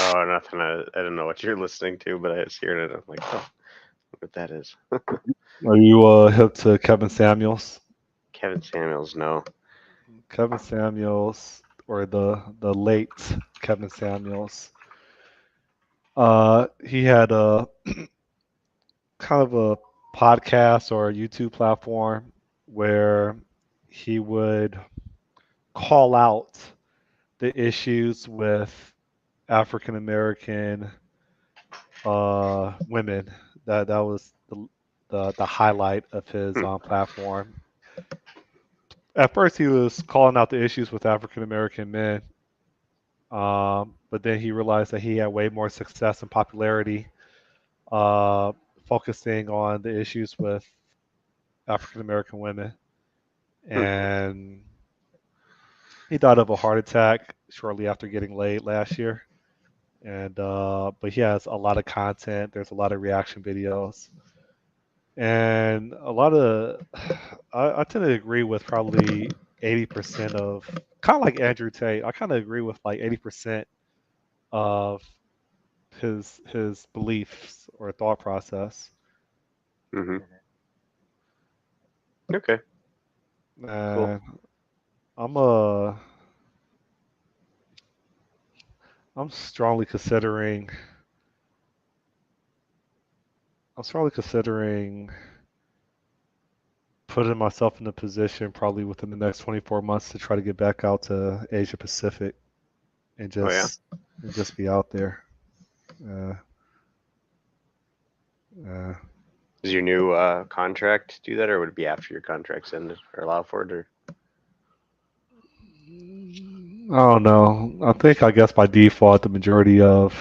Oh, nothing. I don't know what you're listening to, but I was hearing it. I'm like, oh, what that is. Are you hip to Kevin Samuels? Kevin Samuels, no. Kevin Samuels, or the late Kevin Samuels. He had a kind of a podcast or a YouTube platform where he would call out the issues with African American women. That was the highlight of his Hmm. platform. At first, he was calling out the issues with African American men, but then he realized that he had way more success and popularity uh, focusing on the issues with African American women. Hmm. And he died of a heart attack shortly after getting laid last year. And but he has a lot of content. There's a lot of reaction videos, and a lot of I tend to agree with probably 80% of, kind of like Andrew Tate. I kind of agree with like 80% of his beliefs or thought process. Hmm. Okay. Cool. And I'm uh I'm strongly considering I'm strongly considering putting myself in a position probably within the next 24 months to try to get back out to Asia Pacific and Oh yeah. just be out there. Uh, uh, Does your new contract do that, or would it be after your contract's ended, or allow for it, or? I don't know. I think I guess by default the majority of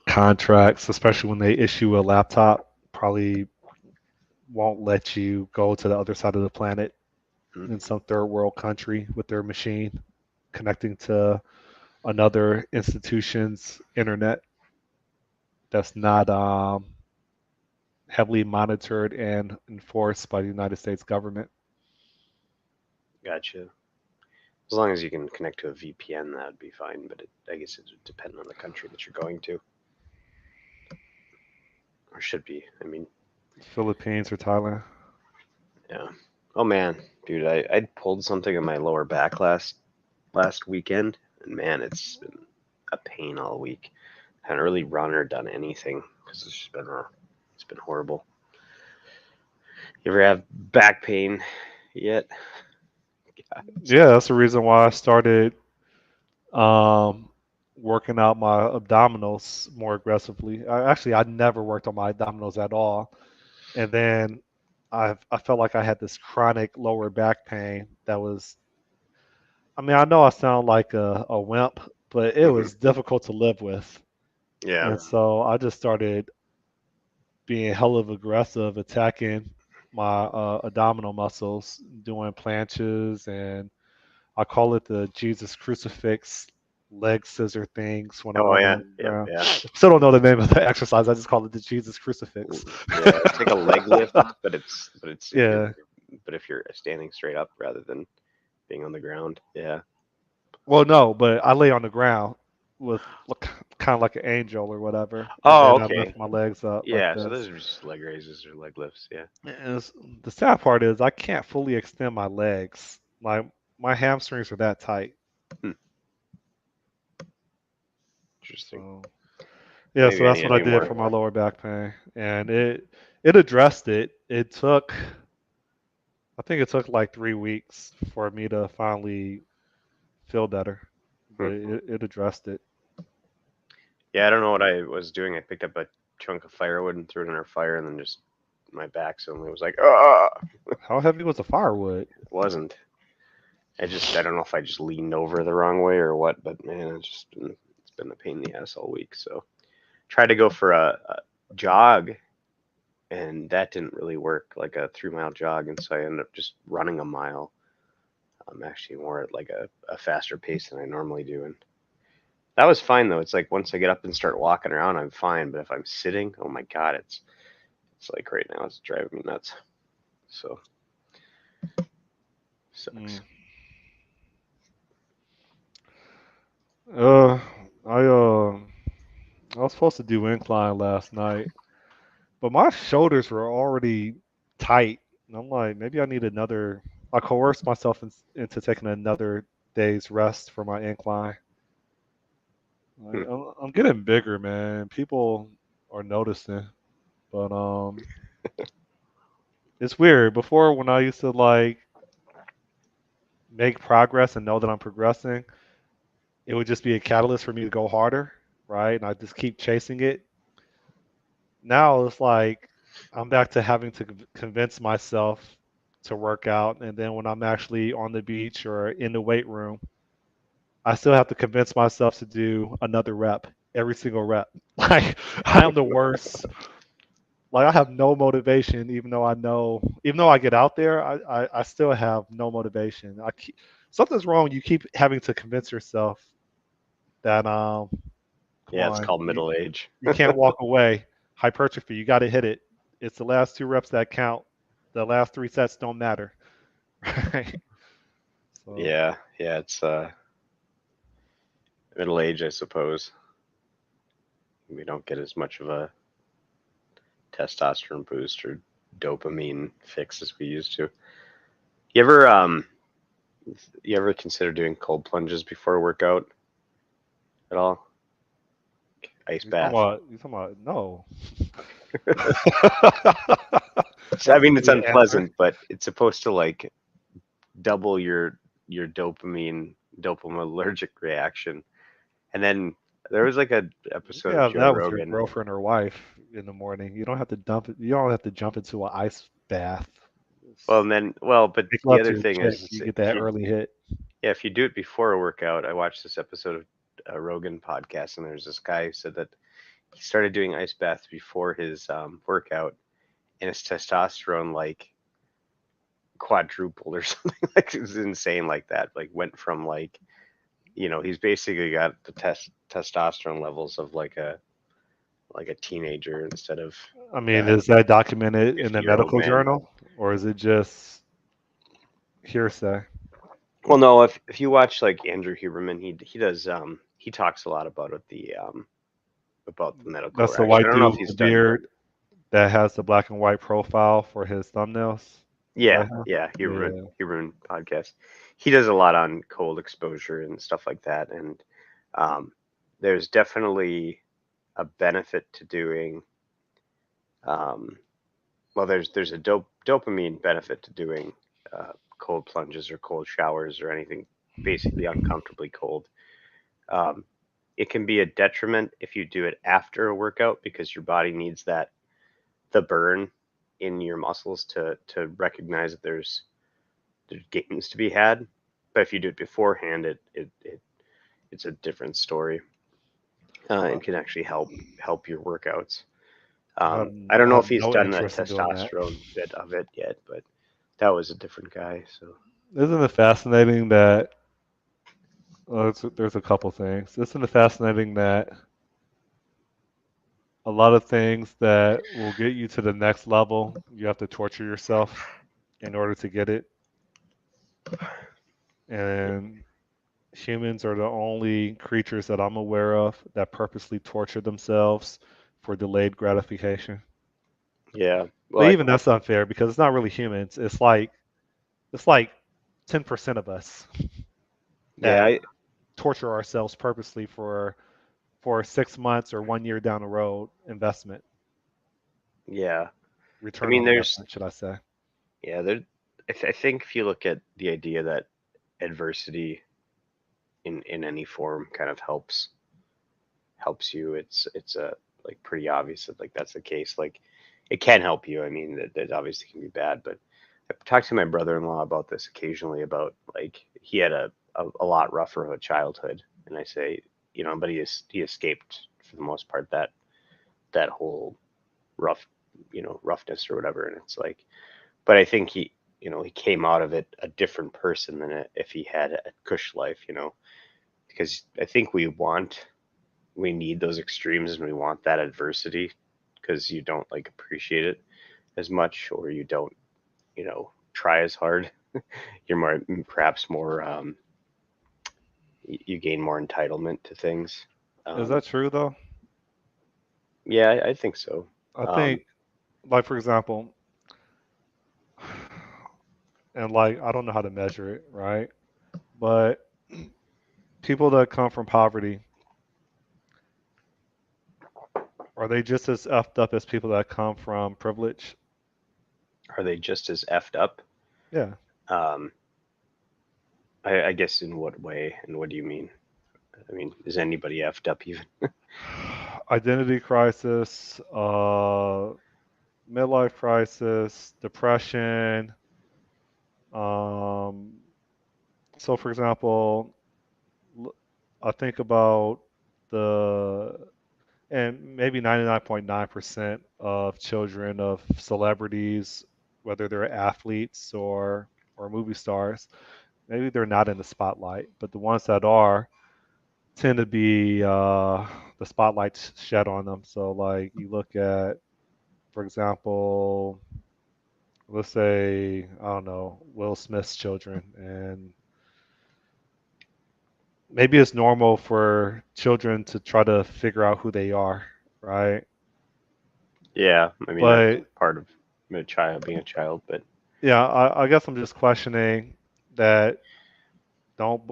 contracts, especially when they issue a laptop, probably won't let you go to the other side of the planet Hmm. in some third world country with their machine connecting to another institution's internet that's not heavily monitored and enforced by the United States government. Gotcha. As long as you can connect to a VPN, that would be fine. But I guess it would depend on the country that you're going to, or should be. I mean, Philippines or Thailand. yeah. Oh man, dude, I pulled something in my lower back last weekend, and man, it's been a pain all week. Haven't really run or done anything because it's been horrible. You ever have back pain yet? God, Yeah, that's the reason why I started um, working out my abdominals more aggressively. I never worked on my abdominals at all, and then I felt like I had this chronic lower back pain that was. I mean, I know I sound like a wimp, but it hmm was difficult to live with, yeah. and so I just started being hell of aggressive, attacking my abdominal muscles, doing planches, and I call it the Jesus crucifix leg scissor things when I'm Oh on yeah. the Yep. ground. Yeah. Still don't know the name of the exercise. I just call it the Jesus crucifix. Yeah. It's like a leg lift, but it's Yeah. if you're standing straight up rather than being on the ground. Yeah. Well, no, but I lay on the ground with look, kind of like an angel or whatever, and Oh, then I okay. lift my legs up like Yeah. So those this. are just leg raises or leg lifts. Yeah. And the sad part is I can't fully extend my legs. My hamstrings are that tight. Hmm. Interesting. So yeah, so Maybe I that's need to what I do did more. for my lower back pain, and it addressed it. It took, I think it took like 3 weeks for me to finally feel better, Hmm. but it addressed it. Yeah. I don't know what I was doing. I picked up a chunk of firewood and threw it in our fire, and then just my back suddenly was like, ah. How heavy was the firewood? It wasn't. I don't know if I just leaned over the wrong way or what, but man, it's been a pain in the ass all week. So tried to go for a jog, and that didn't really work, like a 3 mile jog, and so I ended up just running a mile. I'm actually more at like a faster pace than I normally do, and that was fine though. It's like once I get up and start walking around, I'm fine. But if I'm sitting, oh my god, it's like right now it's driving me nuts. So sucks. Mm. Uh, was supposed to do incline last night, but my shoulders were already tight. And I'm like, maybe I need another. I coerced myself into taking another day's rest for my incline. Hmm. Like, I'm getting bigger, man. People are noticing, but it's weird. Before, when I used to like make progress and know that I'm progressing, it would just be a catalyst for me to go harder, right? And I just keep chasing it. Now it's like I'm back to having to convince myself to work out, and then when I'm actually on the beach or in the weight room, I still have to convince myself to do another rep, every single rep. Like I am the worst. Like I have no motivation, even though I know, even though I get out there, I still have no motivation. Something's wrong. You keep having to convince yourself that come Yeah, it's on, called middle age. you can't walk away. Hypertrophy, you got to hit it. It's the last two reps that count. The last three sets don't matter. Right? So Yeah, it's middle age, I suppose. We don't get as much of a testosterone boost or dopamine fix as we used to. You ever you ever consider doing cold plunges before a workout at all? Ice bath. you talking about no. I mean, Give it's me an answer. unpleasant, but it's supposed to like double your dopaminergic reaction. And then there was like a You episode can of have Joe that with your Rogan. girlfriend or wife in the morning. You don't have to dump it. You don't have to jump into an ice bath. Well, Just and then well, but make the love to other your thing chick. is You get if that you early hit. yeah, if you do it before a workout, I watched this episode of a Rogan podcast, and there's this guy who said that he started doing ice baths before his workout, and his testosterone like quadrupled or something. Like it was insane, like that. Like went from like he's basically got the testosterone levels of like a teenager instead of I mean, a is that documented in the 50-year-old medical man. journal or is it just hearsay? Well, no, if you watch like Andrew Huberman, he does he talks a lot about the medical That's the reaction. I white don't know dude if with the he's done. beard that has the black and white profile for his thumbnails. Is Yeah, that him? yeah, Yeah. Huberman podcast. He does a lot on cold exposure and stuff like that, and um, there's definitely a benefit to doing. Um, well, there's a dopamine benefit to doing cold plunges or cold showers or anything basically uncomfortably cold. Um, it can be a detriment if you do it after a workout because your body needs the burn in your muscles to recognize that there's gains to be had. But if you do it beforehand, it's a different story. Uh, It can actually help your workouts. I I don't know have if he's no done the interest in doing that. testosterone bit of it yet, but that was a different guy. So Isn't it fascinating that there's a couple things. Isn't it fascinating that a lot of things that will get you to the next level, you have to torture yourself in order to get it? And humans are the only creatures that I'm aware of that purposely torture themselves for delayed gratification. yeah, But well, even that's unfair because it's not really humans. It's like 10% of us yeah, that torture ourselves purposely for 6 months or 1 year down the road investment, yeah. I return mean, on there's investment, should I say? yeah, there. I think if you look at the idea that adversity in any form kind of helps you, it's a like pretty obvious that like that's the case. Like it can help you. I mean, that obviously can be bad, but I talk to my brother-in-law about this occasionally about like he had a lot rougher of a childhood, and I say, but he escaped for the most part that whole rough, roughness or whatever, and it's like, but I think he came out of it a different person than if he had a cush life, because I think we need those extremes and we want that adversity because you don't like appreciate it as much or you don't try as hard. You're more perhaps more you gain more entitlement to things. Is um that true though? Yeah, I think so. I Um, think, like for example, and like I don't know how to measure it, right? But people that come from poverty, are they just as effed up as people that come from privilege? are they just as effed up? Yeah. Um, I guess in what way and what do you mean? I mean, is anybody effed up even? Identity crisis, midlife crisis, depression. Um, so, for example, l- I think about the, and maybe 99.9% of children of celebrities, whether they're athletes or movie stars, maybe they're not in the spotlight, but the ones that are tend to be the spotlight shed on them. So, like you look at, for example, let's say I don't know Will Smith's children, and maybe it's normal for children to try to figure out who they are, right? Yeah, I mean that's But part of a child being a child, but yeah, I guess I'm just questioning that. Don't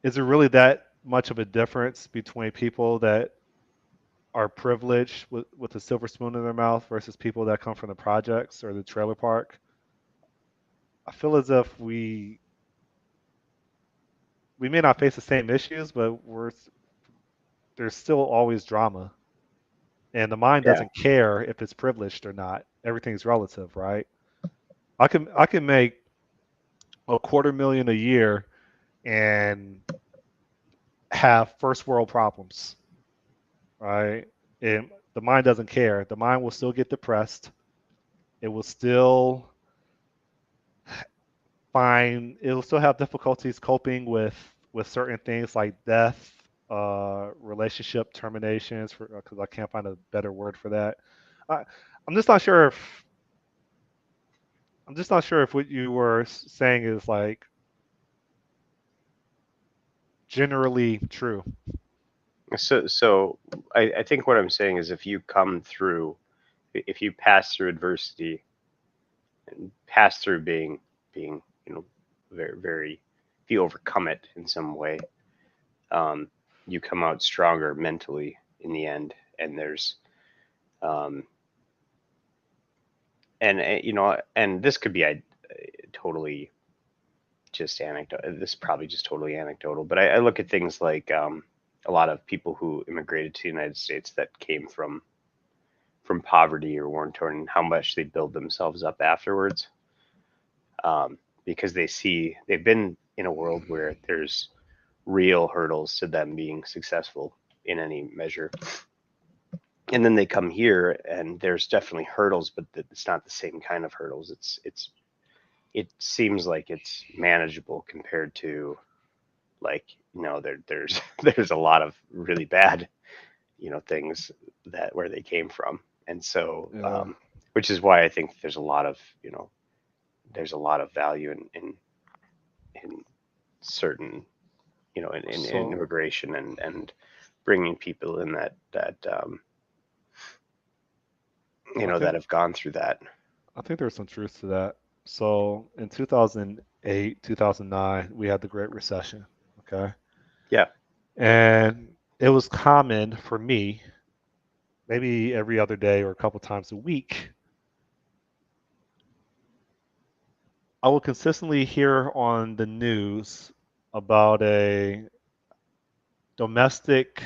Is there really that much of a difference between people that are privileged with a silver spoon in their mouth versus people that come from the projects or the trailer park? I feel as if we may not face the same issues, but there's still always drama, and the mind yeah, doesn't care if it's privileged or not. Everything's relative, right? I can make a quarter million a year and have first world problems, right? And the mind doesn't care. The mind will still get depressed. It will still it will still have difficulties coping with certain things like death, relationship terminations, because I can't find a better word for that. I, I'm just not sure if I'm just not sure if what you were saying is like generally true. so I think what I'm saying is if you come through, if you pass through adversity and pass through being very very, if you overcome it in some way, um, you come out stronger mentally in the end. And there's um, and this could be a totally just anecdote. This is probably just totally anecdotal, but I look at things like a lot of people who immigrated to the United States that came from poverty or war torn, and how much they build themselves up afterwards, because they've been in a world where there's real hurdles to them being successful in any measure. And then they come here and there's definitely hurdles, but it's not the same kind of hurdles. It seems like it's manageable compared to, like, there's there's a lot of really bad, things that where they came from. And so Yeah. which is why I think there's a lot of value in certain, in So immigration and bringing people in I that think have gone through that. I think there's some truth to that. So in 2008, 2009, we had the Great Recession. Okay. Yeah. And it was common for me, maybe every other day or a couple times a week, I would consistently hear on the news about a domestic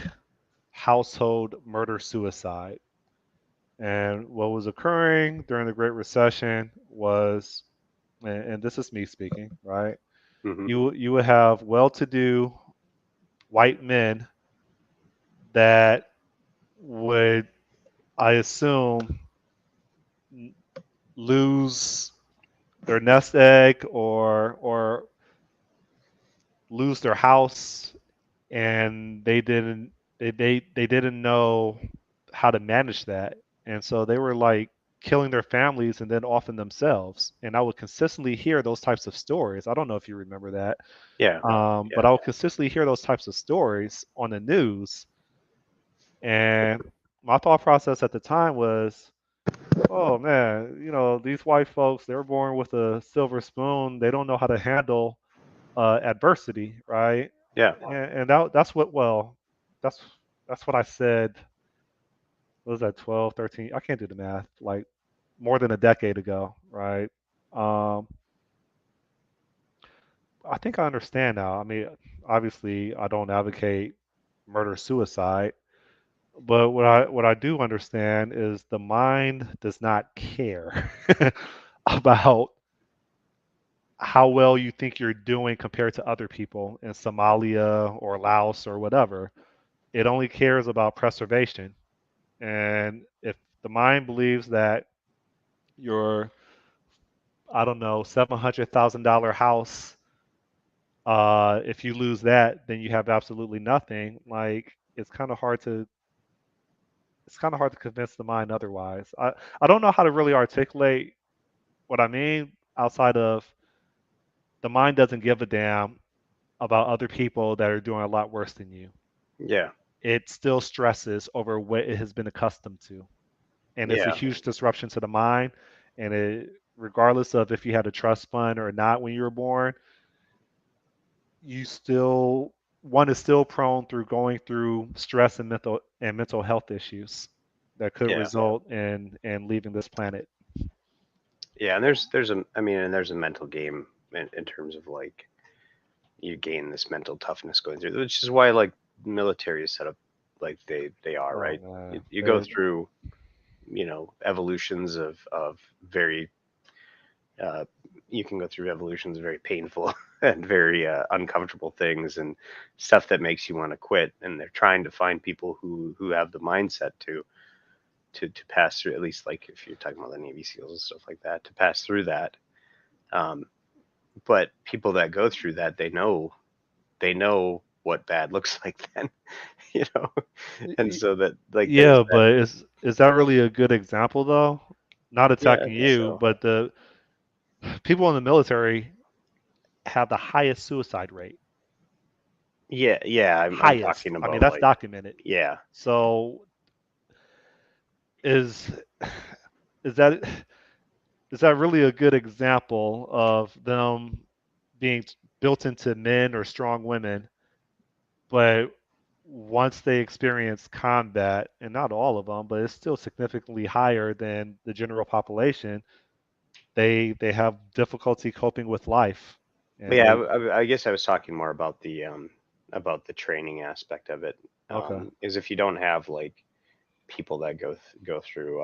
household murder suicide. And what was occurring during the Great Recession was, and this is me speaking, right? Hmm. You would have well-to-do white men that would, I assume, lose their nest egg or lose their house, and they didn't know how to manage that, and so they were like killing their families and then often themselves. And I would consistently hear those types of stories. I don't know if you remember that, Yeah. but Yeah. I would consistently hear those types of stories on the news. And my thought process at the time was, oh man, these white folks, they're born with a silver spoon. They don't know how to handle adversity, right? Yeah. And that's what, well, that's that's what I said. What was that, 12, 13? I can't do the math. Like more than a decade ago, right? Um, I think I understand now. I mean, obviously, I don't advocate murder suicide, but what I do understand is the mind does not care about how well you think you're doing compared to other people in Somalia or Laos or whatever. It only cares about preservation. And if the mind believes that your, I don't know, $700,000 house, if you lose that, then you have absolutely nothing. Like it's kind of hard to convince the mind otherwise. I don't know how to really articulate what I mean outside of the mind doesn't give a damn about other people that are doing a lot worse than you. Yeah. It still stresses over what it has been accustomed to. And it's a Yeah. huge disruption to the mind. And regardless of if you had a trust fund or not when you were born, you still one is still prone through going through stress and mental health issues that could Yeah. result in leaving this planet. Yeah. And there's a I mean, and there's a mental game in terms of like you gain this mental toughness going through, which is why like military is set up like they are, Oh right? man, You go through evolutions of very uh, you can go through evolutions of very painful and very uncomfortable things and stuff that makes you want to quit, and they're trying to find people who have the mindset to pass through, at least like if you're talking about the Navy SEALs and stuff like that, to pass through that. um, but people that go through that, they know what bad looks like then, you know. And Y- so that like there's yeah, that. but is that really a good example though? Not Yeah, I attacking think you, so. but the people in the military have the highest suicide rate. Yeah, yeah, I'm Highest. talking I mean, about that's like, documented. yeah. So is is that is that really a good example of them being built into men or strong women, but once they experience combat, and not all of them, but it's still significantly higher than the general population, they have difficulty coping with life, But and yeah, they I guess I was talking more about the training aspect of it. okay. Is if you don't have like people that go through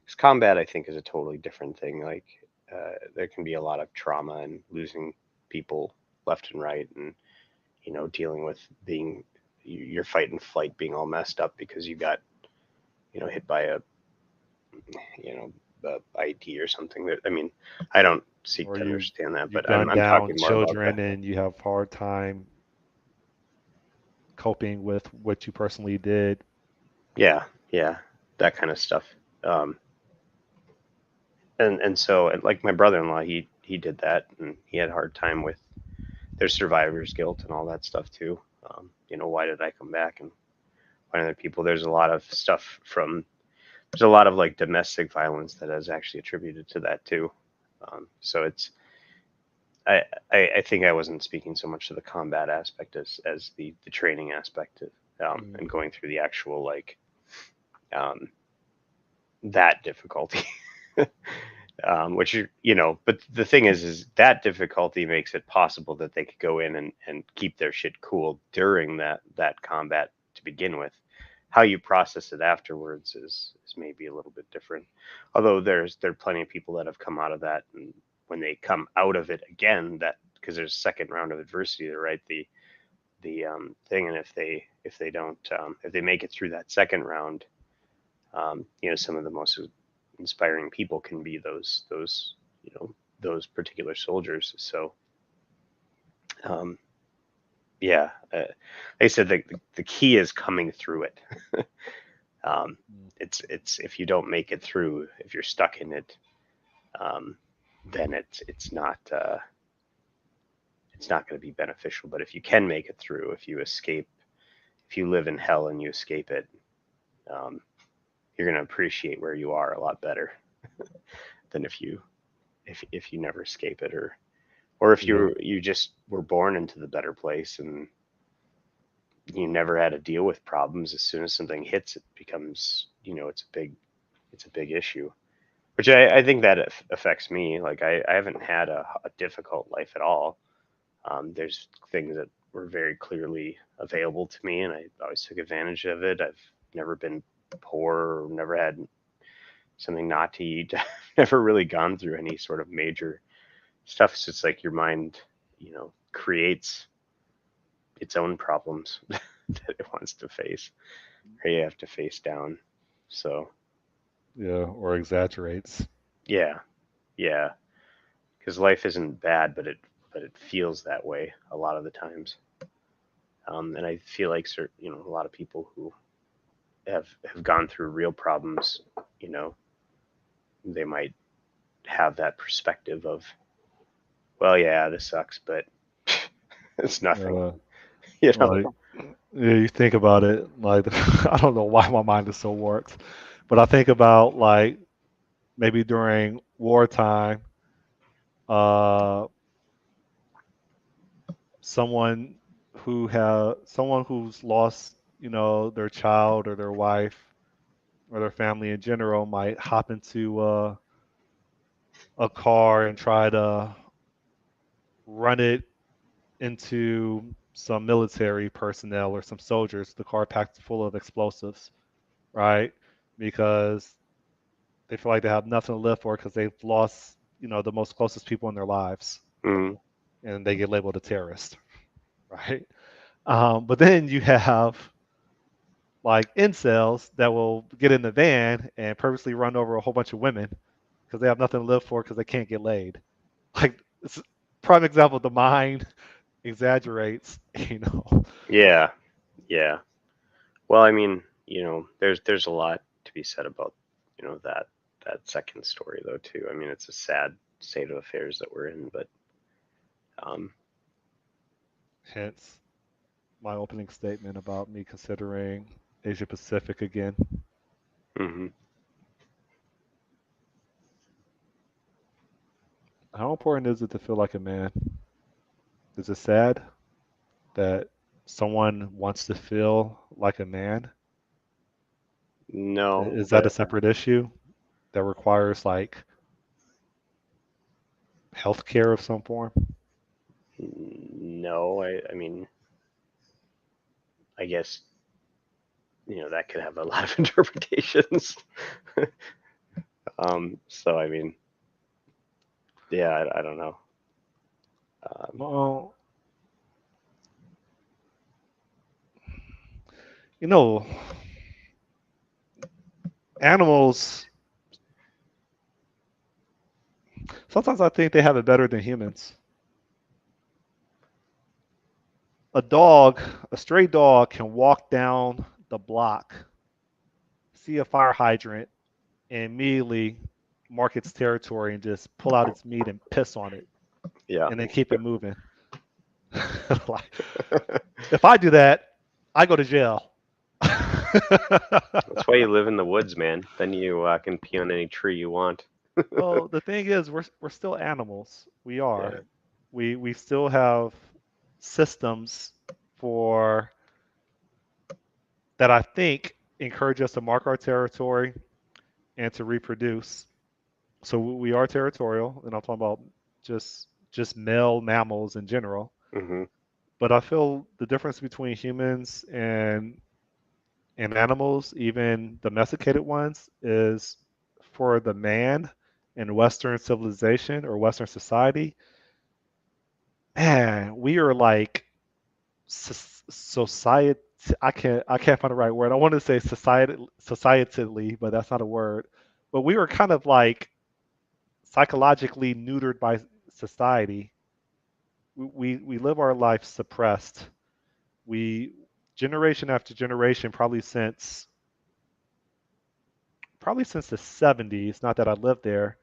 'cause combat, I think is a totally different thing. Like there can be a lot of trauma and losing people left and right, and dealing with being your fight and flight being all messed up because you got hit by a you know ID or something. That I mean, I don't seek Or to you understand that, you but gun I'm down talking more about the. children and you have hard time coping with what you personally did. Yeah, yeah, that kind of stuff. Um, and so like my brother-in-law, he did that, and he had a hard time with their survivor's guilt and all that stuff too. Why did I come back and why other people? There's a lot of stuff from there's a lot of like domestic violence that is actually attributed to that too. So it's I, I think I wasn't speaking so much to the combat aspect as the training aspect of, Mm. and going through the actual like um, that difficulty. Which but the thing is that difficulty makes it possible that they could go in and keep their shit cool during that combat to begin with. How you process it afterwards is maybe a little bit different. Although there are plenty of people that have come out of that, and when they come out of it again, that because there's a second round of adversity there, right? The thing, and if they don't if they make it through that second round, some of the most inspiring people can be those particular soldiers. So um, yeah, like I said, the key is coming through it. um, Mm. it's if you don't make it through, if you're stuck in it, um, then it's not going to be beneficial. But if you can make it through, if you escape, if you live in hell and you escape it, um, you're going to appreciate where you are a lot better than if you never escape it, or if Yeah. you just were born into the better place and you never had to deal with problems. As soon as something hits, it becomes, it's a big issue. Which I think that affects me. Like I haven't had a difficult life at all. There's things that were very clearly available to me, and I always took advantage of it. I've never been poor, or never had something not to eat. I've never really gone through any sort of major stuff. So it's like your mind, creates its own problems that it wants to face, or you have to face down. So Yeah. Or exaggerates. yeah, yeah, because life isn't bad, but it feels that way a lot of the times. And I feel like a lot of people who have gone through real problems, you know, they might have that perspective of, well, yeah, this sucks, but it's nothing, Uh, you know. like, yeah, you think about it. Like, I don't know why my mind is so worked, but I think about like maybe during wartime, uh, someone someone who's lost, their child or their wife or their family in general might hop into a car and try to run it into some military personnel or some soldiers. The car packed full of explosives, right? Because they feel like they have nothing to live for because they've lost, the most closest people in their lives, Mm, and they get labeled a terrorist, right? But then you have like incels that will get in the van and purposely run over a whole bunch of women because they have nothing to live for because they can't get laid. Like, it's a prime example. The mind exaggerates, you know. yeah, yeah. Well, I mean, there's a lot to be said about, that second story though too. I mean, it's a sad state of affairs that we're in, but um, Hence my opening statement about me considering Asia Pacific again. hmm How important is it to feel like a man? Is it sad that someone wants to feel like a man? no, Is that a but separate issue that requires like health care of some form? no, I mean, I guess that could have a lot of interpretations. So I mean, yeah, I don't know. Um, Well, you know, animals, sometimes I think they have it better than humans. A dog, a stray dog can walk down the block, see a fire hydrant, and immediately mark its territory and just pull out its meat and piss on it yeah, and then keep it moving. Like, if I do that, I go to jail. that's why you live in the woods, man. Then you can pee on any tree you want. Well, the thing is, we're still animals. We are. Yeah. We still have systems for that I think encourage us to mark our territory and to reproduce. So we are territorial, and I'm talking about just male mammals in general. hmm But I feel the difference between humans and animals, even domesticated ones, is for the man in Western civilization or Western society. Man, we are like society. I can't find the right word. I want to say societally, but that's not a word. But we were kind of like psychologically neutered by society. We live our life suppressed. We generation after generation, probably since the 70s. Not that I lived there.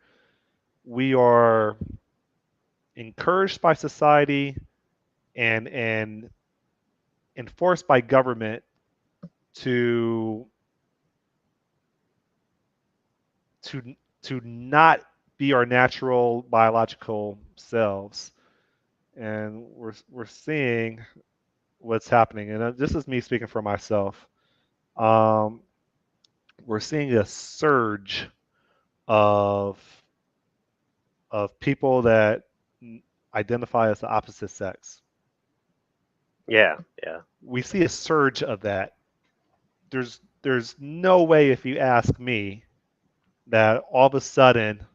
We are encouraged by society and enforced by government to to to not be our natural biological selves, and we're seeing what's happening. And this is me speaking for myself. Um, we're seeing a surge of people that identify as the opposite sex. Yeah, yeah. We see a surge of that. There's no way, if you ask me, that all of a sudden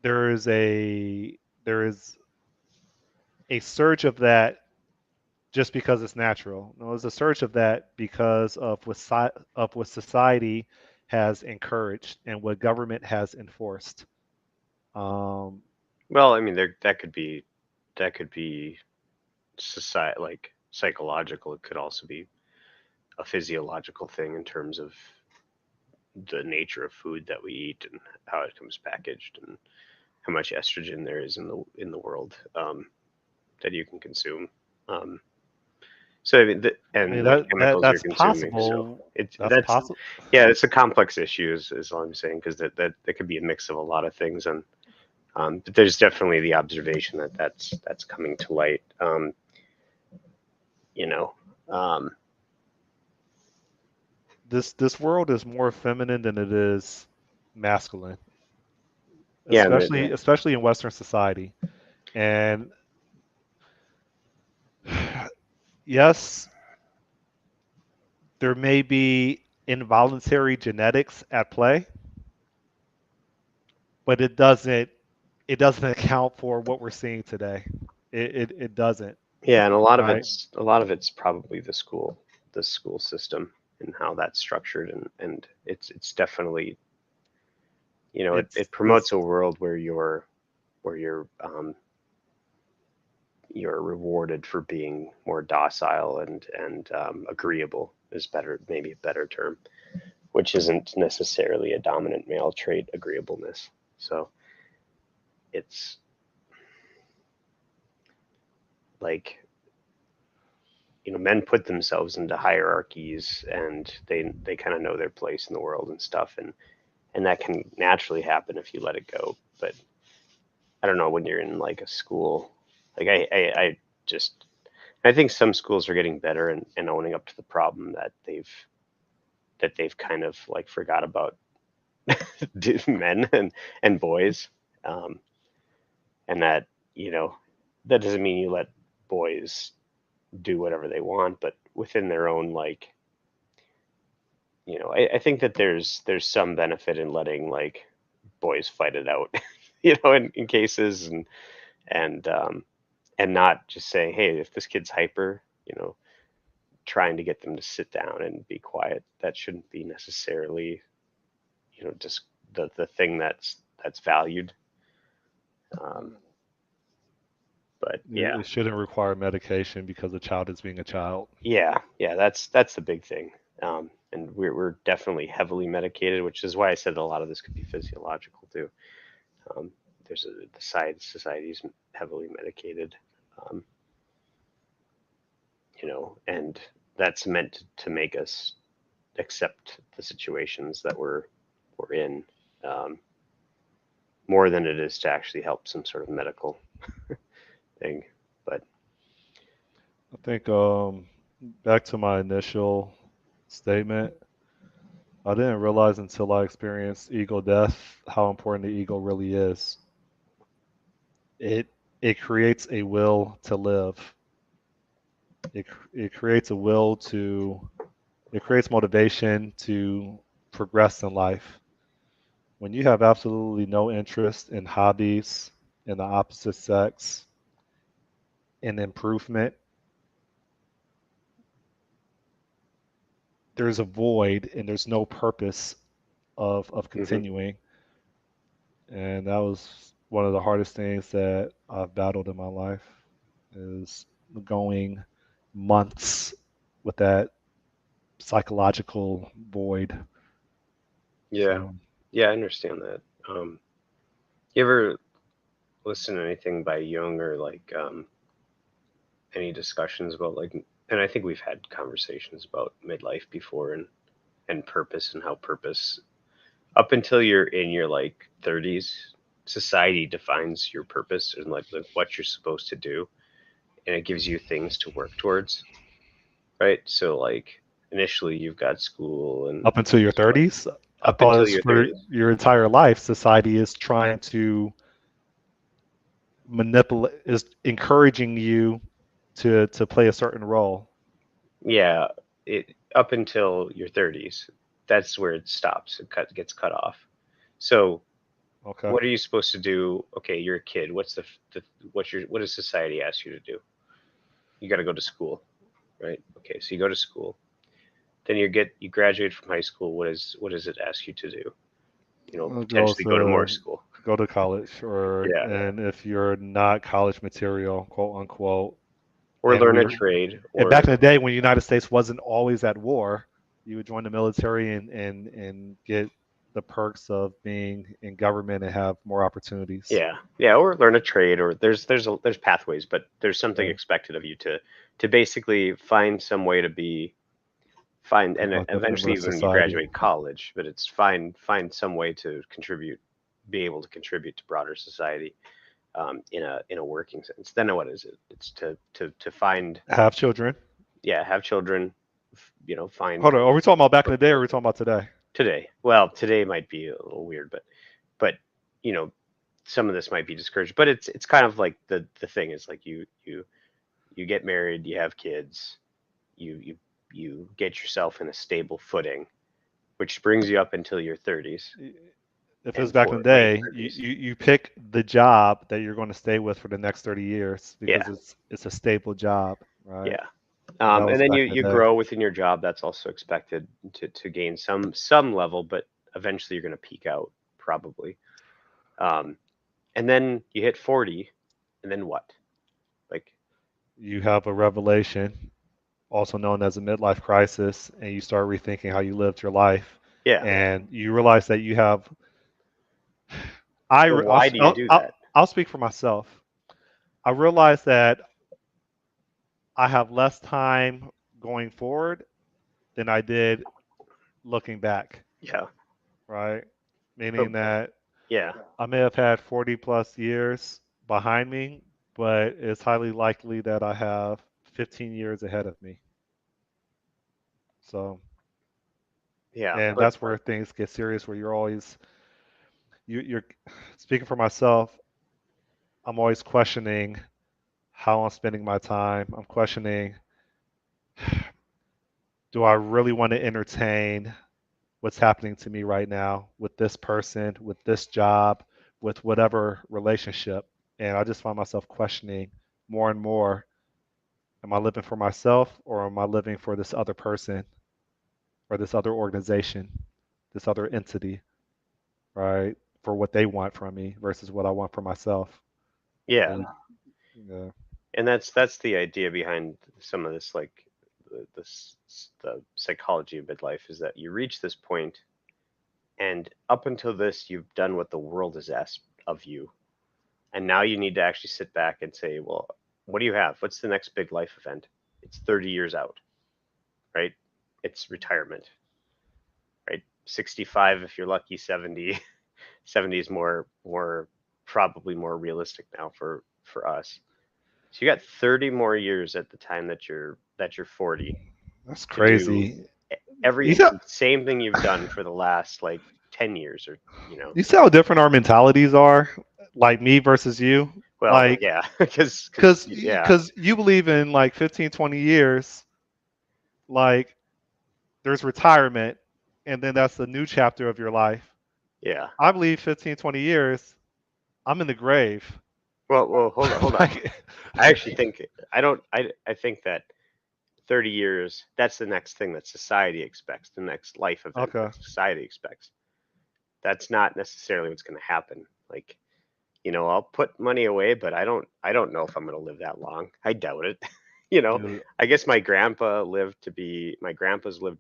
there is a surge of that just because it's natural. No, there's a surge of that because of what society has encouraged and what government has enforced. Um, Well, I mean, that could be society like psychological. It could also be a physiological thing in terms of the nature of food that we eat and how it comes packaged and how much estrogen there is in the world that you can consume. Um, so I mean, I mean and what chemicals you're that's consuming. So possible. it's That's that's possible. yeah, it's a complex issue is all I'm saying because that could be a mix of a lot of things and but there's definitely the observation that that's coming to light. You know, um, This world is more feminine than it is masculine, yeah, and especially in Western society. And yes, there may be involuntary genetics at play, but it doesn't account for what we're seeing today. It doesn't, yeah, and right? a lot of it's probably the school system and how that's structured, and it's definitely It's it promotes this a world where you're rewarded for being more docile and agreeable is better maybe a better term, which isn't necessarily a dominant male trait agreeableness. So it's like men put themselves into hierarchies and they kind of know their place in the world and stuff and that can naturally happen if you let it go. But I don't know when you're in like a school, like I just I think some schools are getting better and owning up to the problem that they've kind of like forgot about men and boys, um, and that you know that doesn't mean you let boys do whatever they want, but within their own like I think that there's some benefit in letting like boys fight it out, in cases and and not just saying, hey, if this kid's hyper, trying to get them to sit down and be quiet. That shouldn't be necessarily, just the thing that's valued. Um, but yeah, it shouldn't require medication because the child is being a child. yeah, that's the big thing. And we're definitely heavily medicated, which is why I said a lot of this could be physiological too. Um, there's the side society's heavily medicated, um, and that's meant to make us accept the situations that we're in, um, more than it is to actually help some sort of medical thing. But I think back to my initial statement, I didn't realize until I experienced ego death how important the ego really is. It it creates a will to live. It creates a will to it creates motivation to progress in life. When you have absolutely no interest in hobbies in the opposite sex, in improvement, there's a void and there's no purpose of hmm continuing. And that was one of the hardest things that I've battled in my life is going months with that psychological void. yeah, So yeah, I understand that. You ever listen to anything by Jung or like any discussions about like And I think we've had conversations about midlife before and purpose and how purpose up until you're in your like 30s, society defines your purpose and like what you're supposed to do, and it gives you things to work towards, right? So like initially you've got school and Up until your stuff like 30s, I up thought until it's your for 30s. your entire life. Society is trying to manipulate, is encouraging you to play a certain role. Yeah, it up until your 30s. That's where it stops. Gets cut off. So Okay. what are you supposed to do? Okay, you're a kid. What does society ask you to do? You got to go to school, right? Okay, so you go to school. Then you graduate from high school. What does it ask you to do? Go Potentially go to more to school. go to college, or Yeah, and if you're not college material, quote unquote, or and learn we a were trade, and back or in the day when the United States wasn't always at war, you would join the military and get the perks of being in government and have more opportunities. yeah, or learn a trade, or there's pathways, but there's something Yeah, expected of you to basically find some way to be find and productive member eventually of even when you society. graduate college, but it's find some way to contribute, be able to contribute to broader society, in a working sense. Then what is it? It's to find, Have children. yeah, have children, find Hold on, are we talking about back in the day, or are we talking about today? today. Well, today might be a little weird, but you know some of this might be discouraged. But it's kind of like the thing is like you get married, you have kids, you get yourself in a stable footing, which brings you up until your 30s If it's and back in for the late day, 30s. you pick the job that you're going to stay with for the next 30 years Yeah, because it's a stable job, right? yeah. That And was then back in you the day. grow within your job. That's also expected to gain some level, but eventually you're going to peak out probably. Um, and then you hit 40, and then what? Like, You have a revelation, also known as a midlife crisis, and you start rethinking how you lived your life, yeah. and you realize that you have. But why do you do that? I'll speak for myself. I realize that I have less time going forward than I did looking back, Yeah. right? But Meaning that yeah, I may have had 40 plus years behind me, but it's highly likely that I have 15 years ahead of me. So, yeah. and But that's where things get serious, where you're always, you're speaking for myself, I'm always questioning how I'm spending my time. I'm questioning, do I really want to entertain what's happening to me right now with this person, with this job, with whatever relationship? And I just find myself questioning more and more, am I living for myself or am I living for this other person or this other organization, this other entity, right? For what they want from me versus what I want for myself. yeah, And yeah, and that's the idea behind some of this, like the psychology of midlife is that you reach this point, and up until this, you've done what the world has asked of you, and now you need to actually sit back and say, well, what do you have? What's the next big life event? It's 30 years out, right? It's retirement, right? 65 if you're lucky, 70. 70 is more probably more realistic now for us. So you got 30 more years at the time that you're 40 that's to do crazy. You every see, same thing you've done for the last like 10 years, or you know you see how different our mentalities are, like me versus you. well, Like, yeah, because because yeah, because you believe in like 15, 20 years, like there's retirement, and then that's the new chapter of your life. yeah. I believe 15, 20 years, I'm in the grave. Well, hold on. Like, I actually think I don't I think that 30 years, that's the next thing that society expects, the next life event okay, that society expects. That's not necessarily what's going to happen. Like, I'll put money away, but I don't know if I'm going to live that long. I doubt it. you know, dude, I guess my grandpas lived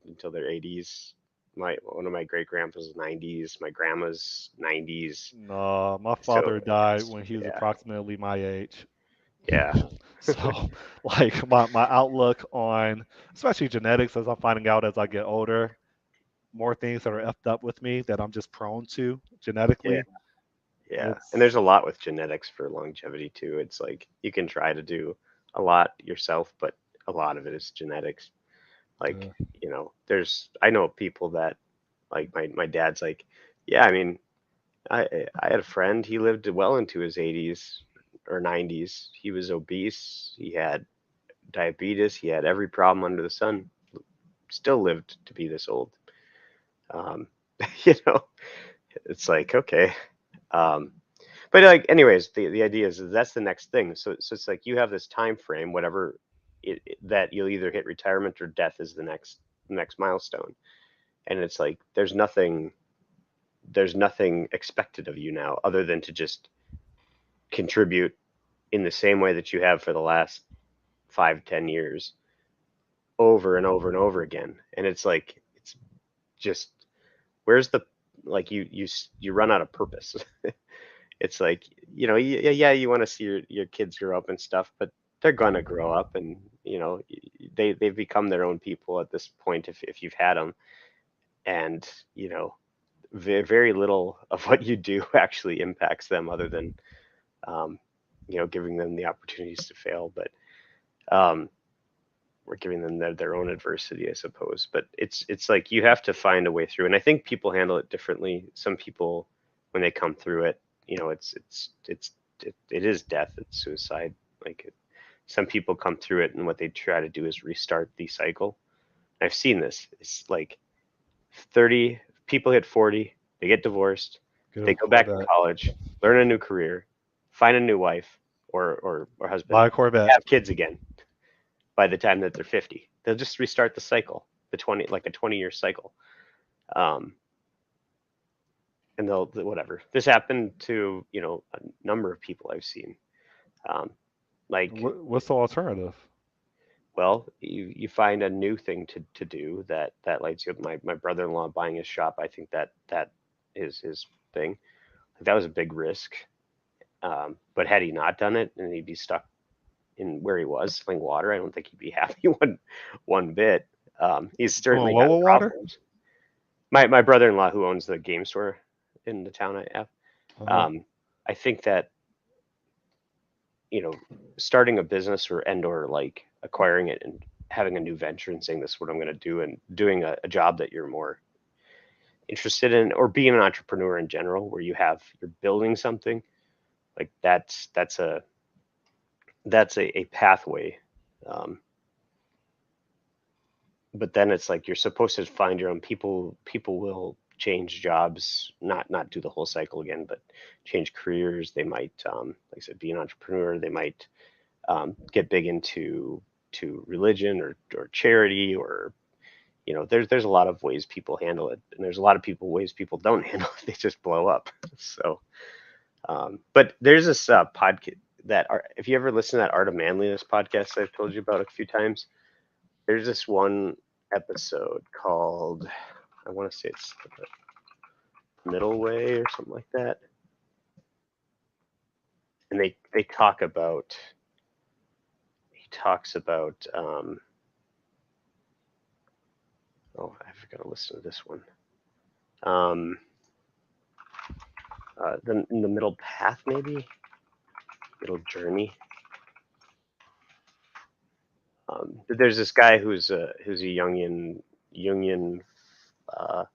until their 80s. One of my great grandpas 90s, my grandma's 90s. no, my So father died it's when he was yeah. approximately my age. Yeah. So, like my outlook on especially genetics, as I'm finding out as I get older, more things that are effed up with me that I'm just prone to Yeah. genetically. Yeah. And there's It's a lot with genetics for longevity too. It's like you can try to do a lot yourself, but a lot of it is genetics. Like, uh, I know people that, like, my dad's like, yeah, I mean, I had a friend, he lived well into his 80s or 90s. He was obese, he had diabetes, he had every problem under the sun, still lived to be this old. Um, you know, it's like, okay. Um, but like, anyways, the idea is that's the next thing. So it's like you have this time frame, whatever that you'll either hit retirement or death is the next milestone. And it's like there's nothing expected of you now other than to just contribute in the same way that you have for the last 5, 10 years over and over and over again. And it's like it's just where's the like you run out of purpose. It's like yeah, you want to see your kids grow up and stuff, but they're gonna grow up, and they've become their own people at this point if you've had them, and very little of what you do actually impacts them other than um, giving them the opportunities to fail, but um, we're giving them their own adversity, I suppose. But it's like you have to find a way through, and I think people handle it differently. Some people, when they come through it, it is death, it's suicide. Like some people come through it, and what they try to do is restart the cycle. I've seen this. It's like 30 people hit 40, they get divorced, get they a go back to Corvette, college, learn a new career, find a new wife or husband, buy a Corvette. have kids again by the time that they're 50. They'll just restart the cycle, the 20 like a 20-year cycle. Um, and they'll whatever. This happened to, a number of people I've seen. Um, like What's the alternative? well, you find a new thing to do that lights you up. My brother-in-law buying his shop, I think that is his thing. That was a big risk. But had he not done it, and he'd be stuck in where he was, selling water, I don't think he'd be happy one bit. He's Doing certainly what got with water? problems. My brother-in-law, who owns the game store in the town I have, Uh-huh. um, I think that you know starting a business or like acquiring it and having a new venture and saying this is what I'm going to do and doing a job that you're more interested in, or being an entrepreneur in general where you're building something like that's a pathway. um, but then it's like you're supposed to find your own people will change jobs, not do the whole cycle again, but change careers. They might like I said, be an entrepreneur. They might get big into religion or charity, or there's a lot of ways people handle it, and there's a lot of ways people don't handle it. They just blow up. So but there's this podcast if you ever listen to that Art of Manliness podcast I've told you about a few times, there's this one episode called, I want to say it's the Middle Way or something like that, and they talk about he talks about oh, I've got to listen to this one. um in the middle path, maybe middle journey. But there's this guy who's a Jungian uh,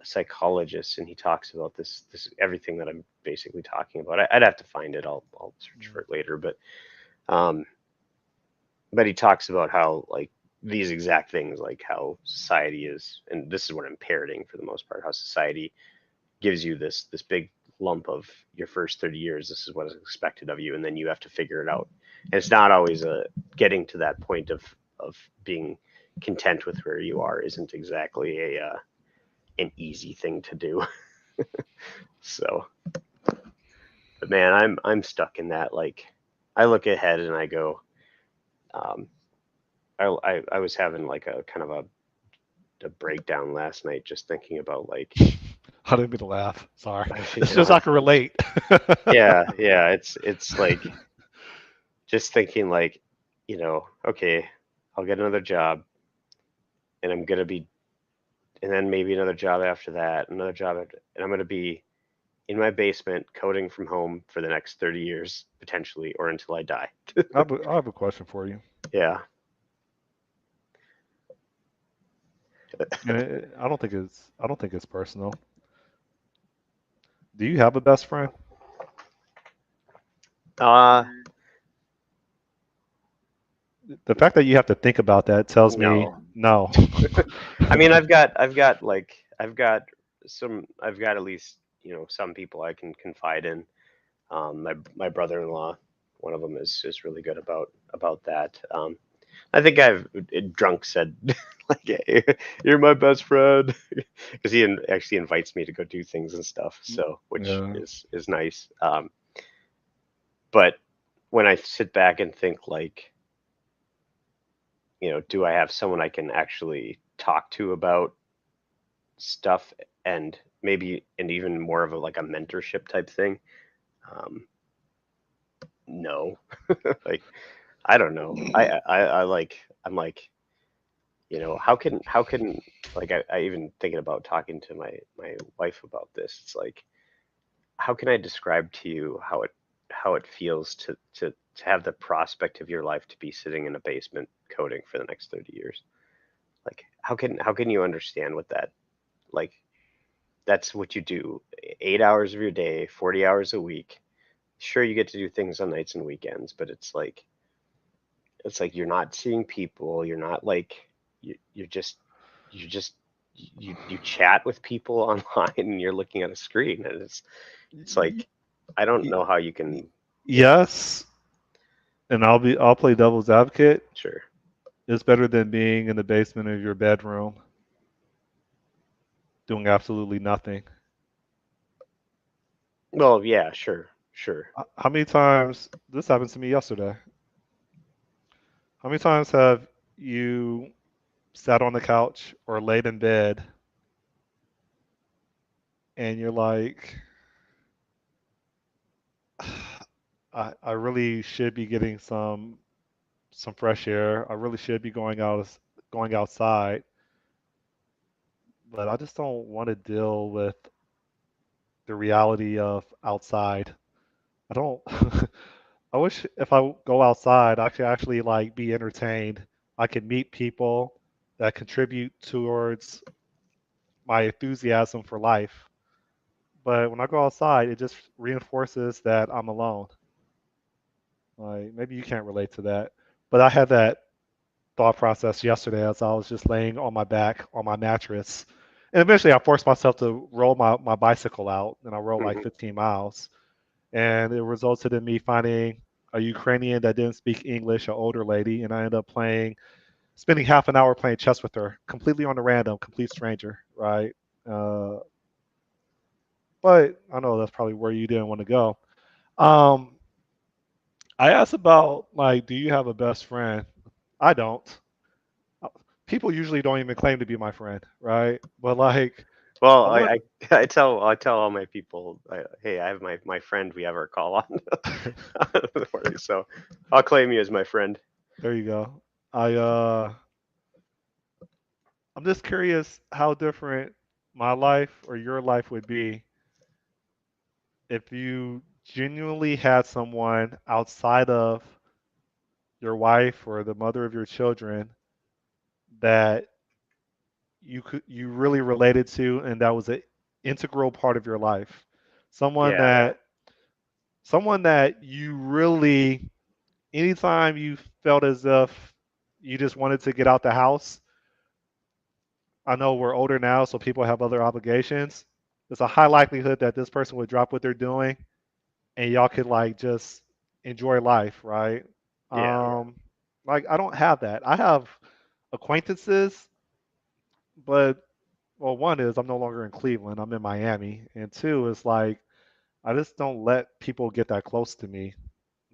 psychologist, and he talks about this everything that I'm basically talking about. I'd have to find it. I'll search for it later, um, but he talks about how like these exact things, like how society is, and this is what I'm parroting for the most part, how society gives you this big lump of your first 30 years. This is what is expected of you, and then you have to figure it out. And it's not always a getting to that point of being content with where you are isn't exactly an easy thing to do. So, but man, I'm stuck in that. Like, I look ahead and I go, um, I was having like a kind of a breakdown last night just thinking about like, I didn't mean to laugh. Sorry. I, It's just I can relate. yeah, it's like just thinking like, okay, I'll get another job and I'm gonna be, and then maybe another job after that, another job after, and I'm gonna be in my basement coding from home for the next 30 years potentially, or until I die. I have a question for you, Yeah. and I don't think it's personal. Do you have a best friend? Uh, The fact that you have to think about that tells me no. no. I mean, I've got at least, some people I can confide in. My brother-in-law, one of them is really good about that. I think I've drunk said like, hey, you're my best friend, because actually invites me to go do things and stuff. So which Yeah. is nice. But when I sit back and think like, do I have someone I can actually talk to about stuff, and maybe and even more of a like a mentorship type thing? Um, no, like I don't know. I like I'm like, how can like I even thinking about talking to my wife about this. It's like, how can I describe to you how it feels to have the prospect of your life to be sitting in a basement coding for the next 30 years? Like, how can you understand what that, like, that's what you do, 8 hours of your day, 40 hours a week. Sure, you get to do things on nights and weekends, but it's like you're not seeing people. You're not like you just you chat with people online and you're looking at a screen, and it's Y- like I don't know y- how you y- can. Yeah, Yes, and I'll play devil's advocate. sure. It's better than being in the basement of your bedroom doing absolutely nothing. Well, yeah, sure. How many times this happened to me yesterday? How many times have you sat on the couch or laid in bed and you're like, I really should be getting some fresh air. I really should be going outside, but I just don't want to deal with the reality of outside. I don't. I wish if I go outside, I could actually like be entertained. I could meet people that contribute towards my enthusiasm for life. But when I go outside, it just reinforces that I'm alone. Like maybe you can't relate to that, but I had that thought process yesterday as I was just laying on my back on my mattress. And eventually I forced myself to roll my bicycle out and I rode like Hmm. 15 miles. And it resulted in me finding a Ukrainian that didn't speak English, an older lady, and I ended up spending half an hour playing chess with her, completely on a random, complete stranger, right? Uh, but I know that's probably where you didn't want to go. Um, I asked about like, do you have a best friend? I don't. People usually don't even claim to be my friend, right? But like, Well, I want. I tell all my people, hey, I have my friend we have our call on. So I'll claim you as my friend. There you go. I I'm just curious how different my life or your life would be if you genuinely had someone outside of your wife or the mother of your children that you really related to and that was an integral part of your life. Someone Yeah, that someone that you really anytime you felt as if you just wanted to get out the house. I know we're older now, so people have other obligations. There's a high likelihood that this person would drop what they're doing and y'all could like just enjoy life, right? yeah, Like I don't have that. I have acquaintances, but well, one is I'm no longer in Cleveland. I'm in Miami, and two is like I just don't let people get that close to me,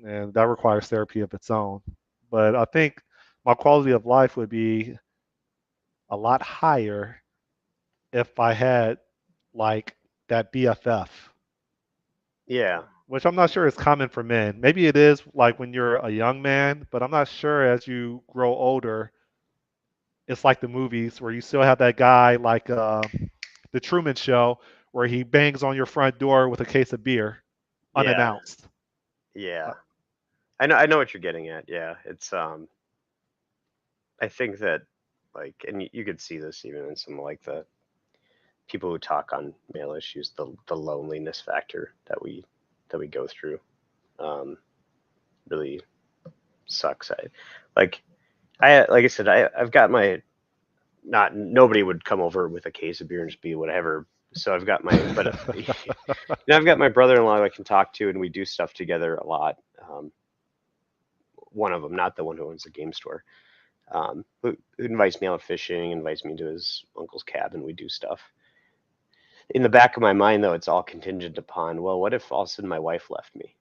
and that requires therapy of its own. But I think my quality of life would be a lot higher if I had like that BFF. yeah. which I'm not sure is common for men. Maybe it is like when you're a young man, but I'm not sure as you grow older. It's like the movies where you still have that guy like the Truman Show where he bangs on your front door with a case of beer Yeah, unannounced. yeah. Uh, I know what you're getting at. Yeah, it's I think that like, and you could see this even in some like the people who talk on male issues, the loneliness factor that we go through, um, really sucks. Like I said, I've got my not nobody would come over with a case of beer and just be whatever. So I've got my but I've got my brother-in-law I can talk to, and we do stuff together a lot. One of them, not the one who owns the game store, who invites me out fishing, invites me to his uncle's cabin. We do stuff. In the back of my mind, though, it's all contingent upon, well, what if all of a sudden my wife left me?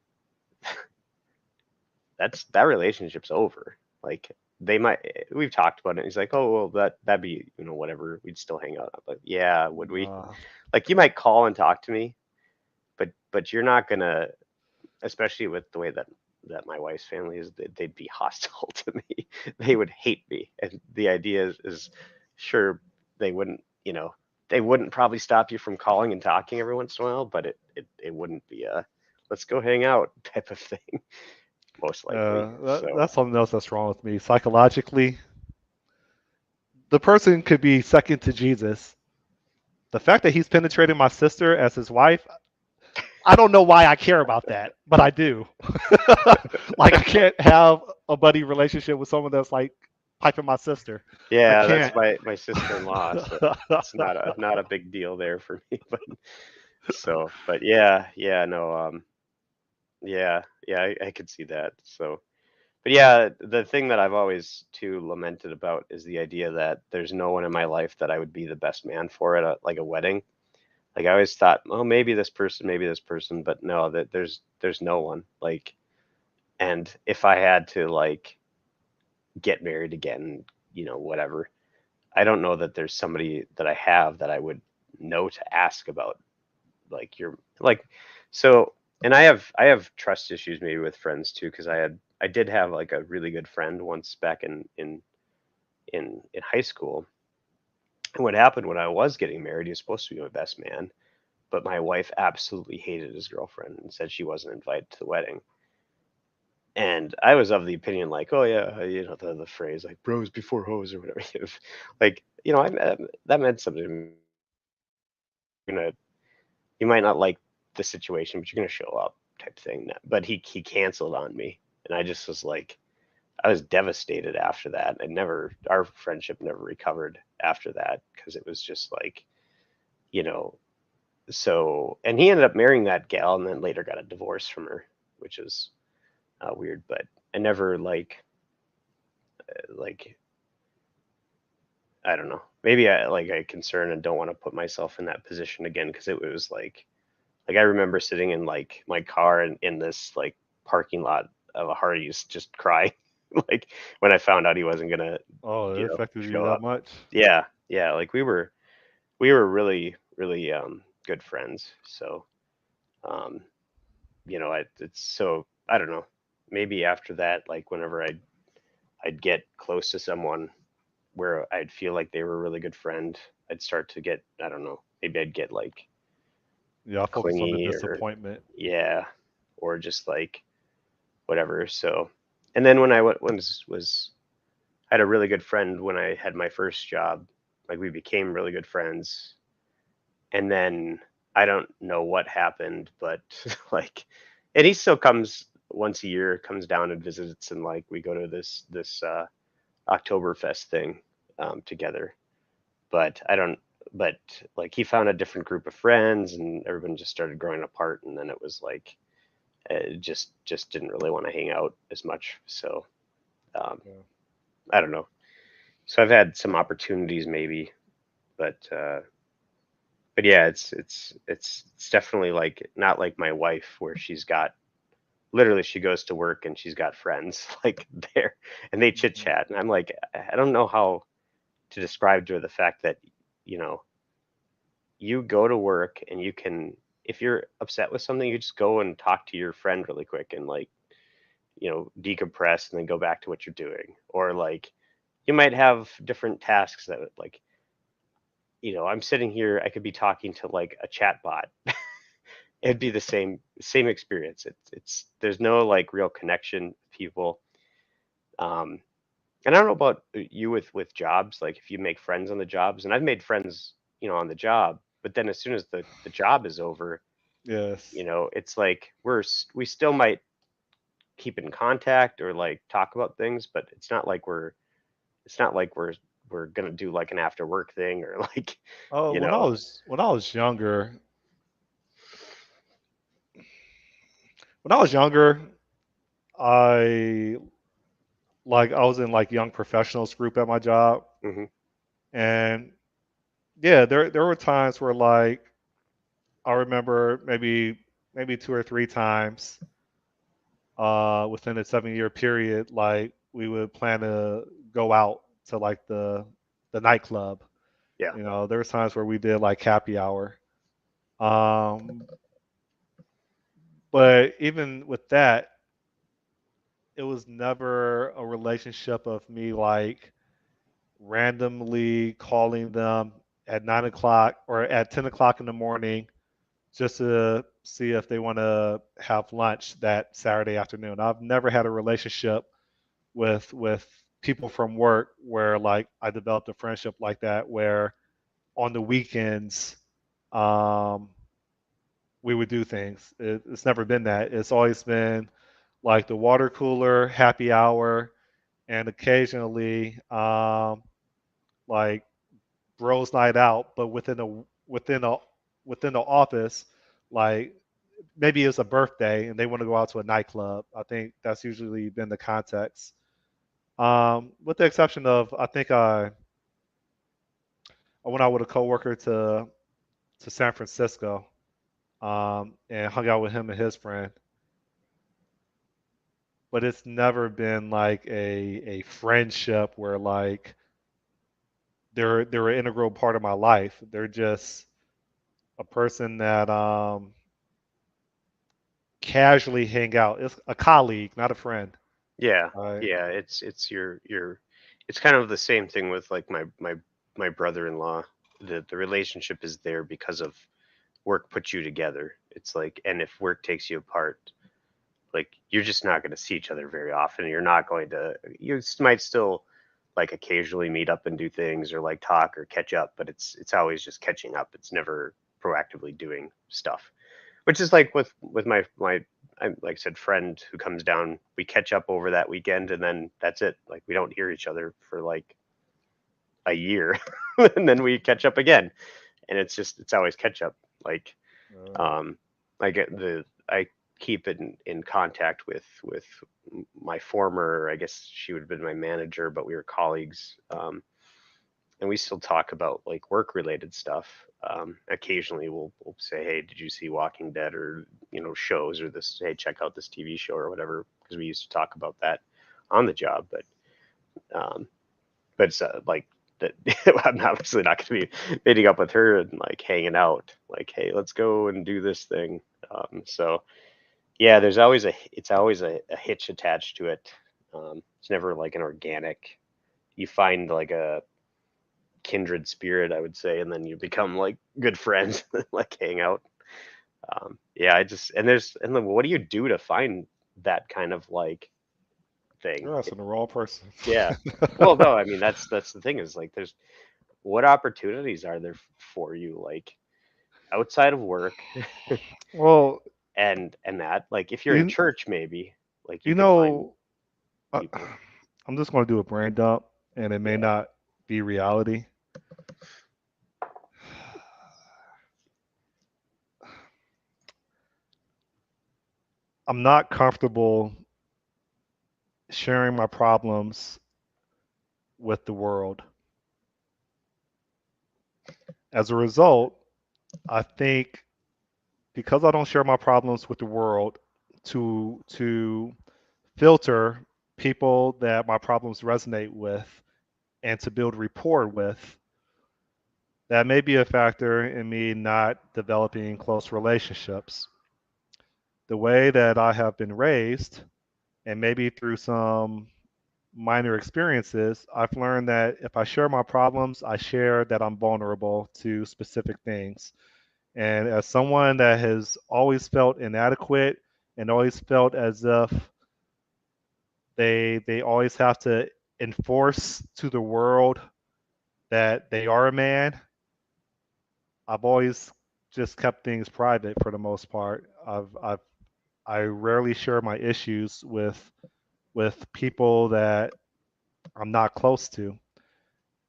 That relationship's over. Like they might, we've talked about it. He's like, oh well, that'd be whatever. We'd still hang out. But yeah, would we? uh, Like you might call and talk to me, but you're not gonna, especially with the way that my wife's family is, they'd be hostile to me. They would hate me. And the idea is sure they wouldn't, they wouldn't probably stop you from calling and talking every once in a while, but it wouldn't be a let's go hang out type of thing, most likely. So that's something else that's wrong with me. Psychologically, the person could be second to Jesus. The fact that he's penetrating my sister as his wife, I don't know why I care about that, but I do. Like I can't have a buddy relationship with someone that's like piping my sister. I yeah, that's can't. my sister-in-law. So it's not a big deal there for me. But yeah, no, yeah, I could see that. So but yeah, the thing that I've always too lamented about is the idea that there's no one in my life that I would be the best man for at like a wedding. Like I always thought, oh, maybe this person, but no, that there's no one. Like, and if I had to like get married again, whatever, I don't know that there's somebody that I have that I would know to ask about. Like you're like, so, and I have trust issues maybe with friends too, because I did have like a really good friend once back in high school. And what happened when I was getting married, he was supposed to be my best man, but my wife absolutely hated his girlfriend and said she wasn't invited to the wedding. And I was of the opinion like, oh yeah, the phrase like bros before hoes or whatever. Like, that meant something to me. You're gonna, you might not like the situation, but you're gonna show up type thing. But he canceled on me, and I just was like, I was devastated after that. And our friendship never recovered after that because it was just like, you know, so, and he ended up marrying that gal and then later got a divorce from her, which is weird. But I never like, I don't know. Maybe I concern and don't want to put myself in that position again because it was like I remember sitting in like my car in this like parking lot of a Hardee's just crying like when I found out he wasn't gonna Oh, it affected you show that up. much? Yeah, like we were really good friends. So um it's so I don't know. Maybe after that, like whenever I'd get close to someone where I'd feel like they were a really good friend, I'd start to get, I don't know, maybe I'd get like Yeah, I focus on the clingy or disappointment. yeah, or just like whatever. So, and then when I was I had a really good friend when I had my first job. Like we became really good friends, and then I don't know what happened, but like, and he still comes once a year, comes down and visits, and like we go to this Oktoberfest thing together. But I don't. But like he found a different group of friends, and everyone just started growing apart, and then it was like just didn't really want to hang out as much. So um, Yeah. I don't know. So I've had some opportunities maybe, but yeah, it's definitely like not like my wife where she's got literally she goes to work and she's got friends like there and they chit Mhm. chat and I'm like I don't know how to describe to her the fact that you know you go to work and you can if you're upset with something, you just go and talk to your friend really quick and like, decompress and then go back to what you're doing. Or like you might have different tasks that like, I'm sitting here, I could be talking to like a chat bot. It'd be the same experience. It's there's no like real connection with people. Um, and I don't know about you with jobs, like if you make friends on the jobs, and I've made friends, on the job, but then as soon as the job is over, Yes. it's like we still might keep in contact or like talk about things, but it's not like we're gonna do like an after work thing or like, Oh, you when I know, was when I was younger, when I was younger, I I was in like young professionals group at my job, hmm and yeah, there were times where like I remember maybe two or three times within a 7 year period, like we would plan to go out to like the nightclub. yeah, There was times where we did like happy hour. Um, but even with that, it was never a relationship of me like randomly calling them at 9 o'clock or at 10 o'clock in the morning just to see if they want to have lunch that Saturday afternoon. I've never had a relationship with people from work where like I developed a friendship like that where on the weekends um we would do things. It's never been that. It's always been like the water cooler, happy hour, and occasionally like bros night out, but within the office, like maybe it's a birthday and they want to go out to a nightclub. I think that's usually been the context. With the exception of I think I went out with a coworker to San Francisco and hung out with him and his friend. But it's never been like a friendship where like they're an integral part of my life. They're just a person that casually hang out. It's a colleague, not a friend. yeah, Right. yeah. It's your it's kind of the same thing with like my brother-in-law. The relationship is there because of work puts you together. It's like, and if work takes you apart, like you're just not going to see each other very often. You might still like occasionally meet up and do things or like talk or catch up, but it's always just catching up. It's never proactively doing stuff, which is like with my like I said, friend who comes down. We catch up over that weekend, and then that's it. Like we don't hear each other for like a year, and then we catch up again, and it's always catch up. Uh, Um, I keep in contact with my former, I guess she would have been my manager, but we were colleagues. And we still talk about like work related stuff. Occasionally we'll say, hey, did you see Walking Dead or shows or this? Hey, check out this TV show or whatever, because we used to talk about that on the job. Um, but it's like that. I'm obviously not going to be meeting up with her and like hanging out. Like, hey, let's go and do this thing. So yeah, it's always a hitch attached to it. It's never like an organic. You find like a kindred spirit, I would say, and then you become like good friends, like hang out. Yeah, and then what do you do to find that kind of like thing? you're asking the wrong person. Yeah. Well, no, I mean that's the thing is like there's what opportunities are there for you like outside of work Well, and that like if you're in you church maybe like you you could find know, uh, people. I'm just going to do a brain dump, and it may Yeah. not be reality. I'm not comfortable sharing my problems with the world. As a result, I think because I don't share my problems with the world to filter people that my problems resonate with and to build rapport with, That may be a factor in me not developing close relationships. The way that I have been raised, and maybe through some minor experiences, I've learned that if I share my problems, I share that I'm vulnerable to specific things. And as someone that has always felt inadequate and always felt as if they always have to enforce to the world that they are a man, I've always just kept things private for the most part. I rarely share my issues with people that I'm not close to.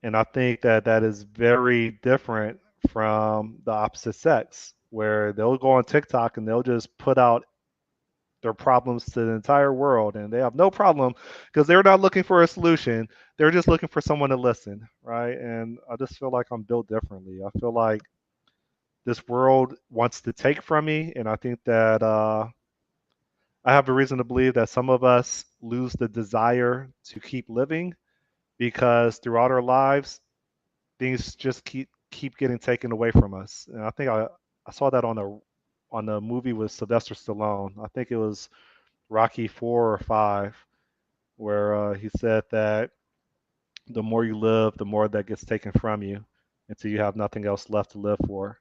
And I think that that is very different from the opposite sex, where they'll go on TikTok and they'll just put out their problems to the entire world, and they have no problem because they're not looking for a solution. They're just looking for someone to listen, right? And I just feel like I'm built differently. I feel like this world wants to take from me, and I think that I have a reason to believe that some of us lose the desire to keep living because throughout our lives things just keep getting taken away from us. And I think I saw that on a movie with Sylvester Stallone. I think it was Rocky 4 or 5, where he said that the more you live, the more that gets taken from you until you have nothing else left to live for.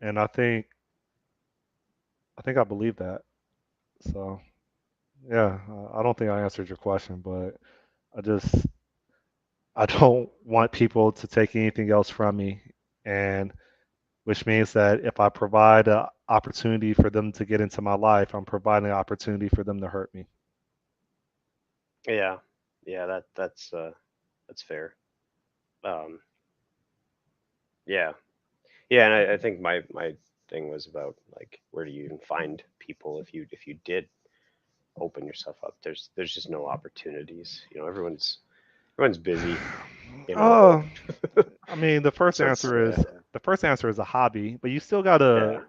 And I think I believe that. So yeah, I don't think I answered your question, but I just I don't want people to take anything else from me, and which means that if I provide an opportunity for them to get into my life, I'm providing an opportunity for them to hurt me. Yeah, yeah, that's fair. Um, yeah, yeah, and I think my thing was about like where do you even find people if you did open yourself up? There's just no opportunities. You know, everyone's busy. You know, Oh, I mean, so it's the first answer is a hobby, but you still yeah. gotta.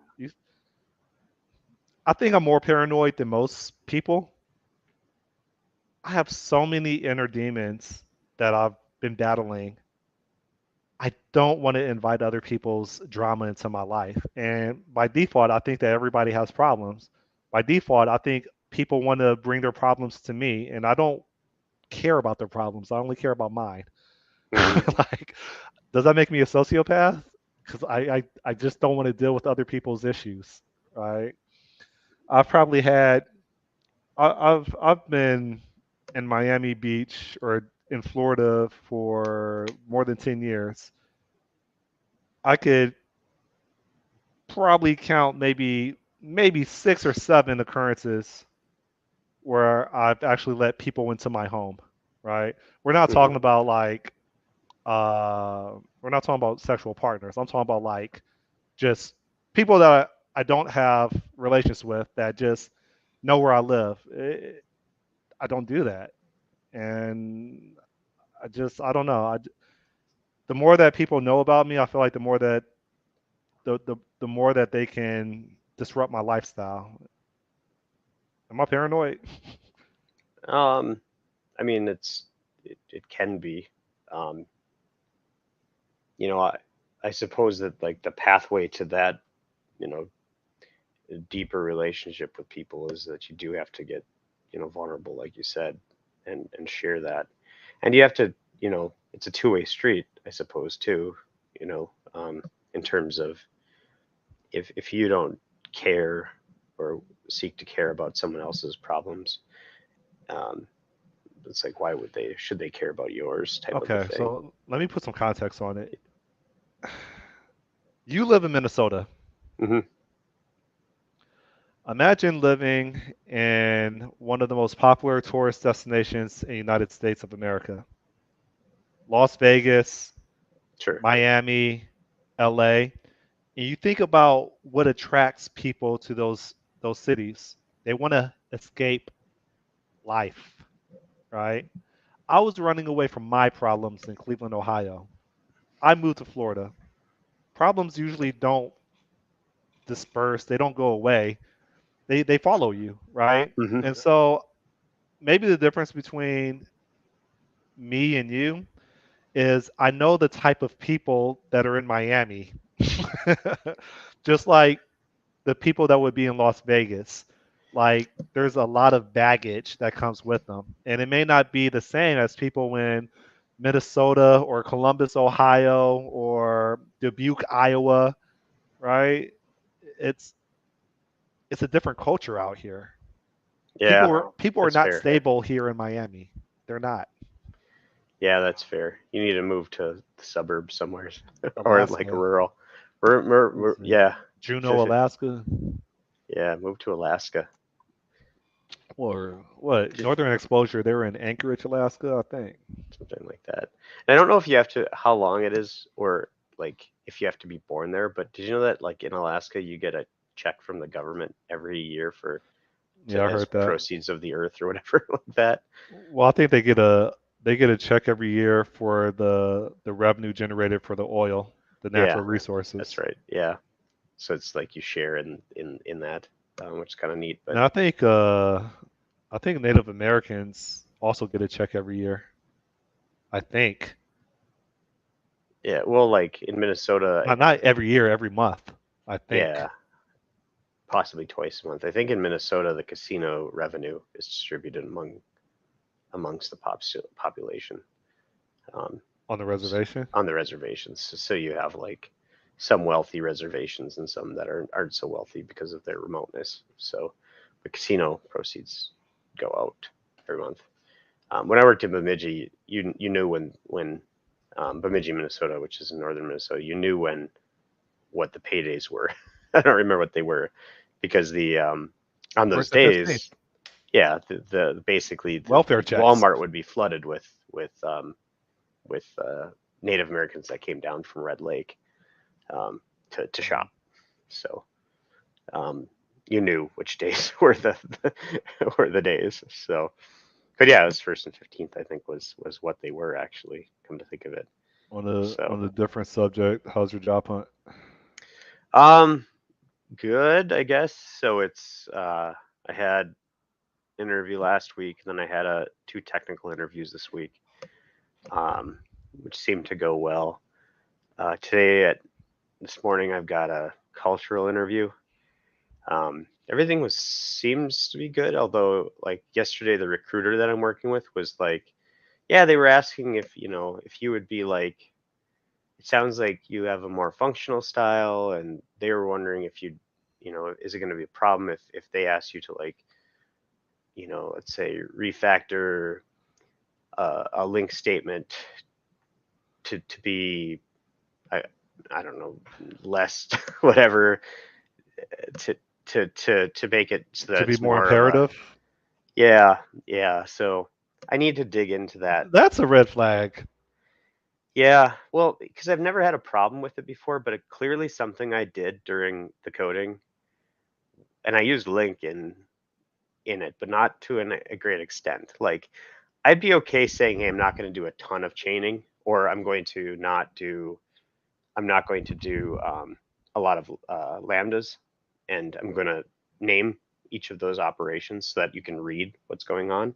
I think I'm more paranoid than most people. I have so many inner demons that I've been battling. I don't want to invite other people's drama into my life. And by default, I think that everybody has problems. By default, I think people want to bring their problems to me, and I don't care about their problems. I only care about mine. Hmm. Like, does that make me a sociopath? Because I just don't want to deal with other people's issues, right? I've probably had I've been in Miami Beach or in Florida for more than 10 years. I could probably count maybe 6 or 7 occurrences where I've actually let people into my home, right? We're not talking Hmm. about like we're not talking about sexual partners. I'm talking about like just people that I don't have relations with that just know where I live. I don't do that, and I don't know. The more that people know about me, I feel like the more that the more that they can disrupt my lifestyle. Am I paranoid? Um, I mean, it can be. Um, you know, I suppose that like the pathway to that, you know, deeper relationship with people is that you do have to get, you know, vulnerable, like you said, and share that, and you have to, you know, it's a two-way street, I suppose, too. You know, in terms of if you don't care or seek to care about someone else's problems, um, it's like why would they? Should they care about yours? Type of a Okay, thing. so let me put some context on it. You live in Minnesota. Hmm. Imagine living in one of the most popular tourist destinations in the United States of America. Las Vegas, Sure. Miami, LA. And you think about what attracts people to those cities. They want to escape life, right? I was running away from my problems in Cleveland, Ohio. I moved to Florida. Problems usually don't disperse, they don't go away. They follow you, right? Hmm. And so maybe the difference between me and you is I know the type of people that are in Miami, just like the people that would be in Las Vegas. Like there's a lot of baggage that comes with them, and it may not be the same as people in Minnesota or Columbus, Ohio, or Dubuque, Iowa, right? It's it's a different culture out here. Yeah, People are that's not fair. stable here in Miami. They're not. Yeah, that's fair. You need to move to the suburbs somewhere or like Alaska, rural. what's it? Yeah, Juneau, Alaska, yeah, move to Alaska. or what? Just Northern Exposure. They were in Anchorage, Alaska, I think. something like that. And I don't know if you have to, how long it is, or like if you have to be born there. But did you know that like in Alaska, you get a check from the government every year for Yeah, I as heard that. proceeds of the earth or whatever like that? Well, I think they get a check every year for the revenue generated for the oil, the Yeah, natural that's resources. right. Yeah, so it's like you share in that, which is kind of neat. But Now I think Native Americans also get a check every year. I think yeah, well, like in Minnesota, not every year, every month. I think. yeah, possibly twice a month. I think in Minnesota, the casino revenue is distributed amongst the population. Um, On the reservation. on the reservations. So you have like some wealthy reservations and some that aren't so wealthy because of their remoteness. So the casino proceeds go out every month. When I worked in Bemidji, you knew when Bemidji, Minnesota, which is in northern Minnesota, you knew when what the paydays were. I don't remember what they were because the on those First and 15th. days, yeah, the basically Welfare checks. Walmart would be flooded with Native Americans that came down from Red Lake to shop. So um, you knew which days were the were the days. So, but yeah, it was first and 15th. I think was what they were actually. Come to think of it. So On a different subject, how's your job hunt? um, good, I guess. So it's I had an interview last week, and then I had two technical interviews this week, um, which seemed to go well. Today at this morning, I've got a cultural interview. Everything was seems to be good, although like yesterday, the recruiter that I'm working with was like, yeah, they were asking if if you would be like, it sounds like you have a more functional style, and they were wondering if is it going to be a problem if they ask you to like, let's say refactor a link statement to be I I don't know less whatever to to make it so that To be it's more more of a imperative? yeah, yeah. So I need to dig into that. That's a red flag. Yeah, well, because I've never had a problem with it before, but it clearly something I did during the coding, and I used link in it, but not to a great extent. Like I'd be okay saying, hey, I'm not going to do a ton of chaining, or I'm not going to do a lot of lambdas, and I'm going to name each of those operations so that you can read what's going on.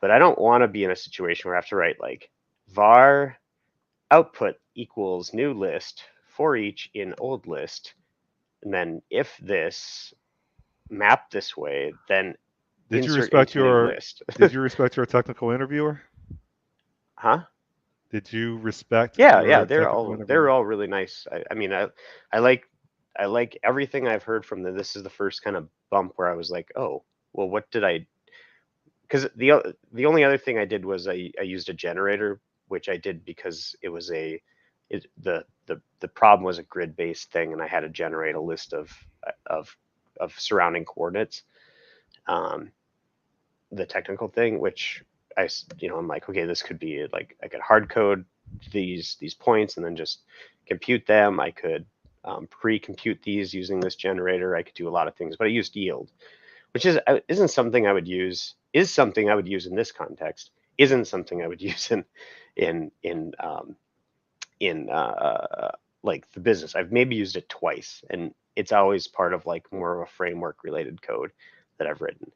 But I don't want to be in a situation where I have to write like var output equals new list for each in old list, and then if this map this way, then Did you insert respect into new your list. Did you respect your technical interviewer? Huh? Did you respect Yeah, yeah, your technical they're interviewer? all really nice. I mean, I like everything I've heard from them. This is the first kind of bump where I was like, oh, well, what did I? Because the only other thing I did was I used a generator, which I did because it was the problem was a grid based thing, and I had to generate a list of of surrounding coordinates. Um, the technical thing, which I'm like, okay, this could be like I could hard code these points and then just compute them. I could pre-compute these using this generator. I could do a lot of things, but I used yield, which isn't something I would use. Is something I would use in this context. Isn't something I would use in in um, in like the business. I've maybe used it twice, and it's always part of like more of a framework related code that I've written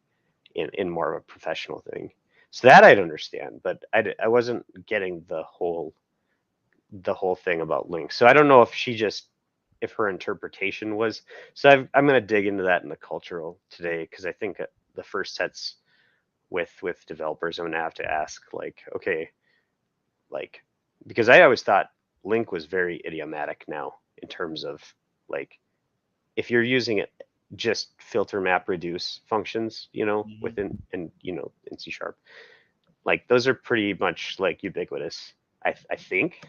in more of a professional thing. So that I'd understand, but I wasn't getting the whole. the whole thing about links. So I don't know if she just if her interpretation was. So I'm going to dig into that in the cultural today because I think the first sets with developers I'm going to have to ask like, okay, like because I always thought link was very idiomatic now in terms of like if you're using it just filter map reduce functions, Mhm. within and in C sharp, like those are pretty much like ubiquitous. I think,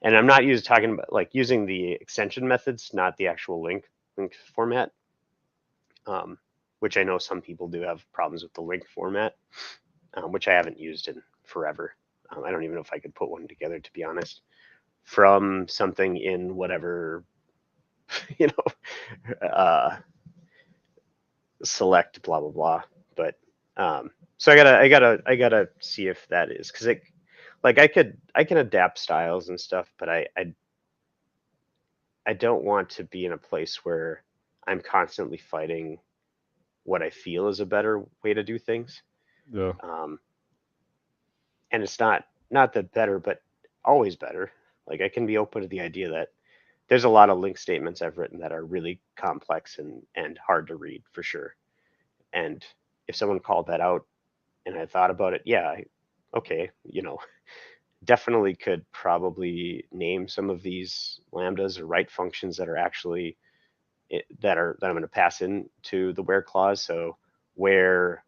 and I'm not used talking about like using the extension methods, not the actual link format, um, which I know some people do have problems with the link format, which I haven't used in forever. I don't even know if I could put one together, to be honest, from something in whatever you know select blah blah blah. But so I gotta see if that is because it like I can adapt styles and stuff, but I don't want to be in a place where I'm constantly fighting what I feel is a better way to do things. Yeah. Um, and it's not that better, but always better. Like I can be open to the idea that there's a lot of link statements I've written that are really complex and hard to read for sure. And if someone called that out and I thought about it, yeah, okay, definitely could probably name some of these lambdas or write functions that are actually that I'm going to pass into the where clause. So where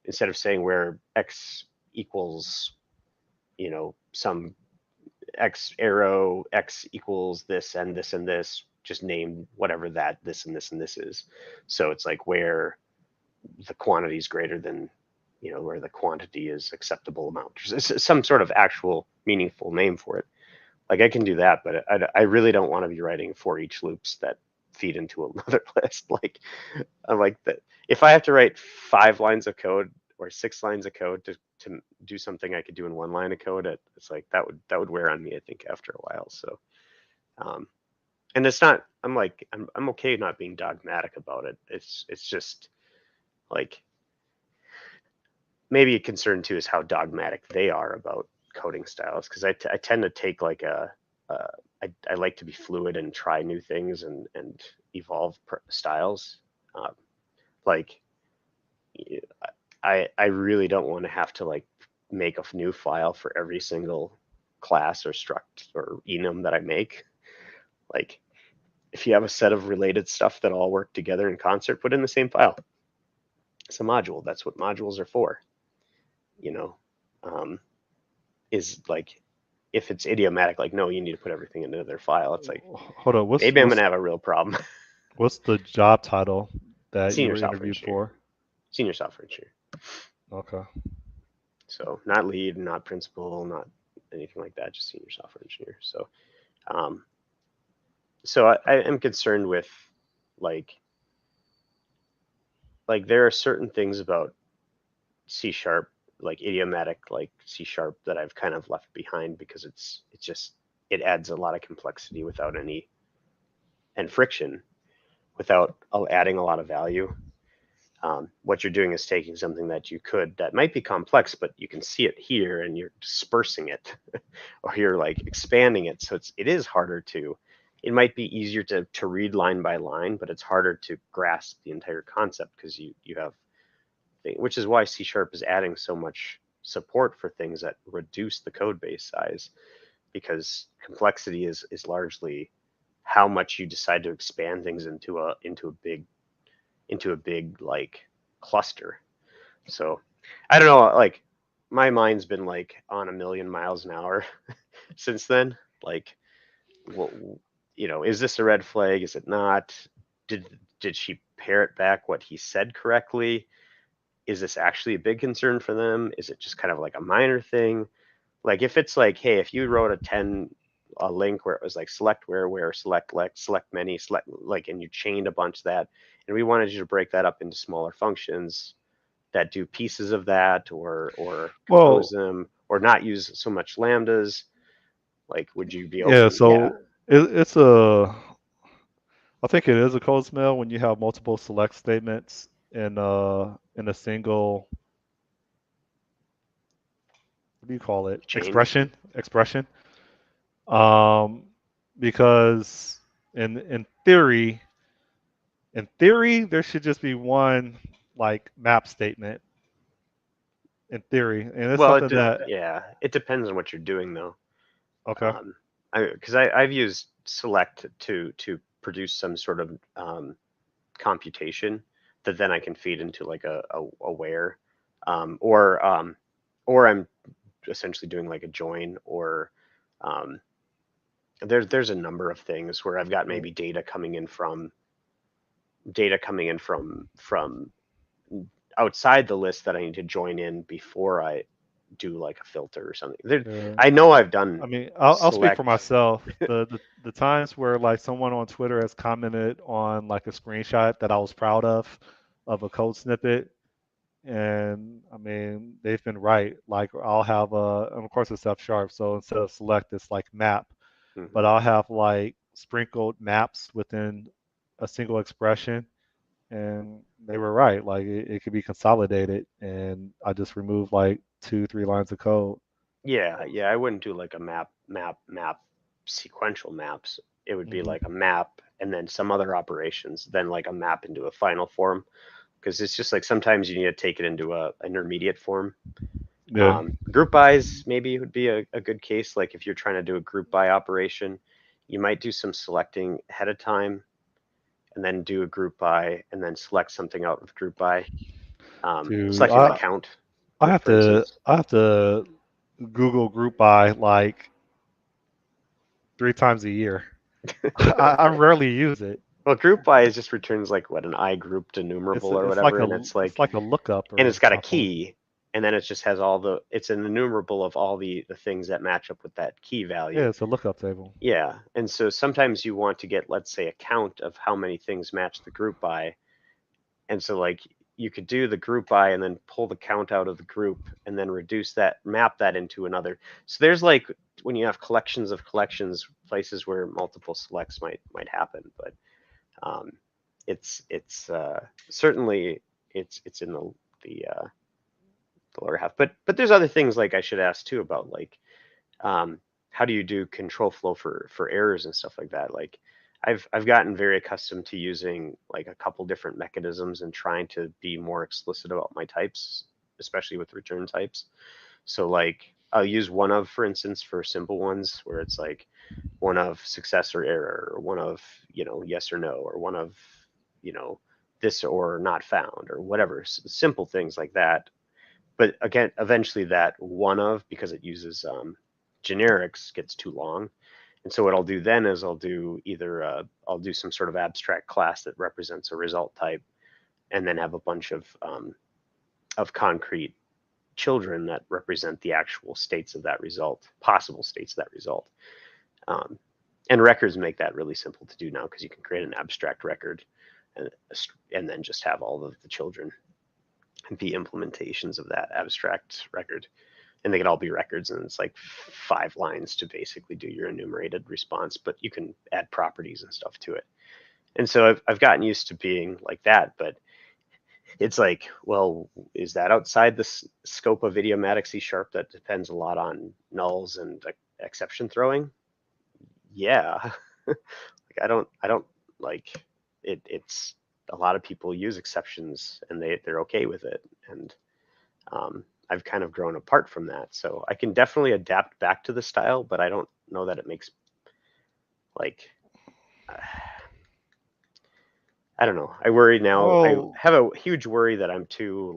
instead of saying where x equals some x arrow x equals this and this and this, just name whatever that this and this and this is. So it's like where the quantity is greater than where the quantity is acceptable amount. There's some sort of actual meaningful name for it. Like I can do that, but I really don't want to be writing for each loops that feed into another list. Like I'm like that. If I have to write 5 lines of code or 6 lines of code to do something I could do in 1 line of code, it's like that would wear on me. I think after a while. So, um, and it's not. I'm okay not being dogmatic about it. It's just like maybe a concern too is how dogmatic they are about coding styles because I tend to take like uh, I like to be fluid and try new things and evolve styles. Uh, like I really don't want to have to like make a new file for every single class or struct or enum that I make. Like if you have a set of related stuff that all work together in concert, put in the same file. It's a module. That's what modules are for. You know, um, is like if it's idiomatic, like no, you need to put everything into their file. It's like Hold on. What's maybe I'm what's gonna have a real problem. what's the job title that you Senior were software interviewed engineer, for? senior software engineer. Okay. So not lead, not principal, not anything like that. Just senior software engineer. Um, so I am concerned with like there are certain things about C sharp, like idiomatic, like C sharp, that I've kind of left behind because it's just it adds a lot of complexity without any and friction without adding a lot of value. What you're doing is taking something that might be complex, but you can see it here, and you're dispersing it, or you're like expanding it. So it is harder to. It might be easier to read line by line, but it's harder to grasp the entire concept because you have, which is why C sharp is adding so much support for things that reduce the code base size because complexity is largely how much you decide to expand things into a big like cluster. So I don't know, like my mind's been like on a million miles an hour since then. Like, what is this a red flag? Is it not? Did she parrot back what he said correctly? Is this actually a big concern for them? Is it just kind of like a minor thing? Like if it's like, hey, if you wrote a link where it was like select where select many, select like, and you chained a bunch of that, and we wanted you to break that up into smaller functions that do pieces of that or compose Well, them or not use so much lambdas, like would you be yeah. open? Yeah, So it's a. I think it is a code smell when you have multiple select statements in a single. What do you call it? chain. Expression. Expression. Um, because in theory, there should just be one like map statement in theory, and it's Well, something that yeah, it depends on what you're doing though. okay, Um, I've used select to produce some sort of computation that then I can feed into like a where, or or I'm essentially doing like a join, or um, there's a number of things where I've got maybe data coming in from outside the list that I need to join in before I do like a filter or something. yeah. I know I've done I mean, I'll speak for select. myself. The times where like someone on Twitter has commented on like a screenshot that I was proud of a code snippet, and I mean they've been right. Like I'll have and of course it's F sharp, so instead of select it's like map, Mhm. but I'll have like sprinkled maps within a single expression, and they were right. Like it could be consolidated, and I just remove like two, 3 lines of code. Yeah, yeah, I wouldn't do like a map sequential maps. It would be Hmm. like a map and then some other operations, then like a map into a final form. Because it's just like sometimes you need to take it into a intermediate form. Yeah. Group buys maybe would be a good case. Like if you're trying to do a group buy operation, you might do some selecting ahead of time and then do a group buy and then select something out of group buy. Dude, Selecting like count, for instance. I have to Google group by like 3 times a year. I rarely use it. Well, group by is just returns like what an I grouped enumerable or whatever, and It's like a lookup it's or got a something. key, and then it just has all it's an enumerable of all the things that match up with that key Yeah, value. it's a lookup table. Yeah, and so sometimes you want to get, let's say, a count of how many things match the group by, and so like you could do the group by and then pull the count out of the group and then reduce that, map that into another. So there's like when you have collections of collections, places where multiple selects might happen, but um, it's certainly it's in the lower half. But there's other things like I should ask too about like um, how do you do control flow for errors and stuff like that. Like I've gotten very accustomed to using like a couple different mechanisms and trying to be more explicit about my types, especially with return types. So like I'll use one of, for instance, for simple ones where it's like one of success or error, or one of, yes or no, or one of, you know, this or not found, or whatever, simple things like that. But again, eventually that one of, because it uses generics, gets too long. And so what I'll do then is I'll do some sort of abstract class that represents a result type, and then have a bunch of concrete children that represent the actual states of that result, possible states of that result. Um, and records make that really simple to do now because you can create an abstract record and, and then just have all of the children be implementations of that abstract record. And they could all be records, and it's like 5 lines to basically do your enumerated response, but you can add properties and stuff to it. And so I've gotten used to being like that, but it's like, well, is that outside the scope of idiomatic C sharp? That depends a lot on nulls and exception throwing. Yeah. Like I don't like it. It's a lot of people use exceptions and they're okay with it, and I've kind of grown apart from that. So I can definitely adapt back to the style, but I don't know that it makes like I don't know. I worry now. I Well, have a huge worry that I'm too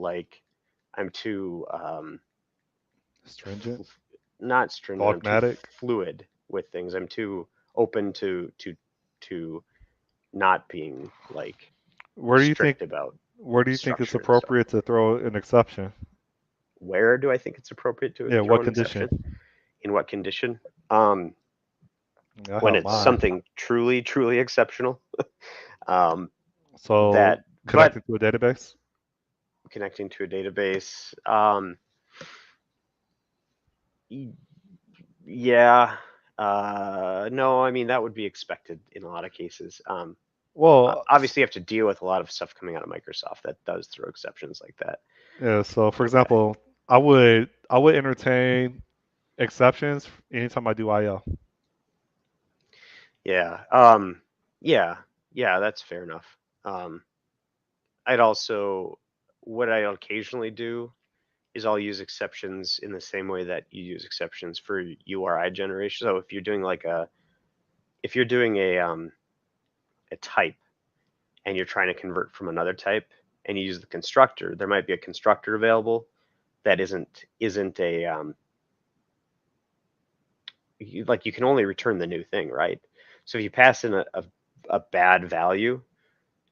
stringent, not stringent. I'm too dogmatic. fluid with things. I'm too open to not being like Where do you think strict about where do you think it's structure and stuff. appropriate to throw an exception? Where do I think it's appropriate to Yeah, throw what an exception? condition? In what condition? Um, I when have it's mine. something truly exceptional. Um, So that, but connecting to a database. connecting to a database, yeah. No, I mean that would be expected in a lot of cases. Well, Obviously, you have to deal with a lot of stuff coming out of Microsoft that does throw exceptions like that. yeah. So for Okay. example, I would entertain exceptions anytime I do IO. Yeah. Yeah. Yeah, that's fair enough. Um, I'd also what I occasionally do is I'll use exceptions in the same way that you use exceptions for URI generation. So if you're doing a type and you're trying to convert from another type and you use the constructor, there might be a constructor available that isn't a like you can only return the new thing, right? So if you pass in a bad value,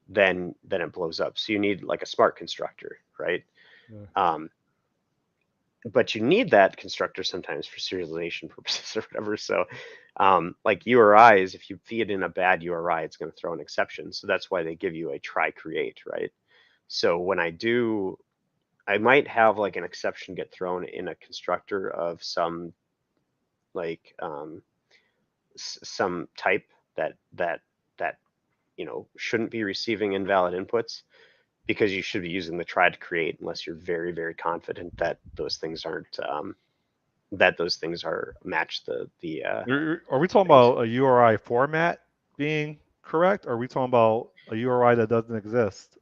then it blows up. So you need like a smart constructor, right? Yeah. Um, but you need that constructor sometimes for serialization purposes or whatever. So like URIs, if you feed in a bad URI, it's going to throw an exception. So that's why they give you a try create, right? So when I do, I might have like an exception get thrown in a constructor of some like some type that shouldn't be receiving invalid inputs because you should be using the try to create unless you're very very confident that those things aren't that those things are match the Are we talking things. about a URI format being correct? Or are we talking about a URI that doesn't exist?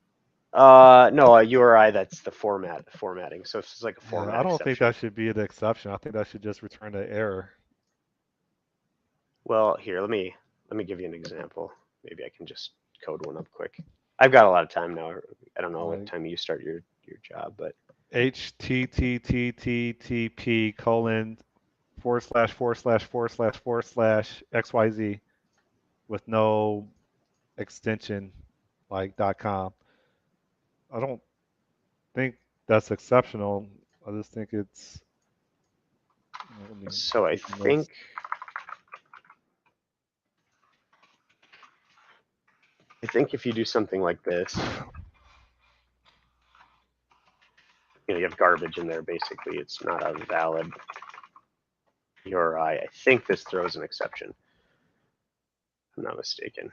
No, a URI that's the formatting. So it's just like a Yeah, format I don't think exception. that should be the exception. I think that should just return the error. Well, here, let me give you an example. Maybe I can just code one up quick. I've got a lot of time now. I don't know what Like time you start your job, but HTTTTTP colon forward slash forward slash forward slash forward slash XYZ with no extension like .com. I don't think that's exceptional. I just think it's. Let me so I take notes. think if you do something like this, you have garbage in there. Basically, it's not a valid URI. I think this throws an exception. If I'm not mistaken.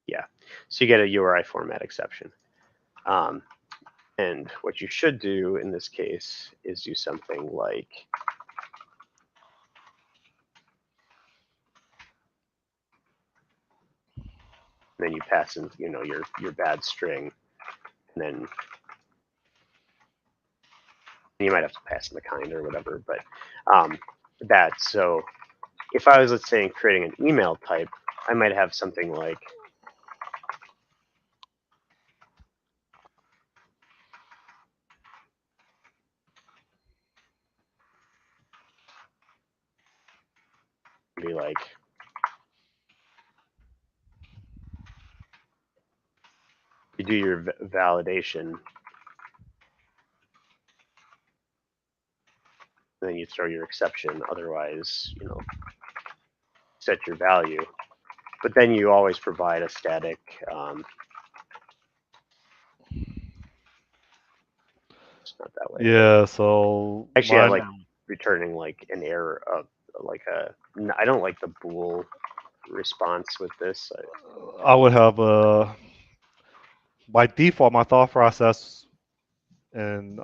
Yeah. So you get a URI format exception. Um, and what you should do in this case is do something like then you pass in your bad string, and then you might have to pass in the kind or whatever. But that so if I was, let's say, creating an email type, I might have something like be like you do your validation, then you throw your exception. Otherwise, set your value. But then you always provide a static. It's not that way, but Yeah, so actually, I mine, like returning like an error of like a. I don't like the bool response with this. I would have by default my thought process, and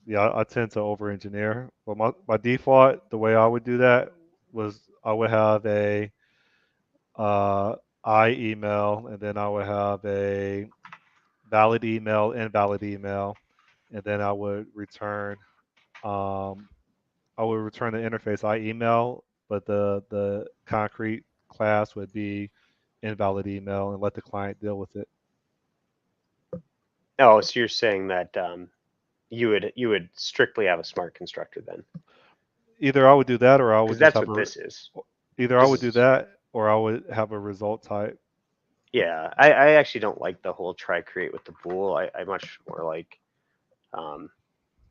yeah, I tend to over engineer. But my by default, the way I would do that was I would have a uh, I email, and then I would have a valid email, invalid email, and then um, I would return the interface I email, but the concrete class would be invalid email and let the client deal with it. Oh, so you're saying that you would strictly have a smart constructor then, Either I would do that, or I would because just that's have what this is. either I This would do is that, or I would have a result type. yeah. I actually don't like the whole try create with the bool. I much more like um,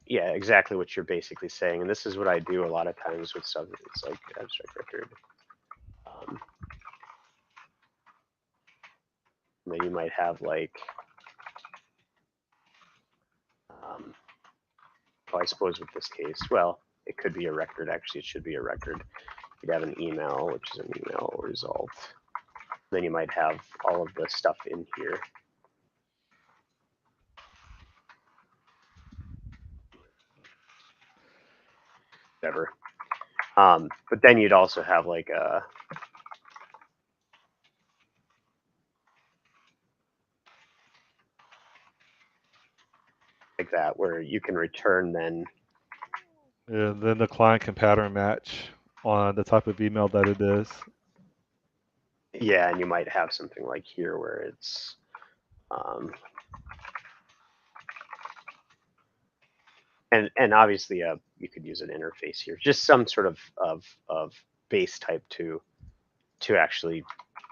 yeah, exactly what you're basically saying. And this is what I do a lot of times with stuff. It's like abstract record. Um, then you might have like um, oh, I suppose with this case, well, it could be a record. Actually, it should be a record. You'd have an email, which is an email result. Then you might have all of the stuff in here. Whatever. But then you'd also have like a like that, where you can return then. And then the client can pattern match on the type of email that it is. Yeah, and you might have something like here where it's um, and obviously you could use an interface here, just some sort of base type to actually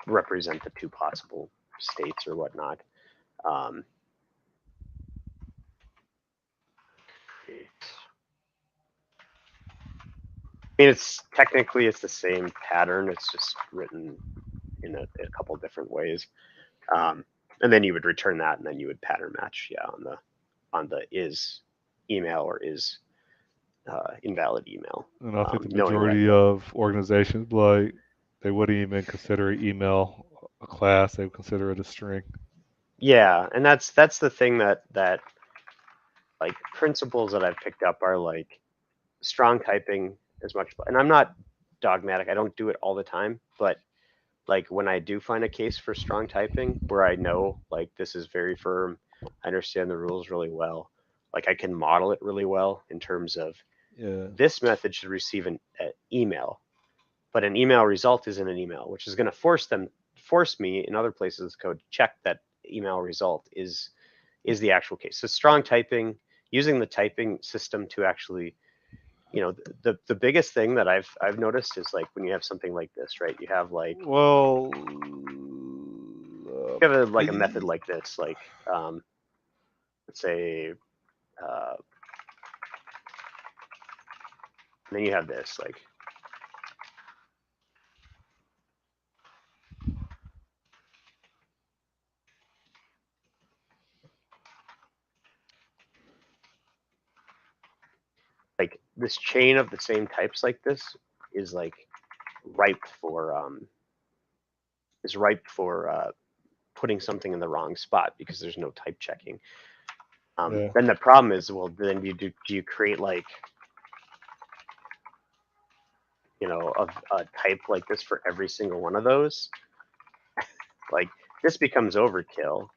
represent the two possible states or whatnot. Um, I mean, it's technically it's the same pattern. It's just written in a couple different ways. Um, and then you would return that, and then you would pattern match, yeah, on the is email or is invalid email, And I think the knowing that. majority of organizations, like, they wouldn't even consider email a class; they would consider it a string. Yeah, and that's the thing that like principles that I've picked up are like strong typing as much. And I'm not dogmatic. I don't do it all the time, but like when I do find a case for strong typing where I know like this is very firm, I understand the rules really well. Like I can model it really well in terms of Yeah. this method should receive an email, but an email result isn't an email, which is going to force me in other places of the code to check that email result is the actual case. So strong typing, using the typing system to actually, the biggest thing that I've noticed is like when you have something like this, right? You have like Well, you have like a method like this, like let's say, uh, and then you have this, like this chain of the same types like this is like ripe for is ripe for putting something in the wrong spot because there's no type checking. yeah. Then the problem is, well, then do you create like a type like this for every single one of those? Like this becomes overkill,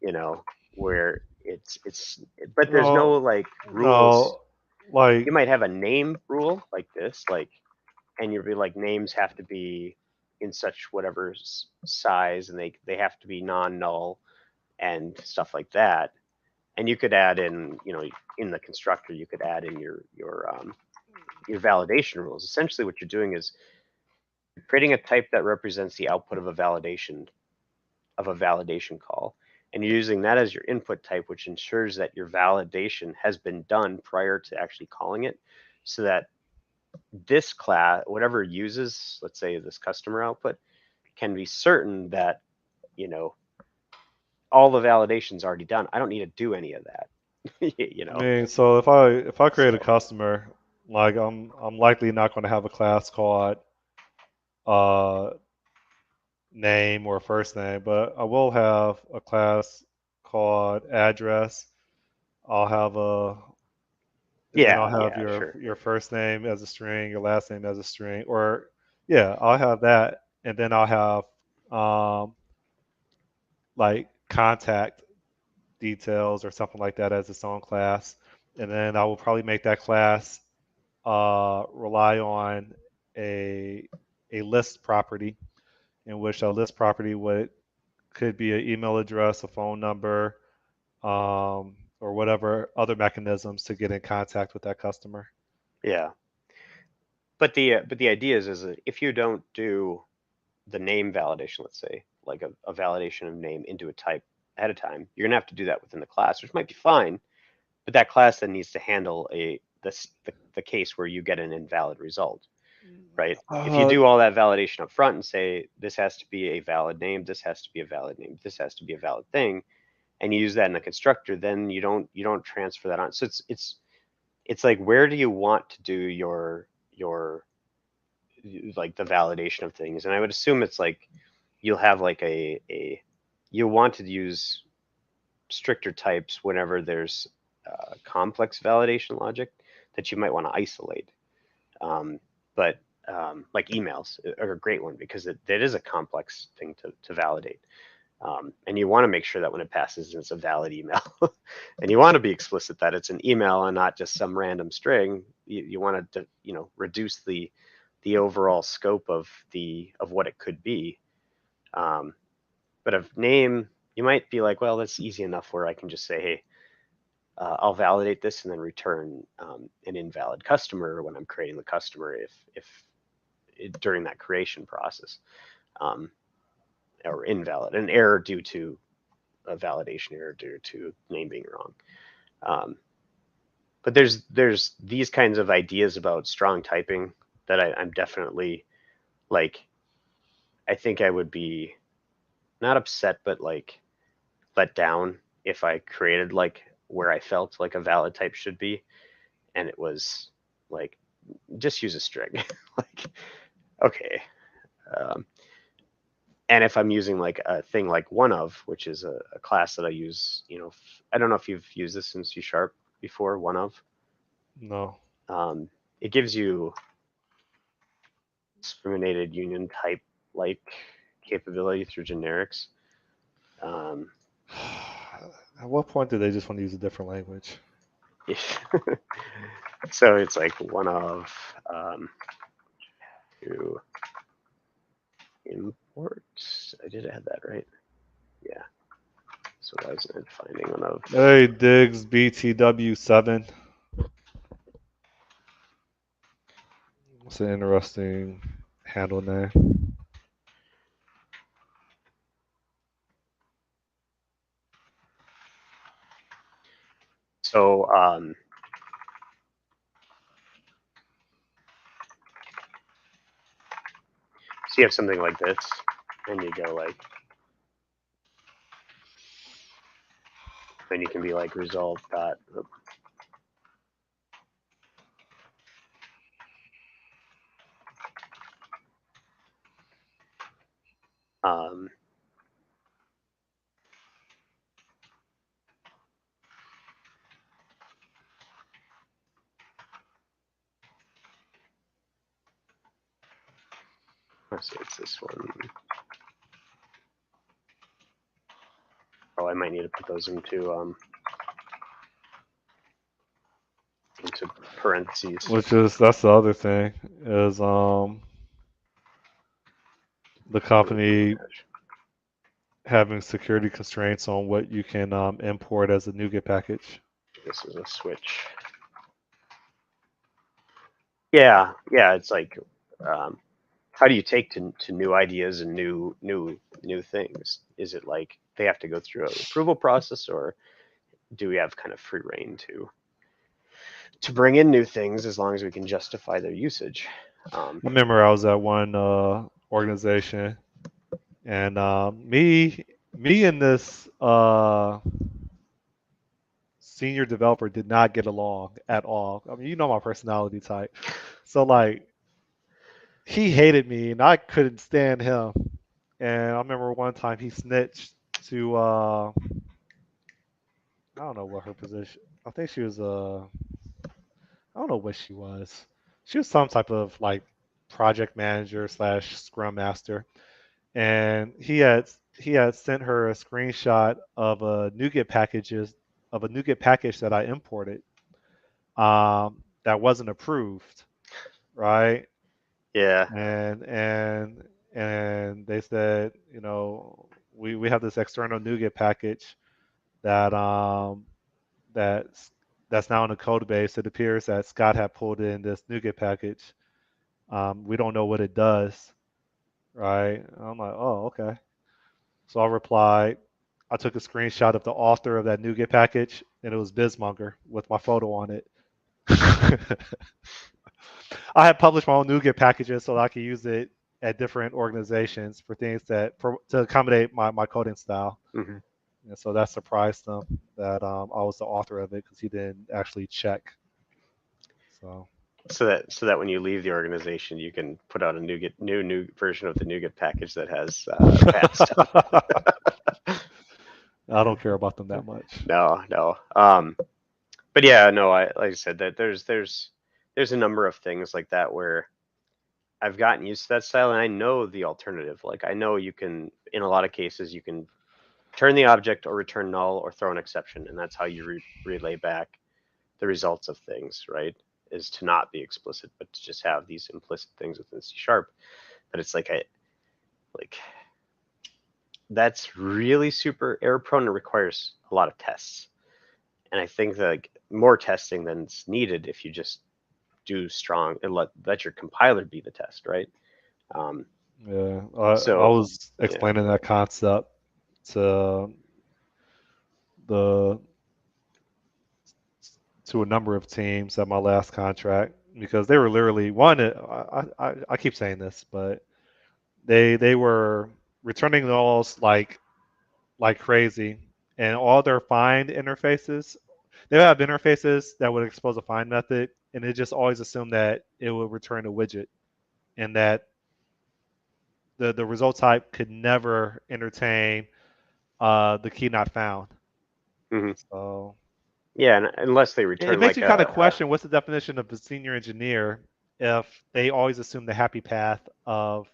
you know, where but there's no No, like rules. no, like, You might have a name rule like this, like, and you'd be like names have to be in such whatever size, and they have to be non-null and stuff like that. And you could add in, in the constructor, you could add in your validation rules. Essentially, what you're doing is creating a type that represents the output of a validation call. And you're using that as your input type, which ensures that your validation has been done prior to actually calling it, so that this class, whatever it uses, let's say this customer output, can be certain that, you know, all the validation's already done. I don't need to do any of that. you I know. mean, so if I create a So customer, like, I'm likely not going to have a class called uh name or first name, but I will have a class called address. I'll have a and then I'll yeah, have yeah, sure. your first name as a string, your last name as a string, or yeah, I'll have that, and then I'll have um like contact details or something like that as its own class, and then I will probably make that class rely on a a list property, in which a list property would could be an email address, a phone number, or whatever other mechanisms to get in contact with that customer. Yeah, but the idea is that if you don't do the name validation, let's say, like a validation of name into a type ahead of time, you're gonna have to do that within the class, which might be fine. But that class then needs to handle the case where you get an invalid result, right? If you Uh, do all that validation up front and say this has to be a valid name, this has to be a valid name, this has to be a valid thing, and you use that in a constructor, then you don't transfer that on. So it's like, where do you want to do your like the validation of things? And I would assume it's like you'll have like a you want to use stricter types whenever there's complex validation logic that you might want to isolate. Um, but like emails are a great one because it is a complex thing to validate. And you want to make sure that when it passes, it's a valid email. And you want to be explicit that it's an email and not just some random string. You want to, reduce the overall scope of what it could be. But a name, you might be like, well, that's easy enough where I can just say, hey, I'll validate this and then return an invalid customer when I'm creating the customer if during that creation process, or invalid, an error due to a validation error due to name being wrong. But there's these kinds of ideas about strong typing that I'm definitely like. I think I would be not upset, but like let down if I created like where I felt like a valid type should be, and it was like just use a string. Like, okay. Um, and if I'm using like a thing like one of, which is a class that I use, I don't know if you've used this in C# before, one of. No. Um, it gives you discriminated union type like capability through generics. Um, At what point do they just want to use a different language? so it's like one of to import. I did have that right. Yeah. So why isn't it finding one of? Hey, Diggs BTW7. It's an interesting handle name. So so you have something like this, and you go like, then you can be like result dot. Um, let's see, it's this one. Oh, I might need to put those into parentheses. Which is that's the other thing is the company having security constraints on what you can import as a NuGet package. This is a switch. Yeah, it's like, how do you take to new ideas and new things? Is it like they have to go through an approval process, or do we have kind of free reign to bring in new things as long as we can justify their usage? I remember I was at one organization, and me and this senior developer did not get along at all. I mean, you know my personality type, so like he hated me, and I couldn't stand him. And I remember one time he snitched to I don't know what her position. I think she was I don't know what she was. She was some type of like project manager slash scrum master, and he had sent her a screenshot of a NuGet package that I imported that wasn't approved, right? Yeah, And they said, we have this external NuGet package that that's that's now in the code base. It appears that Scott had pulled in this NuGet package. We don't know what it does, right? And I'm like, oh, okay. So I replied. I took a screenshot of the author of that NuGet package, and it was Bismonger with my photo on it. I had published my own NuGet packages so that I could use it at different organizations for things to accommodate my coding style. mm-hmm. And so that surprised him that I was the author of it because he didn't actually check. So So that when you leave the organization, you can put out a new version of the NuGet package that has bad stuff. I don't care about them that much. No. But yeah, no. Like I said, that there's a number of things like that where I've gotten used to that style, and I know the alternative. Like I know you can, in a lot of cases, you can turn the object or return null or throw an exception, and that's how you relay back the results of things, right? Is to not be explicit, but to just have these implicit things within C sharp. But it's like that's really super error prone. It requires a lot of tests, and I think that like more testing than's needed if you just do strong and let your compiler be the test, right? Um, Yeah, I so was yeah, explaining that concept to the to a number of teams at my last contract because they were literally one. I keep saying this, but they were returning those like crazy, and all their find interfaces. They have interfaces that would expose a find method, and it just always assumed that it would return a widget, and that the result type could never entertain the key not found. hmm So yeah, and unless they it return makes like you kind of a question what's the definition of a senior engineer if they always assume the happy path of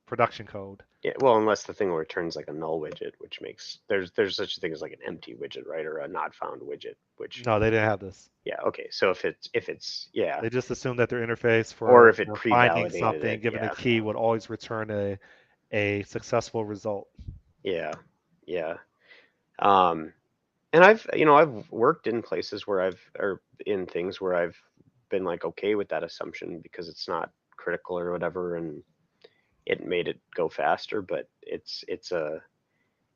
production code. yeah, well, unless the thing returns like a null widget, which makes there's such a thing as like an empty widget, right, or a not found widget, which No, they didn't have this. yeah, okay, so if it's yeah, They just assumed that their interface or if it for finding pre-validated something, it, given a yeah, key, would always return a successful result. yeah, yeah. Um, and I've worked in places where or in things where I've been like okay with that assumption because it's not critical or whatever, and it made it go faster. But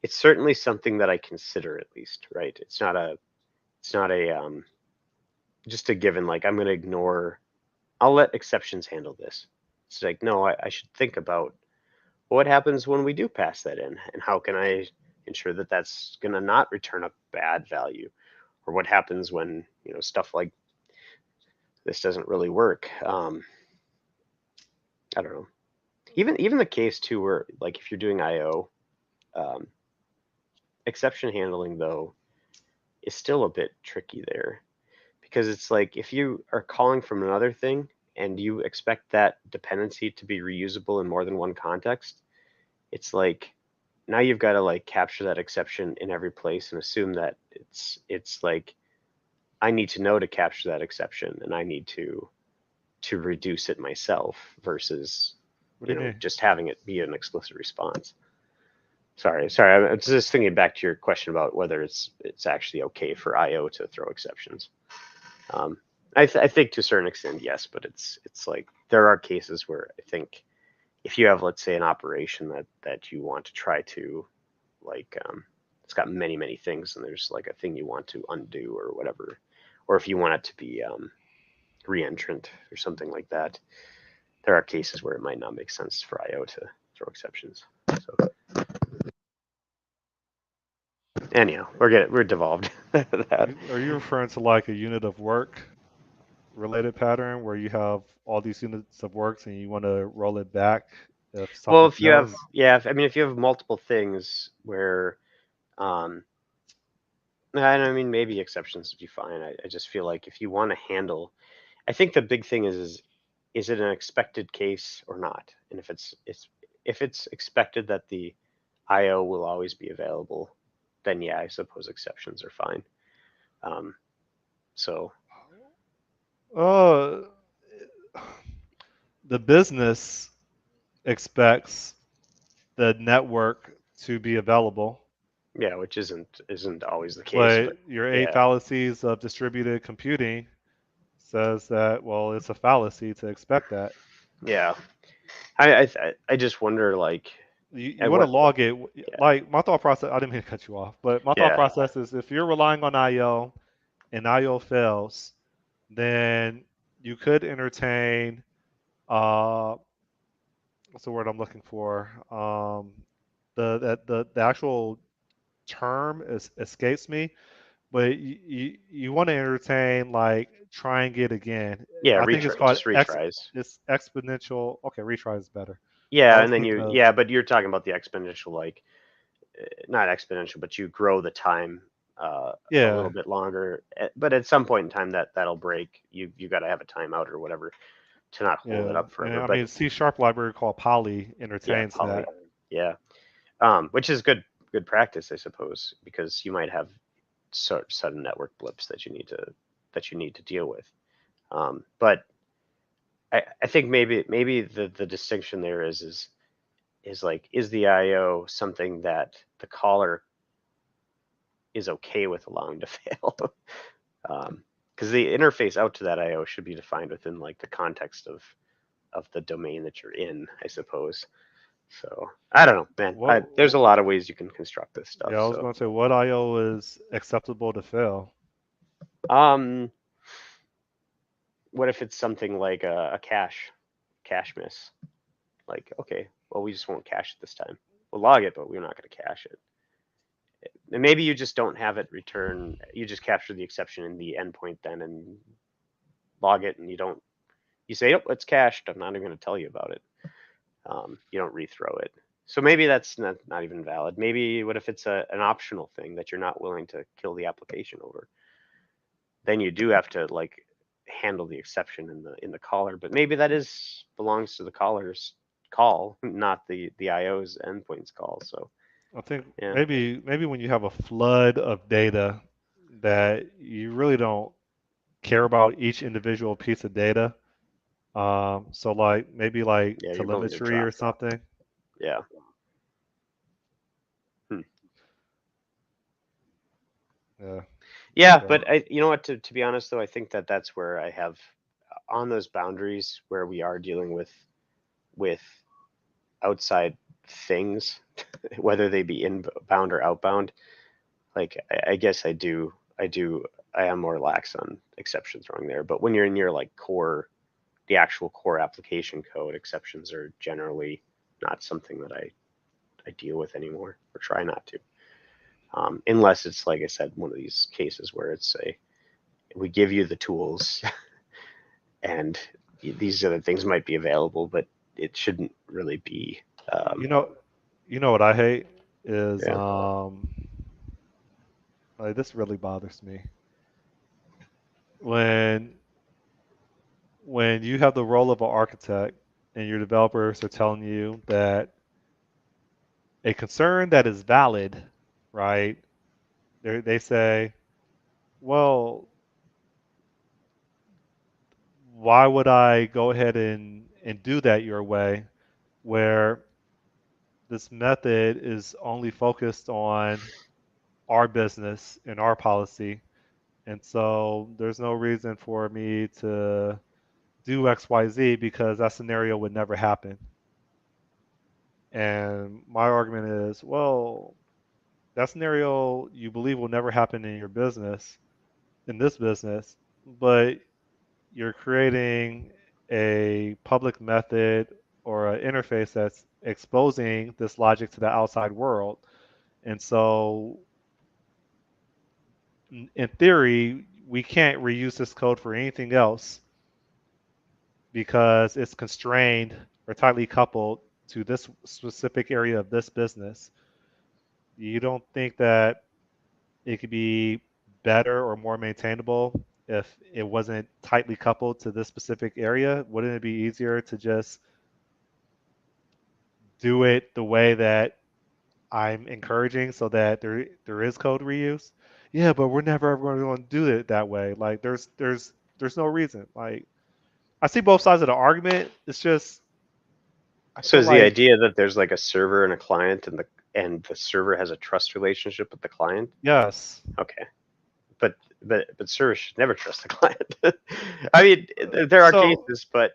it's certainly something that I consider at least, right? It's not a just a given. Like I'm going to ignore. I'll let exceptions handle this. It's like no, I should think about what happens when we do pass that in, and how can I ensure that that's going to not return a bad value, or what happens when stuff like this doesn't really work. I don't know. Even the case too, where like if you're doing I/O, um, exception handling though is still a bit tricky there because it's like if you are calling from another thing and you expect that dependency to be reusable in more than one context, it's like now you've got to like capture that exception in every place and assume that it's like I need to know to capture that exception and I need to reduce it myself versus What do you mean? just having it be an explicit response. Sorry, I'm just thinking back to your question about whether it's actually okay for IO to throw exceptions. Um, I think to a certain extent yes, but it's like there are cases where I think if you have, let's say, an operation that you want to try to like it's got many things and there's like a thing you want to undo or whatever, or if you want it to be reentrant or something like that, there are cases where it might not make sense for IO to throw exceptions. So anyhow, we're devolved. That Are you referring to like a unit of work related pattern where you have all these units of works and you want to roll it back if well, something if you have fails? I mean if you have multiple things where um I mean maybe exceptions would be fine. I just feel like if you want to handle, I think the big thing is it an expected case or not? And if it's expected that the IO will always be available, then yeah, I suppose exceptions are fine. Um, so Uh, the business expects the network to be available, yeah, which isn't always the case, but but your eight yeah, fallacies of distributed computing says that, well, it's a fallacy to expect that. yeah. I just wonder like You at want to what log it. yeah Like my thought process, I didn't mean to cut you off, but my thought yeah process is if you're relying on IO and IO fails, then you could entertain, uh, what's the word I'm looking for? The actual term escapes me, but you want to entertain like trying it again. yeah I think it's retry called just retries. it's exponential. Okay, retry is better. I Yeah, was and then thinking of but you're talking about the exponential like not exponential, but you grow the time a little yeah. bit longer. But at some point in time, that'll break. You got to have a timeout or whatever to not hold it Yeah, up and forever. I But mean C sharp library called Poly yeah, entertains poly. that. Yeah, Which is good practice, I suppose, because you might have sudden network blips that you need to deal with. But I think maybe the distinction there is like, is the IO something that the caller is okay with allowing to fail? Because the interface out to that IO should be defined within like the context of the domain that you're in, I suppose. So I don't know, man. What? There's a lot of ways you can construct this stuff. Yeah, I was So going to say what IO is acceptable to fail. um, what if it's something like a cache miss? Like, okay, well, we just won't cache it this time. We'll log it, but we're not going to cache it. And maybe you just don't have it return. You just capture the exception in the endpoint then and log it, and you don't. You say, "Oh, it's cached. I'm not even going to tell you about it." You don't rethrow it. So maybe that's not even valid. Maybe what if it's an optional thing that you're not willing to kill the application over? Then you do have to like handle the exception in the caller. But maybe that is belongs to the caller's call, not the IO's endpoint's call. So I think yeah, maybe when you have a flood of data that you really don't care about each individual piece of data. So like maybe like yeah, you're building your telemetry or drop. something. Yeah. Hmm. Yeah. Yeah, So but you know what? To be honest, though, I think that that's where I have on those boundaries where we are dealing with outside things, whether they be inbound or outbound. Like I guess I am more lax on exception throwing there. But when you're in your like the actual core application code, exceptions are generally not something that I deal with anymore or try not to. Unless it's like I said, one of these cases where it's a we give you the tools and these other things might be available, but it shouldn't really be. you know you know what I hate is Yeah, like this really bothers me when you have the role of an architect and your developers are telling you that a concern that is valid, right? They say, well, why would I go ahead and do that your way, where this method is only focused on our business and our policy, and so there's no reason for me to do XYZ because that scenario would never happen. And my argument is, well, that scenario you believe will never happen in your business, in this business, but you're creating a public method or an interface that's exposing this logic to the outside world. And so, in theory, we can't reuse this code for anything else because it's constrained or tightly coupled to this specific area of this business. You don't think that it could be better or more maintainable if it wasn't tightly coupled to this specific area? Wouldn't it be easier to just do it the way that I'm encouraging so that there is code reuse? Yeah, but we're never ever going to do it that way. Like there's no reason. Like I see both sides of the argument. It's just I so feel is the like idea that there's like a server and a client, and the server has a trust relationship with the client? yes. Okay, but servers should never trust the client. I mean, there are So cases, but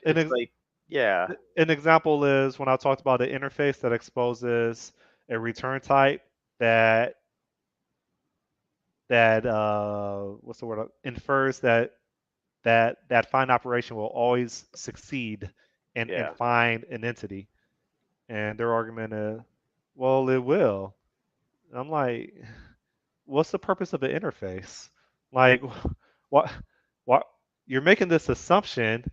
an it's ex- like, yeah, an example is when I talked about the interface that exposes a return type that what's the word, infers that that find operation will always succeed and yeah, find an entity. And their argument is, well, it will. And I'm like, what's the purpose of an interface? Like, what what you're making this assumption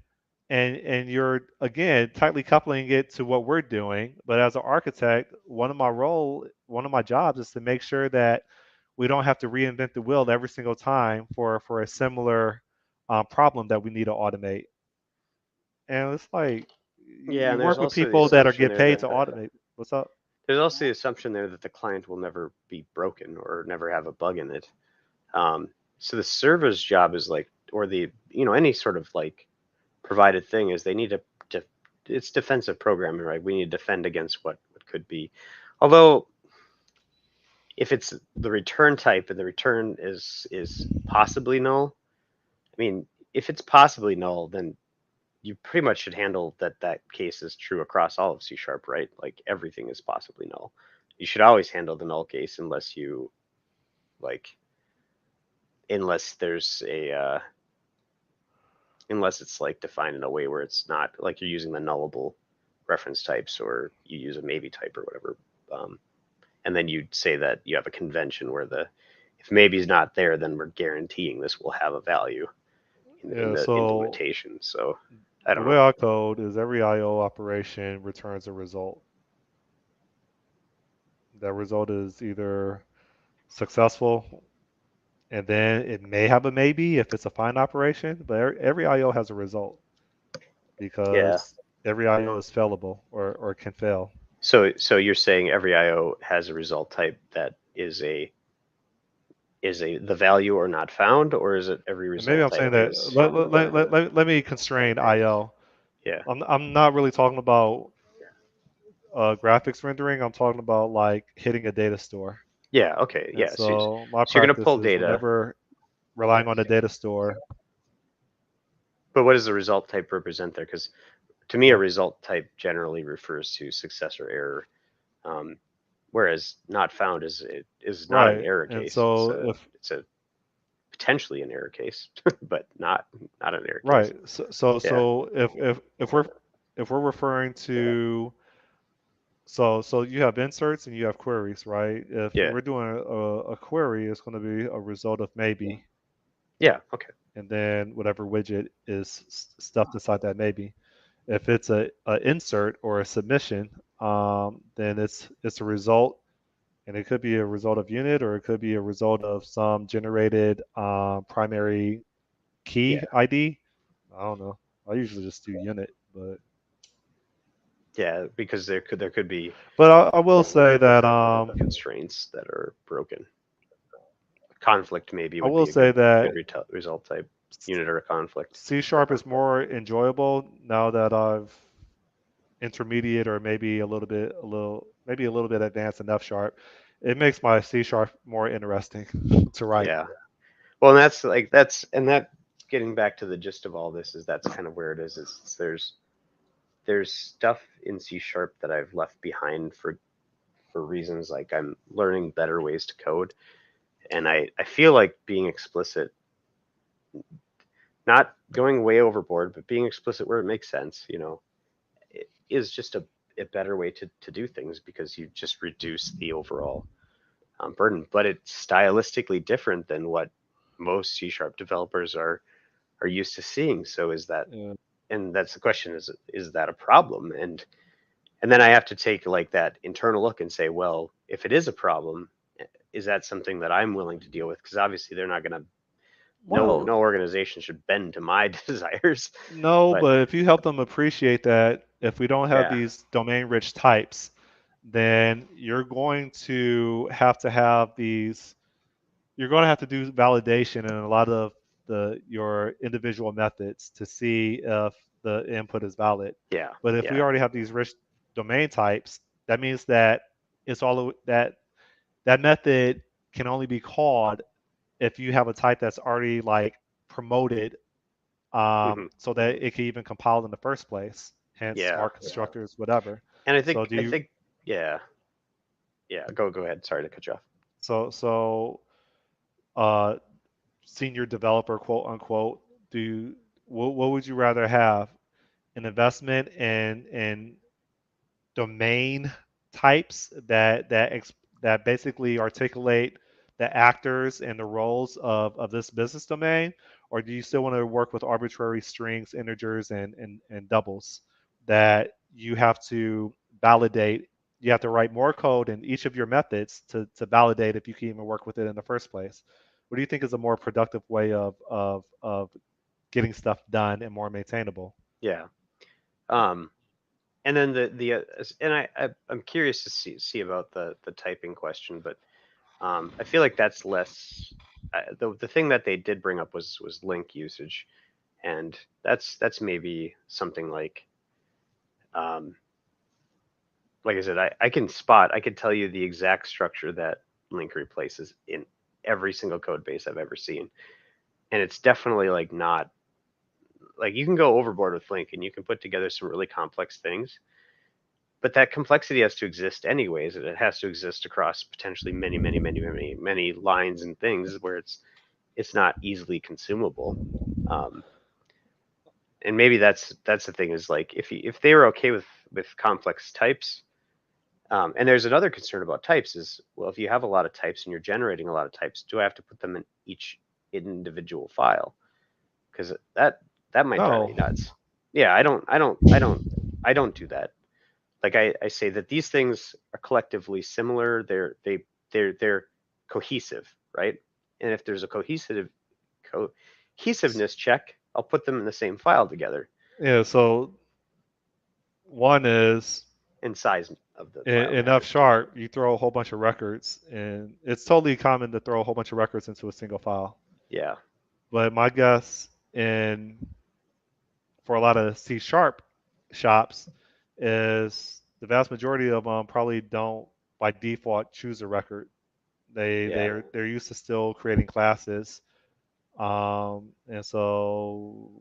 and you're again tightly coupling it to what we're doing. But as an architect, one of my jobs is to make sure that we don't have to reinvent the wheel every single time for a similar problem that we need to automate. And it's like yeah. you And there's work with also the people that are assumption get there paid to that automate. What's up? There's also the assumption there that the client will never be broken or never have a bug in it. So the server's job is like, or the any sort of like provided thing is they need to it's defensive programming, right? We need to defend against what could be. Although if it's the return type and the return is possibly null, I mean, if it's possibly null, then you pretty much should handle that case is true across all of C sharp, right? Like everything is possibly null. You should always handle the null case unless you like unless there's a unless it's like defined in a way where it's not like you're using the nullable reference types or you use a maybe type or whatever. And then you'd say that you have a convention where the if maybe is not there, then we're guaranteeing this will have a value in Yeah, the so implementation. So I the don't way know. I code is every IO operation returns a result. That result is either successful, and then it may have a maybe if it's a fine operation, but every IO has a result Yeah. because every IO is failable or can fail. So you're saying every IO has a result type that is a the value or not found, or is it every And maybe result I'm type saying that is let me constrain IO. yeah. I'm not really talking about graphics rendering. I'm talking about like hitting a data store. Yeah, okay, And yeah. so my So you're gonna practice pull is data, whenever relying on the data store. but what does the result type represent there? Because to me, a Uh, result type generally refers to success or error, um, whereas not found is not an right. error And case. so if It's a potentially an error case, but not an error case. right. Yeah, So if we're referring to so you have inserts and you have queries, right? If yeah, we're doing a query, it's going to be a result of maybe, yeah. Okay, and then whatever widget is stuffed inside that maybe. If it's a insert or a submission, then it's a result, and it could be a result of unit or it could be a result of some generated primary key yeah, ID. I don't know. I usually just do unit, yeah. Because there could be but I will say that constraints that are broken. Conflict maybe I would will be a say good that result type. Unit or a conflict. C sharp is more enjoyable now that I've intermediate or maybe maybe a little bit advanced in F sharp. It makes my C sharp more interesting to write. Yeah. Well, and that's like that getting back to the gist of all this is that's kind of where it is. Is there's stuff in C sharp that I've left behind for reasons like I'm learning better ways to code, and I feel like being explicit, not going way overboard, but being explicit where it makes sense, it is just a better way to do things because you just reduce the overall burden. But it's stylistically different than what most C sharp developers are used to seeing. So is that Yeah. and that's the question is that a problem? And then I have to take like that internal look and say, well, if it is a problem, is that something that I'm willing to deal with? Because obviously they're not going to. Well, No organization should bend to my desires. no, But but if you help them appreciate that if we don't have yeah, these domain rich types, then to have these you're going to have to do validation in a lot of the your individual methods to see if the input is valid. yeah, But if we yeah, already have these rich domain types, that means that it's all that that method can only be called if you have a type that's already like promoted, hmm so that it can even compile in the first place. Hence, yeah. smart constructors, whatever. And So I think, yeah, yeah. Go ahead. Sorry to cut you off. so uh, senior developer, quote unquote, do what would you rather have? An investment in domain types that basically articulate the actors and the roles of this business domain, or do you still want to work with arbitrary strings, integers, and doubles that you have to validate? You have to write more code in each of your methods to validate if you can even work with it in the first place. What do you think is a more productive way of getting stuff done and more maintainable? Yeah. Um, and then and I'm curious to see about the typing question, but I feel like that's less. The thing that they did bring up was link usage, and that's maybe something um, like I said, I could tell you the exact structure that link replaces in every single code base I've ever seen, and it's definitely like not like you can go overboard with link and you can put together some really complex things, but that complexity has to exist anyways, and it has to exist across potentially many lines and things where it's not easily consumable. Um, and maybe that's the thing is like if they were okay with complex types, and there's another concern about types is, well, if you have a lot of types and you're generating a lot of types, do I have to put them in each individual file? Because that might drive me No. nuts. Yeah, I don't do that. Like I say that these things are collectively similar. They're cohesive, right? And if there's a cohesiveness check, I'll put them in the same file together. Yeah, so one is And size of the file in F matters too. sharp, you throw a whole bunch of records, and it's totally common to throw a whole bunch of records into a single file. Yeah, But my guess in for a lot of C sharp shops is the vast majority of them probably don't by default choose a record. yeah, They're used to still creating classes, and so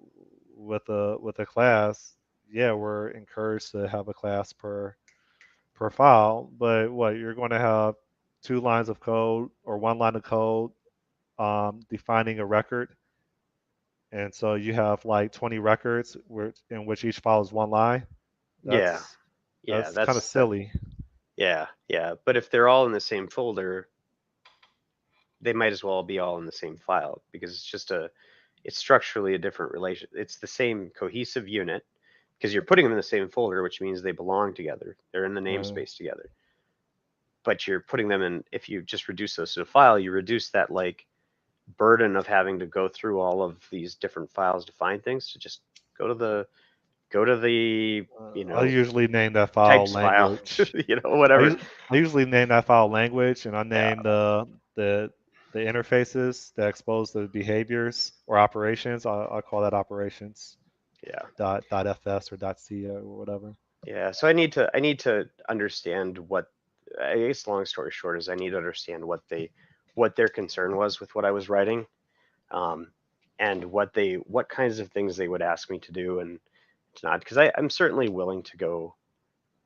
with a class, yeah, we're encouraged to have a class per file. But what you're going to have two lines of code or one line of code defining a record, and so you have like 20 records in which each file is one line. yeah, That's yeah. that's kind of That's that. silly. Yeah, yeah. But if they're all in the same folder, they might as well be all in the same file because it's structurally a different relation. It's the same cohesive unit because you're putting them in the same folder, which means they belong together. They're in the Uh, namespace together. But you're putting them in. If you just reduce those to a file, you reduce that like burden of having to go through all of these different files to find things. To just go to the go to the you I know usually name that file types file, language. whatever. I usually name that file language, and I Yeah, name the the interfaces that expose the behaviors or operations. I call that operations yeah. dot fs or dot c or whatever. Yeah, so I need to understand what I guess long story short is I need to understand what their concern was with what I was writing, um, and what kinds of things they would ask me to do and to not because I'm certainly willing to go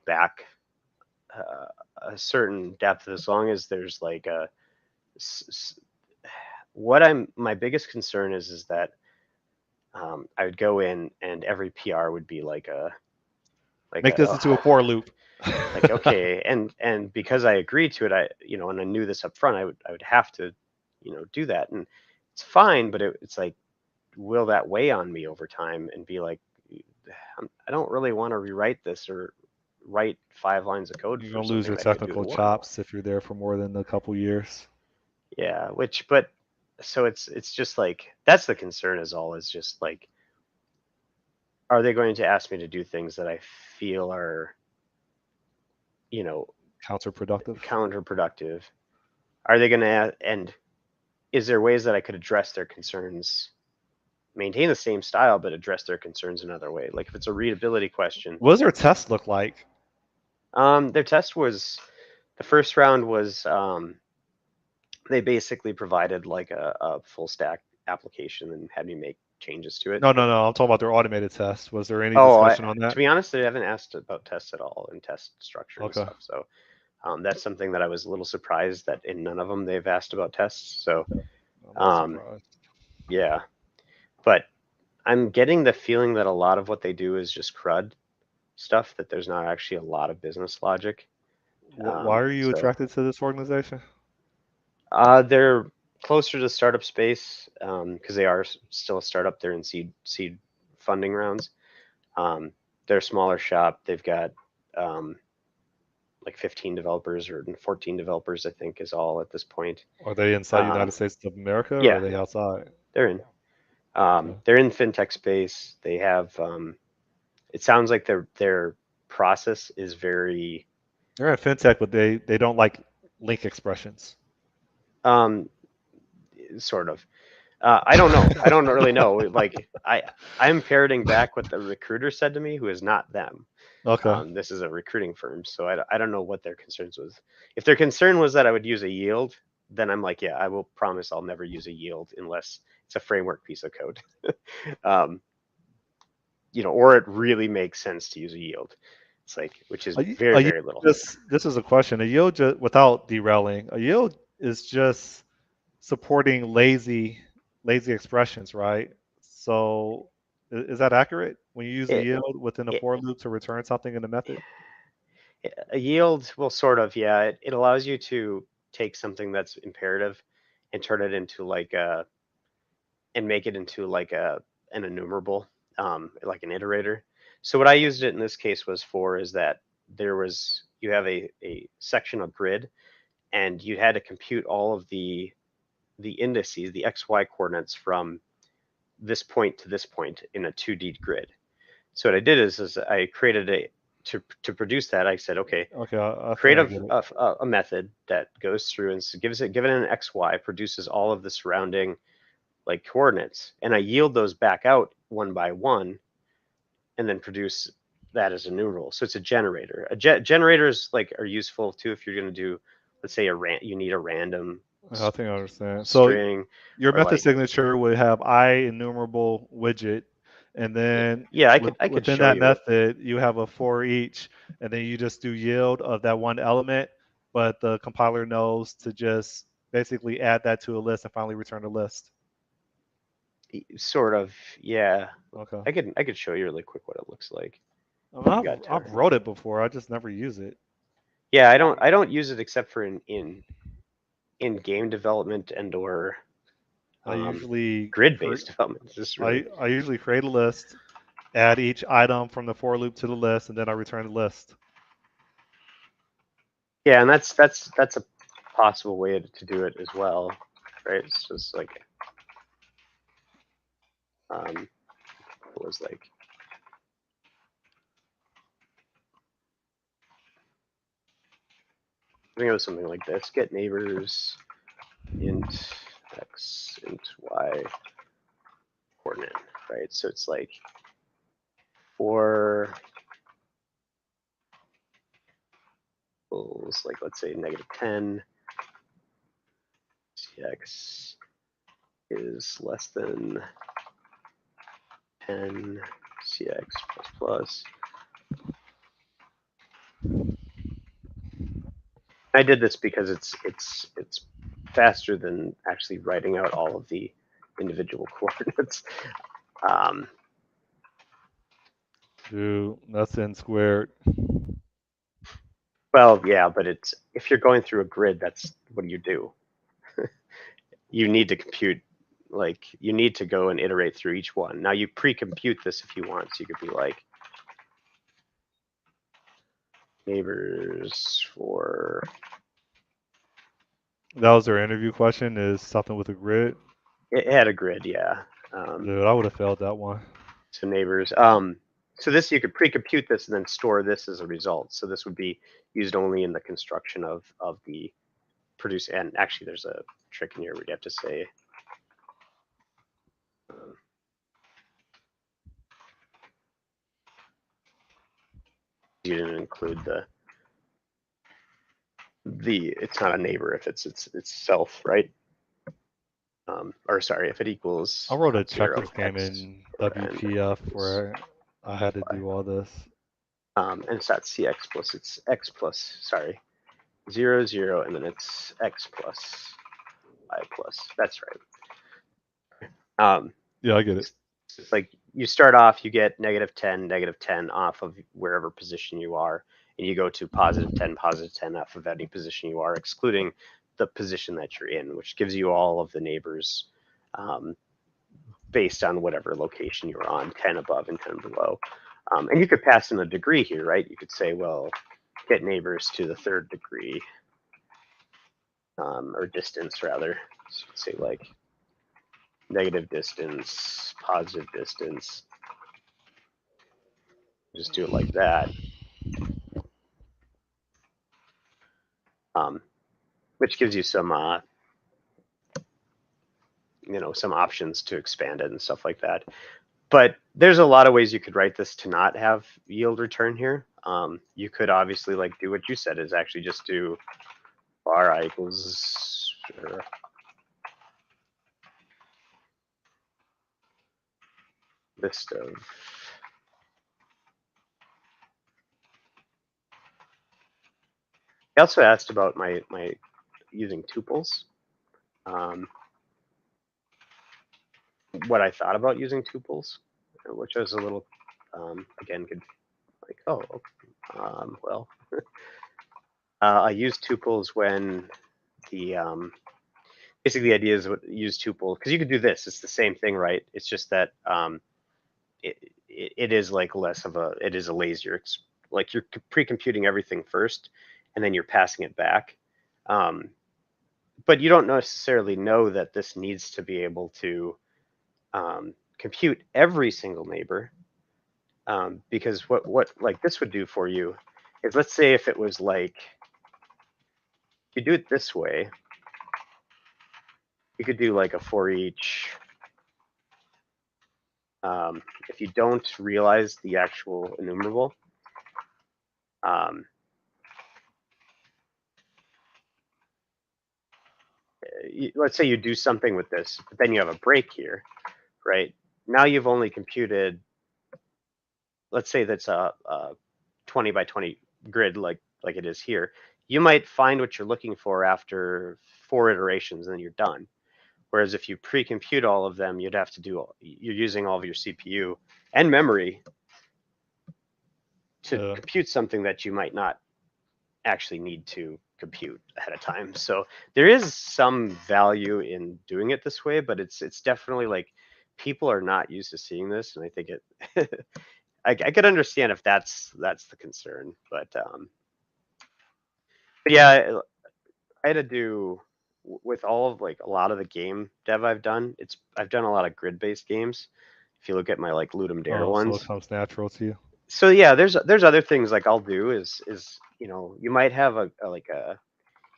back uh, a certain depth as long as there's like what I'm my biggest concern is that I would go in and every PR would be like Make a this oh, into a for loop. like okay and because I agreed to it, I and I knew this up front, I would have to do that, and it's fine, but it's like, will that weigh on me over time and be like, I don't really want to rewrite this or write 5 lines of code You're for gonna lose something your that I could do in technical one. chops if you're there for more than a couple years. Yeah, which but so it's just like that's the concern is all is just like, are they going to ask me to do things that I feel are you know Counterproductive. counterproductive? Are they going to and is there ways that I could address their concerns, maintain the same style, but address their concerns another way? Like if it's a readability question, What does their test look like? their test was the first round was they basically provided like a full stack application and had me make changes to it. No, no, no. I'm talking about their automated test. Was there any Oh, discussion on to that? be honest, they haven't asked about tests at all and test structure and Okay. stuff. So that's something that I was a little surprised that in none of them they've asked about tests. So I'm not um, surprised. yeah, but I'm getting the feeling that a lot of what they do is just crud stuff, that there's not actually a lot of business logic. Why are you So attracted to this organization? they're closer to startup space because they are still a startup. They're in seed funding rounds. Um, they're a smaller shop. They've got um, like 15 developers or 14 developers, I think, is all at this point. Are they inside Uh, United States of America or are yeah, they outside? they're in. Okay. They're in fintech space. They have. It sounds like they're process is very They're in fintech, but they don't like link expressions. um, sort of. I don't know. I don't really know. Like I'm parroting back what the recruiter said to me, who is not them. Okay. This is a recruiting firm, so I don't know what their concerns was. If their concern was that I would use a yield, then I'm like, yeah, I will promise I'll never use a yield unless it's a framework piece of code. um, or it really makes sense to use a yield. It's like, which is A very, yield very little. just this is a question. A yield just without derailing. A yield is just supporting lazy expressions, right? So is that accurate? When you use a It, yield within a it, for loop to return something in the method? a yield will sort of, yeah, it allows you to take something that's imperative and turn it into like a, and make it into like an enumerable, like an iterator. So what I used it in this case was for is that you have a section of grid, and you had to compute all of the indices, the XY coordinates from this point to this point in a 2D grid. So what I did is I created to produce that. I said, okay, Okay, I think create I get it. a method that goes through and gives it an XY, produces all of the surrounding like coordinates, and I yield those back out one by one, and then produce that as a new rule. So it's a generator. Generators like are useful too if you're going to do, let's say you need a random I think I understand. So string, your or method like, signature would have I enumerable widget, and then yeah, I could within show that you it. method you have a for each, and then you just do yield of that one element, but the compiler knows to just basically add that to a list and finally return the list. Sort of, yeah. Okay. I could show you really quick what it looks like. I mean, You got I've time. wrote it before. I just never use it. Yeah, I don't use it except for in game development and or I um, usually grid cre- based development. This is really, I usually create a list, add each item from the for loop to the list, and then I return the list. yeah, and that's a possible way to do it as well, right? It's just like it was like, I think it was something like this: get neighbors int x int y coordinate, right? So it's like for like, let's say -10, cx is less than 10, cx plus plus. I did this because it's faster than actually writing out all of the individual coordinates. Um, Dude, that's n squared. well, yeah, but it's, if you're going through a grid, that's what do you do? You need to compute, like, you need to go and iterate through each one. Now you pre-compute this if you want, so you could be like neighbors for, That was their interview question. Is something with a grid? it had a grid, yeah. Dude, I would have failed that one. So neighbors. So this, you could pre-compute this and then store this as a result. So this would be used only in the construction of the produce. And actually, there's a trick in here where you have to say you didn't include the it's not a neighbor if it's self, right? Or sorry, if it equals I wrote a not zero checklist game x in or n WPF equals where I had to y. do all this. And it's not cx plus, it's x plus, sorry, 0 0, and then it's x plus y plus. That's right. Yeah, I get it. It's like you start off, you get -10 off of wherever position you are, and you go to +10 off of any position you are, excluding the position that you're in, which gives you all of the neighbors um, based on whatever location you're on, 10 above and 10 below. And you could pass in a degree here, right? You could say, well, get neighbors to the third degree, or distance rather. So you could say like negative distance, positive distance. Just do it like that. which gives you some some options to expand it and stuff like that. But there's a lot of ways you could write this to not have yield return here. You could obviously do what you said, is actually just do bar I equals list of I also asked about my using tuples. What I thought about using tuples, which was a little again could well I use tuples when the basically the idea is use tuples because you could do this. It's the same thing, right? It's just that it is less of a, it is a lazier, like you're pre-computing everything first and then you're passing it back. But you don't necessarily know that this needs to be able to compute every single neighbor, because what this would do for you is, let's say if it was you do it this way, you could do a for each. If you don't realize the actual enumerable, let's say you do something with this, but then you have a break here, right? Now you've only computed, let's say that's a 20 by 20 grid like it is here. You might find what you're looking for after 4 iterations and then you're done. Whereas if you pre-compute all of them, you're using all of your CPU and memory to compute something that you might not actually need to compute ahead of time. So there is some value in doing it this way, but it's definitely people are not used to seeing this, and I think it I could understand if that's the concern, but yeah, I had to do with all of a lot of the game dev I've done. I've done a lot of grid-based games. If you look at my Ludum Dare So ones, it comes natural to you. so yeah, there's other things I'll do is you might have a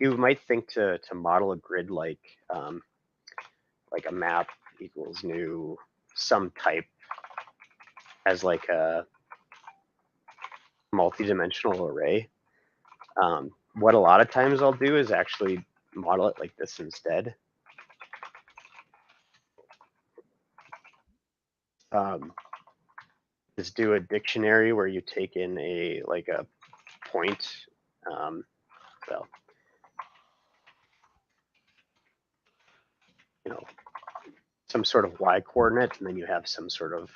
you might think to model a grid like a map equals new some type as a multi-dimensional array. What a lot of times I'll do is actually model it like this instead. Is do a dictionary where you take in a point, well, some sort of y coordinate, and then you have some sort of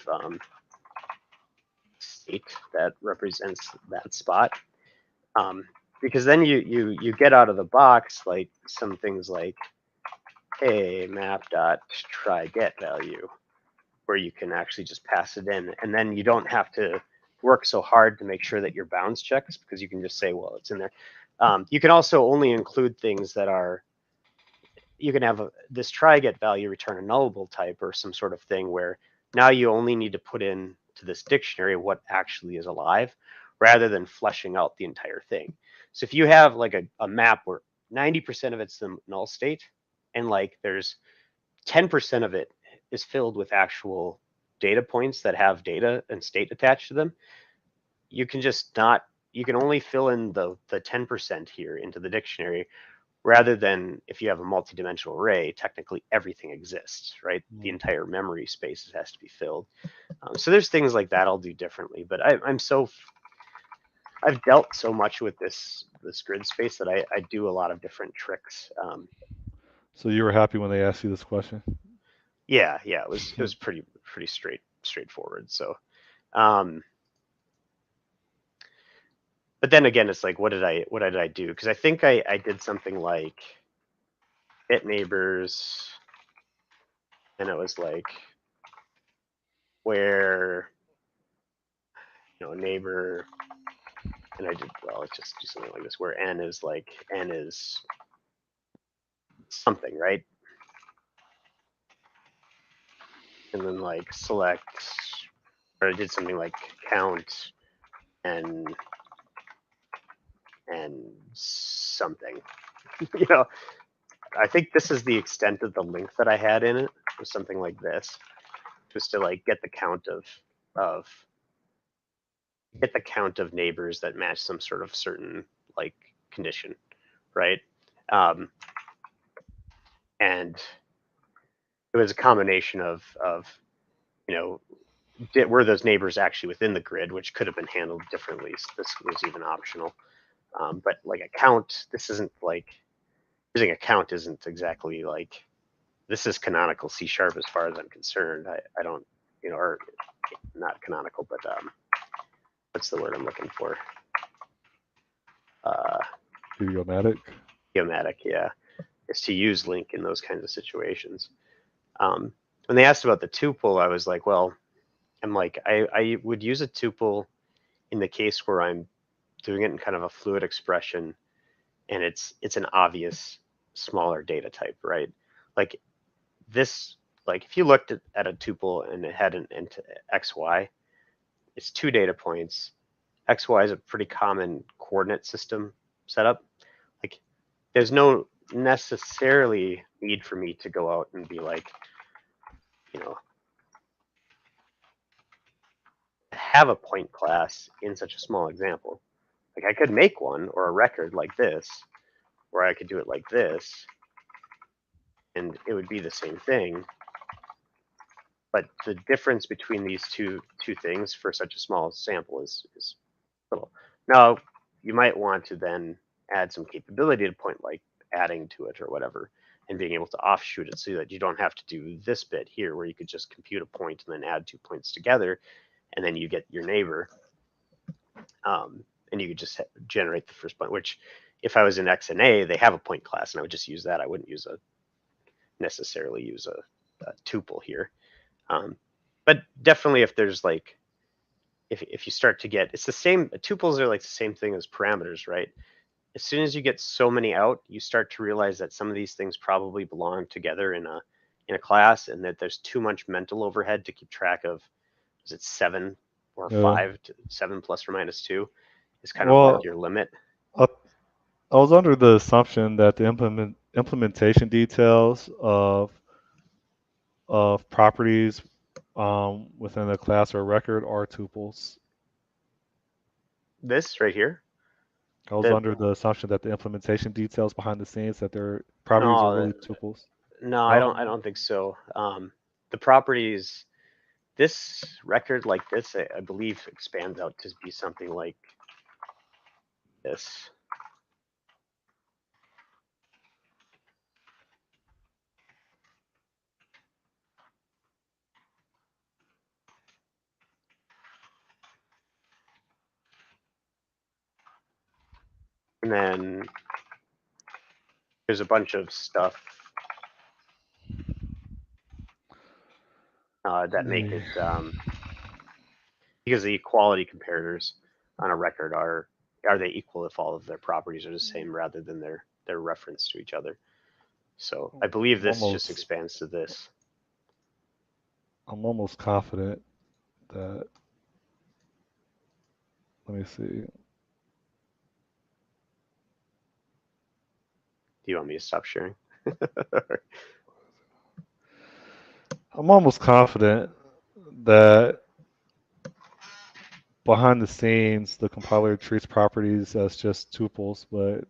state that represents that spot. Because then you get out of the box some things like, hey, map dot try get value, where you can actually just pass it in, and then you don't have to work so hard to make sure that your bounds checks, because you can just say, well, it's in there. You can also only include things that are, you can have this try get value return a nullable type or some sort of thing where now you only need to put in to this dictionary what actually is alive, rather than fleshing out the entire thing. So if you have a map where 90% of it's the null state, and there's 10% of it is filled with actual data points that have data and state attached to them, you can just not, you can only fill in the 10% here into the dictionary, rather than if you have a multi-dimensional array, technically everything exists, right? The entire memory space has to be filled. So there's things like that I'll do differently, but I've dealt so much with this grid space that I do a lot of different tricks. So you were happy when they asked you this question? Yeah, it was pretty straightforward. So, but then again, it's what did I do? Because I think I did something like get neighbors, and it was where neighbor, and I did, well, let's just do something like this where n is something, right? And then select, or I did something like count and something. You know, I think this is the extent of the length that I had in it, was something like this, just to like get the count of neighbors that match some sort of certain like condition, right? Um, and it was a combination of you know were those neighbors actually within the grid, which could have been handled differently. So this was even optional. But like a count, this isn't like using a count isn't exactly like this is canonical C# as far as I'm concerned. I don't, or not canonical, but what's the word I'm looking for? Uh, Idiomatic. Idiomatic, yeah, is to use link in those kinds of situations. When they asked about the tuple, I was like, well, I would use a tuple in the case where I'm doing it in kind of a fluid expression, and it's an obvious smaller data type, right? Like this, like if you looked at a tuple and it had an xy, it's 2 data points. XY is a pretty common coordinate system setup. Like there's no necessarily need for me to go out and be like, you know, have a point class in such a small example. Like I could make one or a record like this, or I could do it like this, and it would be the same thing. But the difference between these two things for such a small sample is little. Now, you might want to then add some capability to point like adding to it or whatever, and being able to offshoot it so that you don't have to do this bit here where you could just compute a point and then add 2 points together, and then you get your neighbor. And you could just generate the first point, which if I was in XNA, they have a point class, and I would just use that. I wouldn't necessarily use a tuple here. But definitely if there's like, if you start to get, it's the same, tuples are like the same thing as parameters, right? As soon as you get so many out, you start to realize that some of these things probably belong together in a class, and that there's too much mental overhead to keep track of. Is it 7 or 5 to 7 plus or minus 2 is kind of like Well, your limit. I, I was under the assumption that the implementation details of properties within a class or record are tuples. This right here, I was the under the assumption that the implementation details behind the scenes that their properties are no, really tuples. no, I No? don't think so. The properties, this record like this, I believe expands out to be something like this. And then there's a bunch of stuff that make it because the equality comparators on a record are they equal if all of their properties are the same rather than their reference to each other. So I believe I'm this just almost expands to this. I'm almost confident that, let me see. Do you want me to stop sharing? I'm almost confident that behind the scenes the compiler treats properties as just tuples, but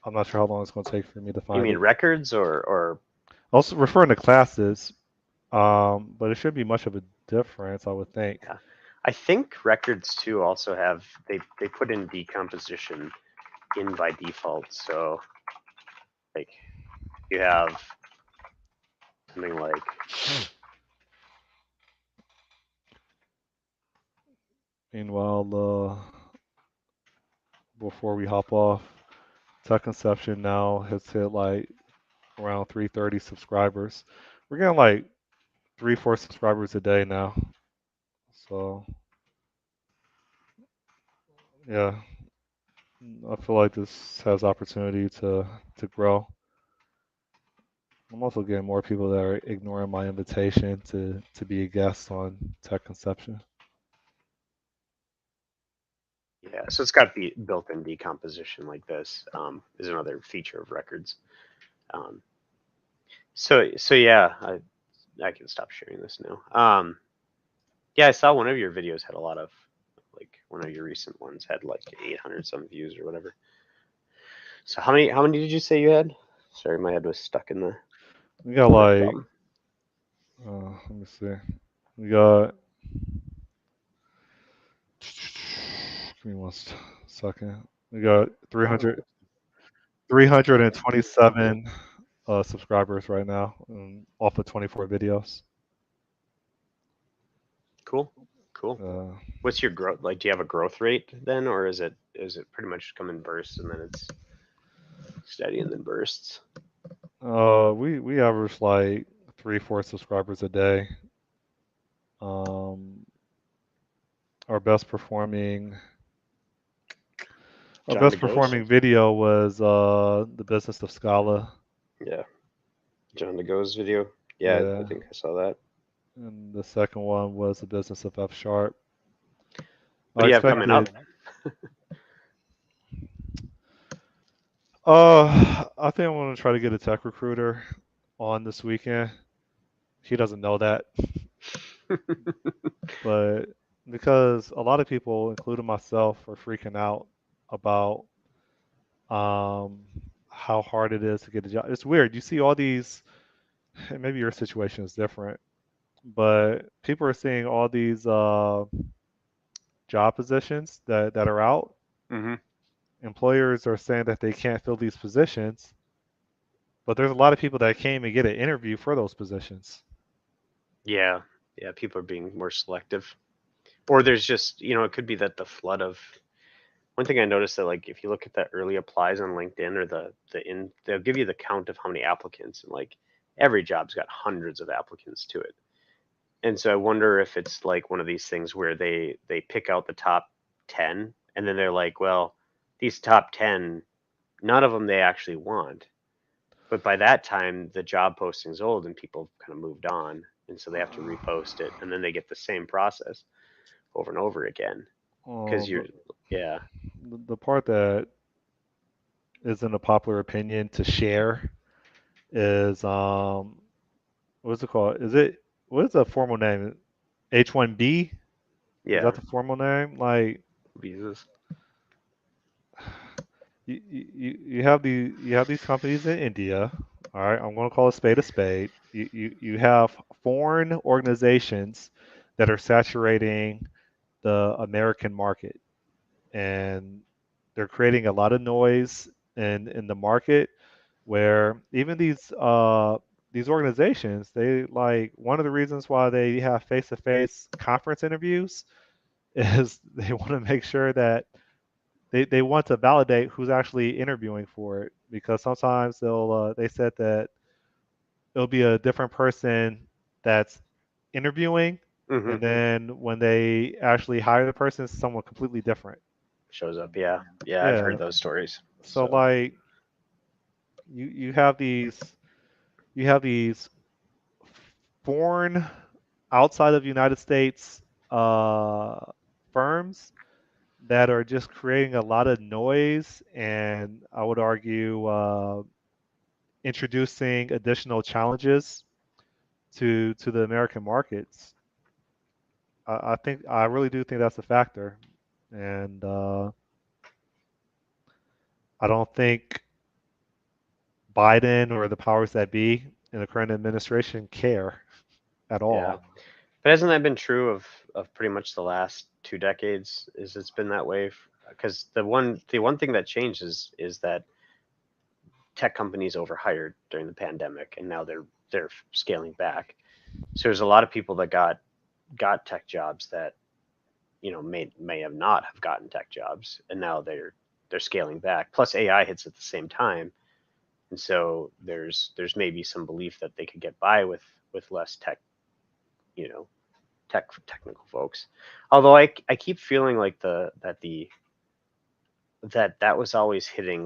I'm not sure how long it's going to take for me to You find mean it. records or Also referring to classes, but it shouldn't be much of a difference, I would think. yeah. I think records too also have they put in decomposition in by default. So like you have something like Meanwhile, before we hop off, Tech Conception now has hit like around 330 subscribers. We're getting like 3, 4 subscribers a day now. So yeah, I feel like this has opportunity to grow. I'm also getting more people that are ignoring my invitation to be a guest on Tech Conception. Yeah, so it's got built-in decomposition like this. Is another feature of records. Um, so yeah, I can stop sharing this now. Yeah, I saw one of your videos had a lot of like one of your recent ones had like 800 some views or whatever. So how many did you say you had? Sorry, my head was stuck in the We got work like, problem. let me see. We got, give me one second. We got 327 subscribers right now, off of 24 videos. Cool, cool. Uh, What's your growth? Like, do you have a growth rate then, or is it pretty much come in bursts and then it's steady and then bursts? we average like 3, 4 subscribers a day. Um, our best performing our John best DeGoes? performing video was the business of Scala. Yeah, John DeGoes video. Yeah, I Yeah, think I saw that. and the second one was the business of F sharp. What I do you have coming up? expected. I think I'm gonna try to get a tech recruiter on this weekend. He doesn't know that, but because a lot of people, including myself, are freaking out about um, how hard it is to get a job. It's weird. You see all these, and maybe your situation is different, but people are seeing all these job positions that are out. Hmm. Employers are saying that they can't fill these positions, but there's a lot of people that came and get an interview for those positions. Yeah, yeah. People are being more selective, or there's just it could be that the flood of one thing I noticed that like if you look at the early applies on LinkedIn or they'll give you the count of how many applicants and like every job's got hundreds of applicants to it. And so I wonder if it's like one of these things where they pick out the top 10 and then they're like, well, these top 10, none of them they actually want. But by that time the job posting's old and people kind of moved on and so they have to repost it and then they get the same process over and over again Uh, because you're the, yeah. the part that isn't a popular opinion to share is what's it called? What is the formal name? H1B? Is Yeah, that the formal name? Like visas. you have these companies in India. All right, I'm going to call a spade a spade. You have foreign organizations that are saturating the American market, and they're creating a lot of noise in the market. Where even these organizations, they like one of the reasons why they have face-to-face conference interviews is they want to make sure that they want to validate who's actually interviewing for it because sometimes they said that it'll be a different person that's interviewing, Hmm. and then when they actually hire the person, it's someone completely different. Shows up. Yeah, yeah, I've Yeah. heard those stories. So So like you have these foreign outside of United States uh, firms that are just creating a lot of noise, and I would argue introducing additional challenges to the American markets. I really do think that's a factor, and I don't think Biden or the powers that be in the current administration care at yeah, all. but hasn't that been true of pretty much the last 2 decades? Is it's been that way? Because the one thing that changed is that tech companies overhired during the pandemic, and now they're scaling back. So there's a lot of people that got tech jobs that may have not have gotten tech jobs, and now they're scaling back. Plus AI hits at the same time, and so there's maybe some belief that they could get by with less tech, you know, technical folks. Although I keep feeling like that was always hitting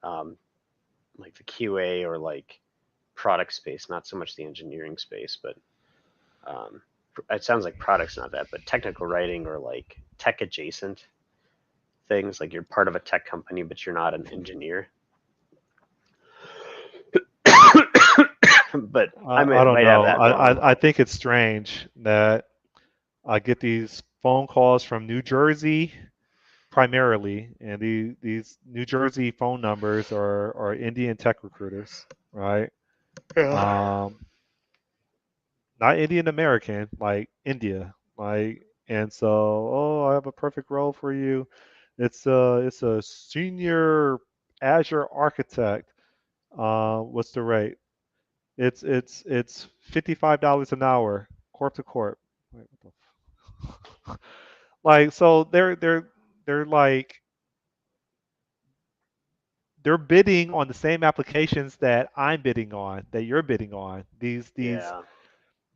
um, like the QA or like product space, not so much the engineering space, but um, it sounds like products not that, but technical writing or like tech adjacent. things. Like you're part of a tech company, but you're not an engineer. But I I don't might have know. that wrong. I think it's strange that I get these phone calls from New Jersey primarily, and these New Jersey phone numbers are Indian tech recruiters, right? Yeah. Um, not Indian American, like India, like, and so, oh, I have a perfect role for you. It's a senior Azure architect. What's the rate? It's $55 an hour, corp to corp. Wait, what the like, so they're like they're bidding on the same applications that I'm bidding on, that you're bidding on. Yeah.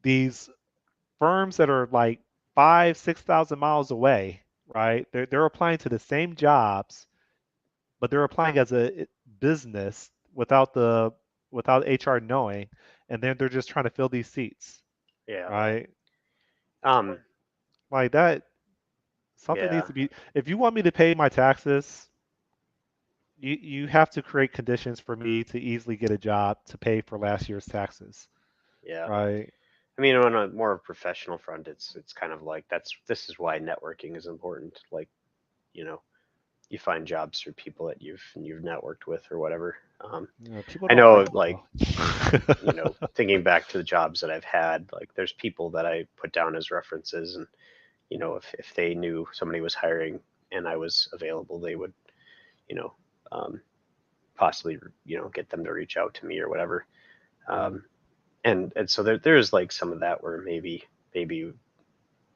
These firms that are like 5, 6,000 miles away, right? They're applying to the same jobs, but they're applying as a business without HR knowing, and then they're just trying to fill these seats, Yeah. right? Um. Like that, something Yeah. needs to be. If you want me to pay my taxes, you have to create conditions for me to easily get a job to pay for last year's taxes, Yeah. right? I mean, on a more professional front, it's kind of like this is why networking is important. Like, you know, you find jobs through people that you've networked with or whatever. Yeah, people I don't know, like me like, though. thinking back to the jobs that I've had, like, there's people that I put down as references, and if they knew somebody was hiring and I was available, they would, you know, um, possibly, get them to reach out to me or whatever. Yeah. Um, and so there's like some of that where maybe you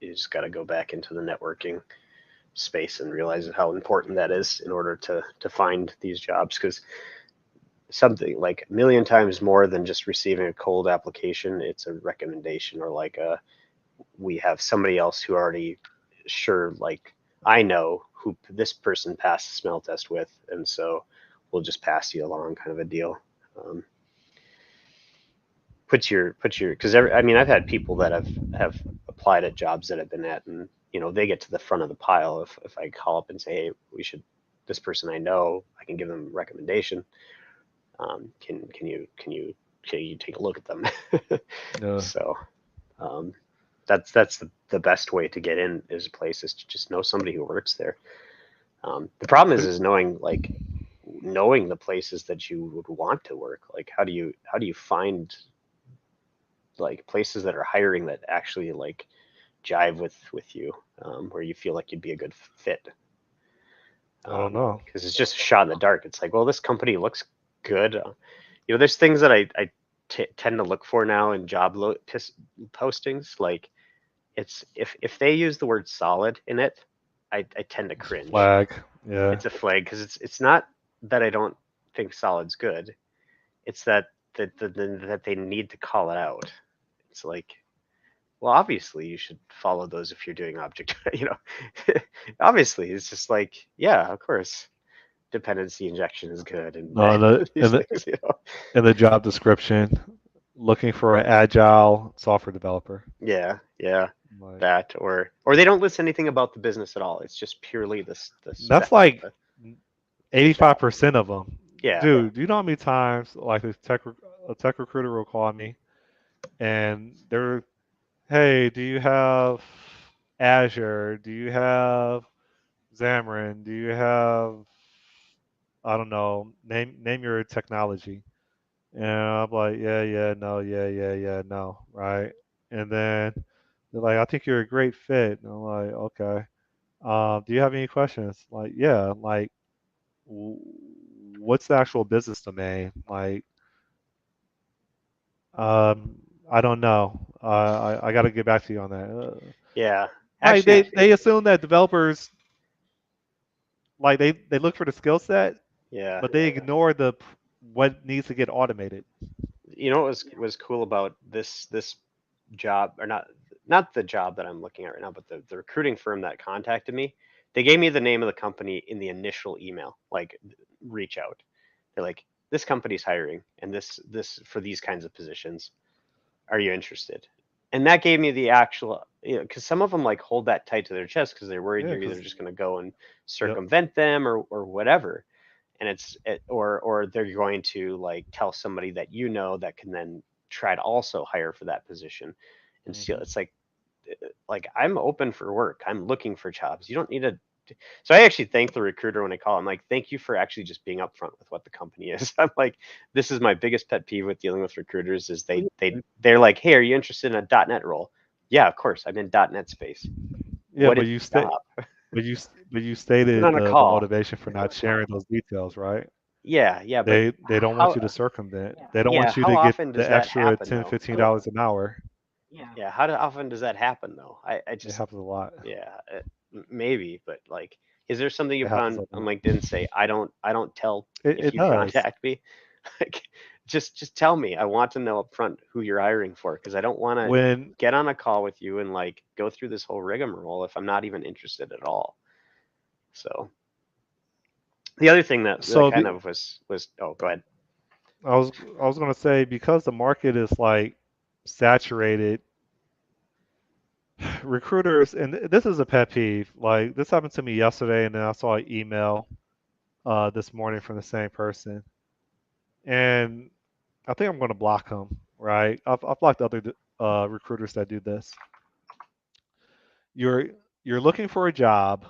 just got to go back into the networking space and realize how important that is in order to find these jobs, because something like a million times more than just receiving a cold application, it's a recommendation, or like we have somebody else who already sure, like, I know who this person passed the smell test with, and so we'll just pass you along, kind of a deal. um, put your because I mean, I've had people that have applied at jobs that I've been at, and they get to the front of the pile. If I call up and say, hey, we should, this person I know, I can give them a recommendation. Can you take a look at them? Yeah. So um, that's the best way to get in is a place is to just know somebody who works there. The problem is knowing the places that you would want to work. Like, how do you find like places that are hiring that actually like jive with you, where you feel like you'd be a good fit? I don't know. Because it's just a shot in the dark. It's like, well, this company looks good. There's things that I tend to look for now in postings. Like, it's if they use the word solid in it, I tend to It's a cringe. flag. Yeah. It's a flag, because it's not that I don't think solid's good. It's that they need to call it out. It's like, well, obviously you should follow those if you're doing object. Obviously, it's just like, yeah, of course, dependency injection is good, and No, these things. in the job description, looking for an agile software developer. Yeah, yeah, Like that, or they don't list anything about the business at all. It's just purely the that's spec of like the job. 85% of them. Yeah, Dude, do you know how many times like a tech recruiter will call me and they're, hey, do you have Azure? Do you have Xamarin? Do you have, I don't know, name your technology. And I'm like, yeah, yeah, no, yeah, yeah, yeah, no, right? And then they're like, I think you're a great fit. And I'm like, okay. Do you have any questions? Like, yeah, like, w- what's the actual business domain? Like, um, I don't know. I got to get back to you on that. yeah. Like, Actually, they assume that developers like they look for the skill set, yeah. but they ignore what needs to get automated. What was cool about this job, or not the job that I'm looking at right now, but the recruiting firm that contacted me, they gave me the name of the company in the initial email, like, reach out. They're like, this company's hiring, and this for these kinds of positions. Are you interested? And that gave me the actual because some of them like hold that tight to their chest because they're worried Yeah, you're either because just going to go and yep. circumvent them or whatever, and or they're going to like tell somebody that that can then try to also hire for that position and steal. Hmm. It's like I'm open for work. I'm looking for jobs. You don't need to. So I actually thank the recruiter when I call. I'm like, thank you for actually just being upfront with what the company is. I'm like, this is my biggest pet peeve with dealing with recruiters is they're like, hey, are you interested in a .NET role? Yeah, of course. I'm in .NET space. Yeah, What is the job? but you Been stated on a the call. motivation for not sharing those details, right? Yeah, yeah, but They don't want how? you to circumvent. They don't Yeah, want you how to get often does the that extra happen 10, though? $15 an hour. Yeah, how often does that happen though? I It just happens a lot. yeah, maybe, but like, is there something you It put happens a on lot. LinkedIn and say I don't tell if It you does. contact me? Like, just tell me. I want to know up front who you're hiring for because I don't want to When get on a call with you and like go through this whole rigmarole if I'm not even interested at all. So the other thing that so kind be, of was oh, go ahead. I was gonna say because the market is like saturated, recruiters and this is a pet peeve. Like this happened to me yesterday, and then I saw an email this morning from the same person, and I think I'm gonna block him. Right? I've blocked other recruiters that do this. You're you're looking for a job,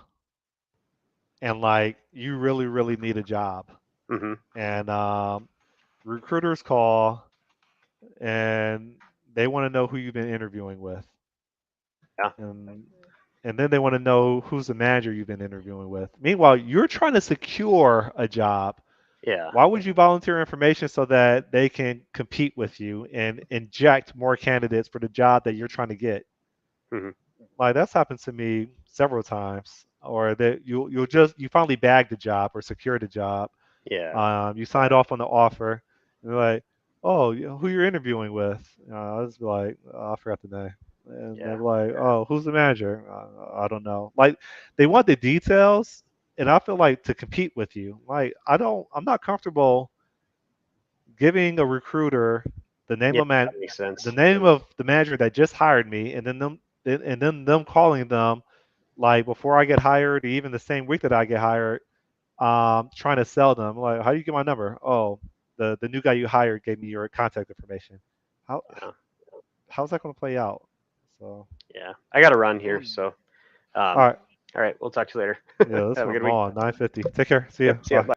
and like you really need a job, Hmm. and recruiters call and they want to know who you've been interviewing with, Yeah, and then they want to know who's the manager you've been interviewing with. Meanwhile, you're trying to secure a job. yeah, Why would you volunteer information so that they can compete with you and inject more candidates for the job that you're trying to get? hmm, Like that's happened to me several times, or that you finally bagged the job or secured a job. yeah, You signed off on the offer, and they're like, "Oh, who you're interviewing with?" I was like, "Oh, I forgot the name," and they're yeah, like, "Oh, who's the manager?" I don't know. Like, they want the details, and I feel like to compete with you, like I'm not comfortable giving a recruiter the name yeah. of That makes the sense. name of the manager that just hired me, and then them calling them like before I get hired, or even the same week that I get hired, trying to sell them. Like, how do you get my number? Oh, the new guy you hired gave me your contact information. How Yeah, how's that going to play out? So, yeah. I got to run here, so all right, all right, we'll talk to you later. yeah, this Have a went good week. long. 9:50. Take care. See Yep. you. See ya. Bye. Bye.